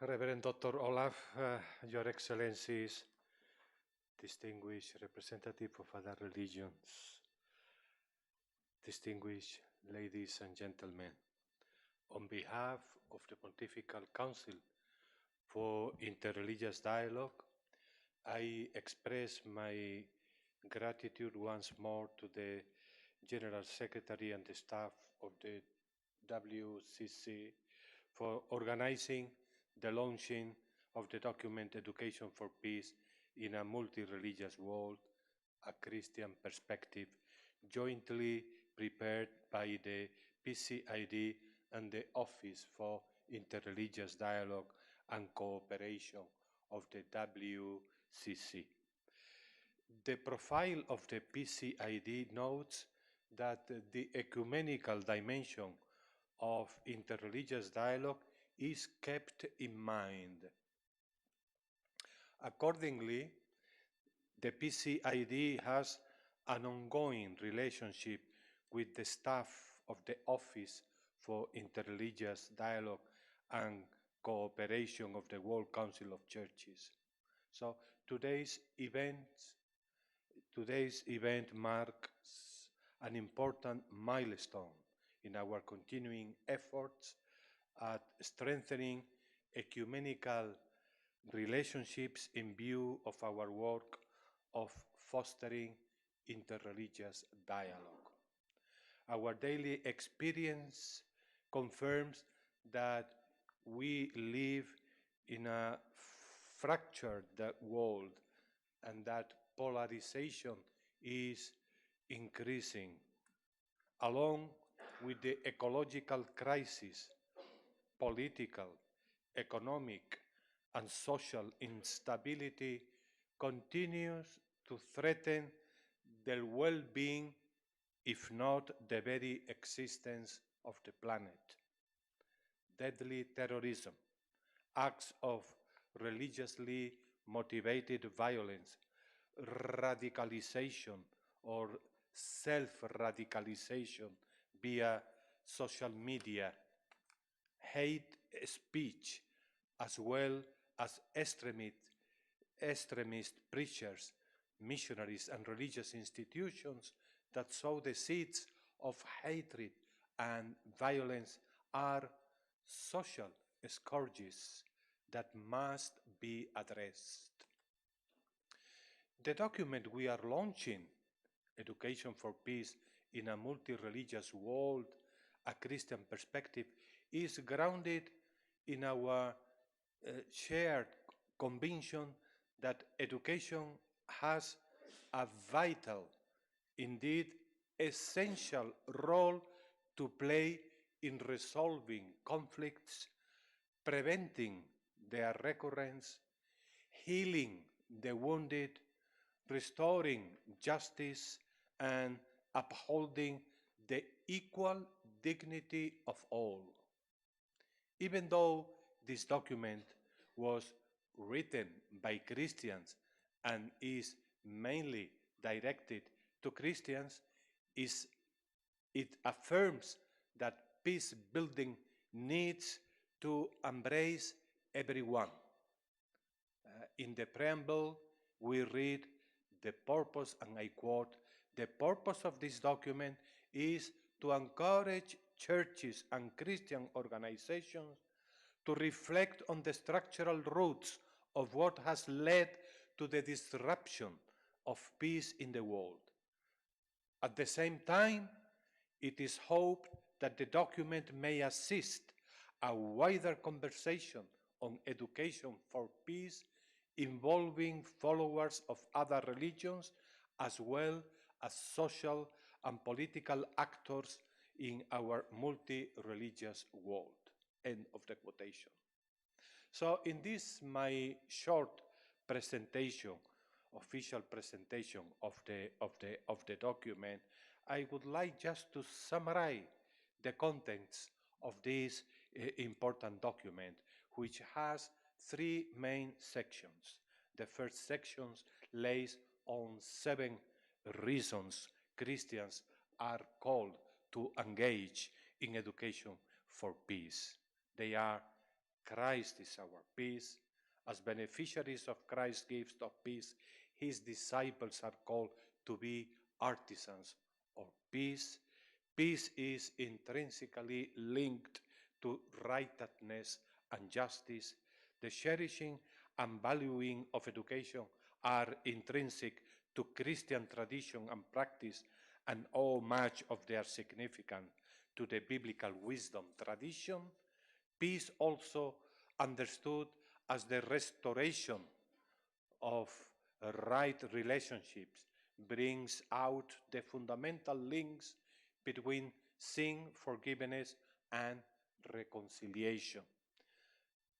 S3: Reverend Dr. Olaf, Your Excellencies, distinguished representative of other religions, distinguished ladies and gentlemen, on behalf of the Pontifical Council for Interreligious Dialogue, I express my gratitude once more to the General Secretary and the staff of the WCC for organizing the launching of the document Education for Peace in a Multi-Religious World, a Christian Perspective, jointly prepared by the PCID and the Office for Interreligious Dialogue and Cooperation of the WCC. The profile of the PCID notes that the ecumenical dimension of interreligious dialogue is kept in mind. Accordingly, the PCID has an ongoing relationship with the staff of the Office for Interreligious Dialogue and Cooperation of the World Council of Churches. So today's event marks an important milestone in our continuing efforts at strengthening ecumenical relationships in view of our work of fostering interreligious dialogue. Our daily experience confirms that we live in a fractured world and that polarization is increasing, along with the ecological crisis, political, economic, and social instability continues to threaten the well-being, if not the very existence of the planet. Deadly terrorism, acts of religiously motivated violence, radicalization or self-radicalization via social media, hate speech, as well as extremist preachers, missionaries, and religious institutions that sow the seeds of hatred and violence are social scourges that must be addressed. The document we are launching, Education for Peace in a Multi-Religious World, a Christian Perspective, is grounded in our shared conviction that education has a vital, indeed essential role to play in resolving conflicts, preventing their recurrence, healing the wounded, restoring justice, and upholding the equal dignity of all. Even though this document was written by Christians and is mainly directed to Christians, it affirms that peace building needs to embrace everyone. In the preamble, we read the purpose, and I quote, "The purpose of this document is to encourage churches and Christian organizations to reflect on the structural roots of what has led to the disruption of peace in the world. At the same time, it is hoped that the document may assist a wider conversation on education for peace involving followers of other religions as well as social and political actors in our multi-religious world." End of the quotation. So in this, my short presentation, official presentation of the document, I would like just to summarize the contents of this important document, which has three main sections. The first section lays on 7 reasons Christians are called to engage in education for peace. They are Christ is our peace, as beneficiaries of Christ's gift of peace, his disciples are called to be artisans of peace. Peace is intrinsically linked to righteousness and justice. The cherishing and valuing of education are intrinsic to Christian tradition and practice, and owe much of their significance to the biblical wisdom tradition. Peace, also understood as the restoration of right relationships, brings out the fundamental links between sin, forgiveness, and reconciliation.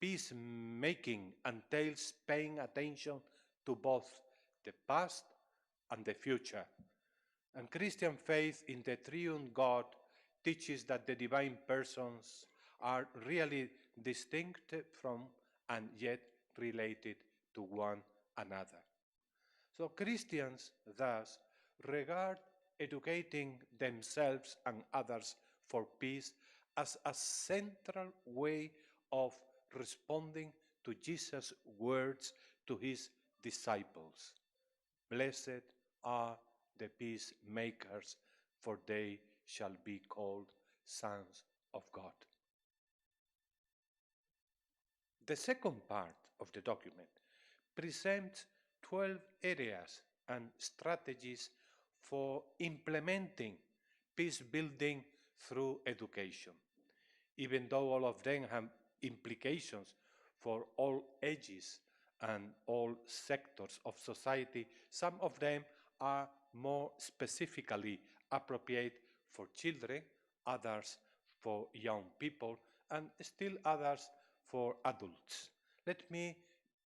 S3: Peacemaking entails paying attention to both the past and the future. And Christian faith in the triune God teaches that the divine persons are really distinct from and yet related to one another. So Christians thus regard educating themselves and others for peace as a central way of responding to Jesus' words to his disciples. Blessed are the peacemakers, for they shall be called sons of God. The second part of the document presents 12 areas and strategies for implementing peace building through education. Even though all of them have implications for all ages and all sectors of society, some of them are more specifically appropriate for children, others for young people, and still others for adults. Let me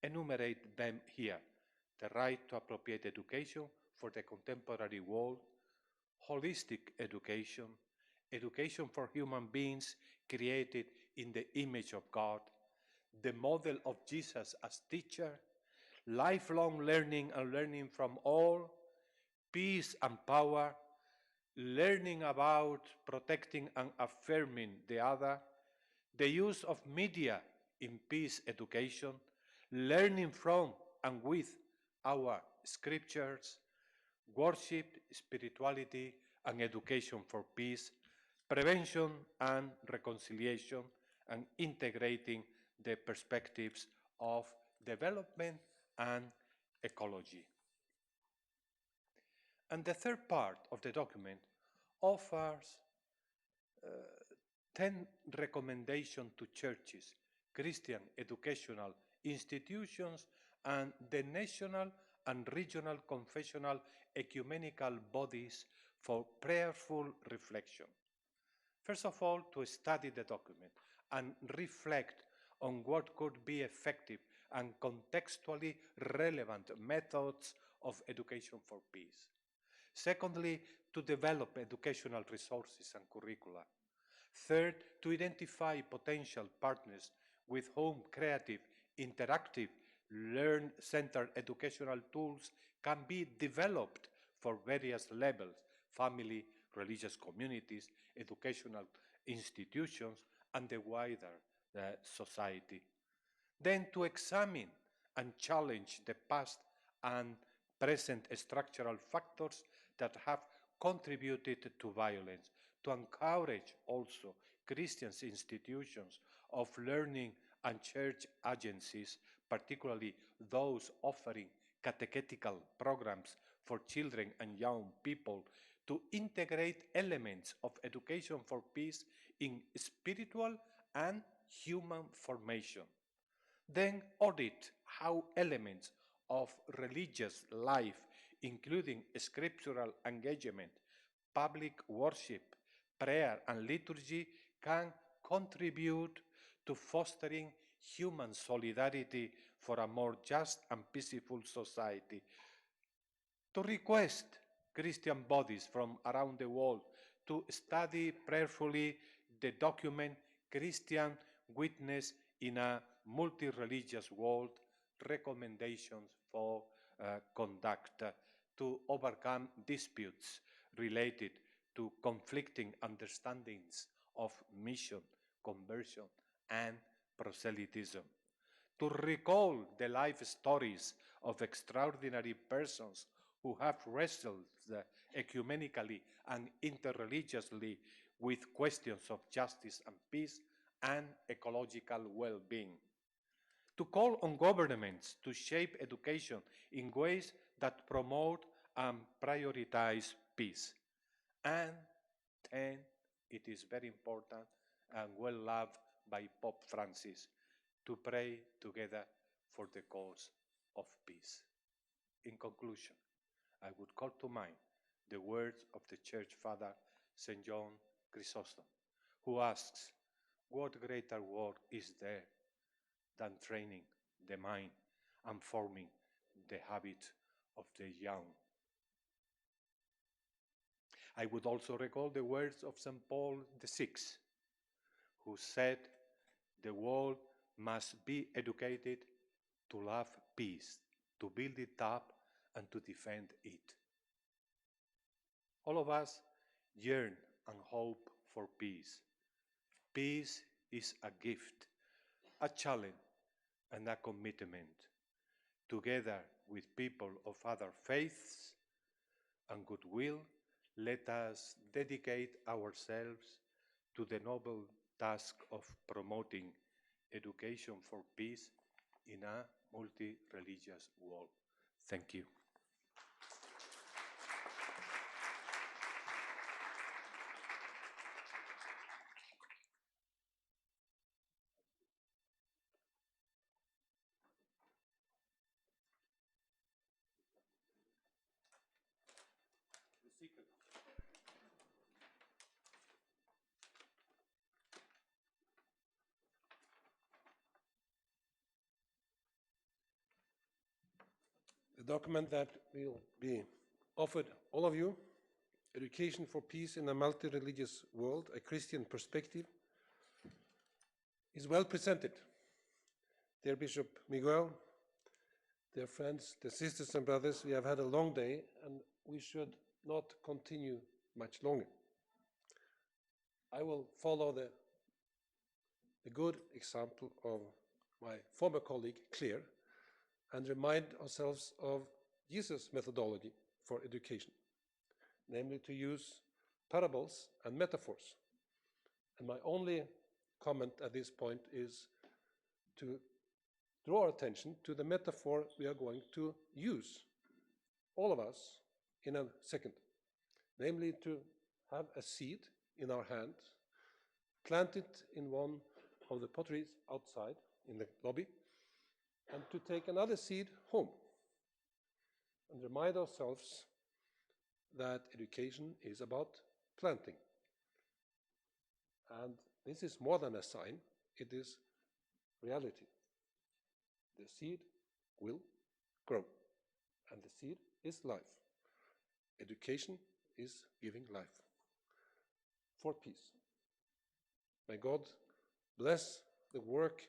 S3: enumerate them here. The right to appropriate education for the contemporary world, holistic education, education for human beings created in the image of God, the model of Jesus as teacher, lifelong learning and learning from all, peace and power, learning about protecting and affirming the other, the use of media in peace education, learning from and with our scriptures, worship, spirituality, and education for peace, prevention and reconciliation, and integrating the perspectives of development and ecology. And the third part of the document offers 10 recommendations to churches, Christian educational institutions, and the national and regional confessional ecumenical bodies for prayerful reflection. First of all, to study the document and reflect on what could be effective and contextually relevant methods of education for peace. Secondly, to develop educational resources and curricula. Third, to identify potential partners with whom creative, interactive, learn-centered educational tools can be developed for various levels: family, religious communities, educational institutions, and the wider society. Then to examine and challenge the past and present structural factors that have contributed to violence, to encourage also Christian institutions of learning and church agencies, particularly those offering catechetical programs for children and young people, to integrate elements of education for peace in spiritual and human formation. Then audit how elements of religious life, including scriptural engagement, public worship, prayer, and liturgy, can contribute to fostering human solidarity for a more just and peaceful society. To request Christian bodies from around the world to study prayerfully the document Christian Witness in a Multi-Religious World, recommendations for conduct to overcome disputes related to conflicting understandings of mission, conversion, and proselytism, to recall the life stories of extraordinary persons who have wrestled ecumenically and interreligiously with questions of justice and peace and ecological well-being, to call on governments to shape education in ways that promote and prioritize peace. And 10, it is very important and well loved by Pope Francis, to pray together for the cause of peace. In conclusion, I would call to mind the words of the Church Father St. John Chrysostom, who asks, what greater work is there than training the mind and forming the habit of the young? I would also recall the words of St. Paul VI, who said, the world must be educated to love peace, to build it up, and to defend it. All of us yearn and hope for peace. Peace is a gift, a challenge, and a commitment. Together with people of other faiths and goodwill, let us dedicate ourselves to the noble task of promoting education for peace in a multi-religious world. Thank you.
S2: The document that will be offered all of you, Education for Peace in a Multi-Religious World, a Christian Perspective, is well presented. Dear Bishop Miguel, dear friends, dear sisters and brothers, we have had a long day and we should not continue much longer. I will follow the good example of my former colleague, Claire, and remind ourselves of Jesus' methodology for education, namely to use parables and metaphors. And my only comment at this point is to draw our attention to the metaphor we are going to use, all of us, in a second, namely to have a seed in our hand, plant it in one of the potteries outside in the lobby, and to take another seed home and remind ourselves that education is about planting. And this is more than a sign, it is reality. The seed will grow, and the seed is life. Education is giving life for peace. May God bless the work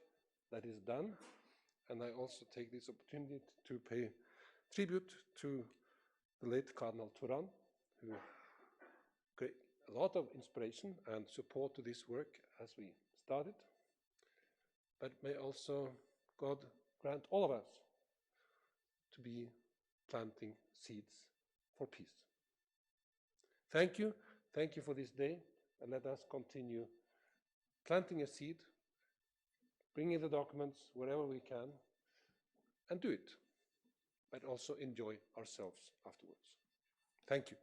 S2: that is done, and I also take this opportunity to pay tribute to the late Cardinal Turan, who gave a lot of inspiration and support to this work as we started. But may also God grant all of us to be planting seeds for peace. Thank you for this day, and let us continue planting a seed, bringing the documents wherever we can, and do it, but also enjoy ourselves afterwards. Thank you.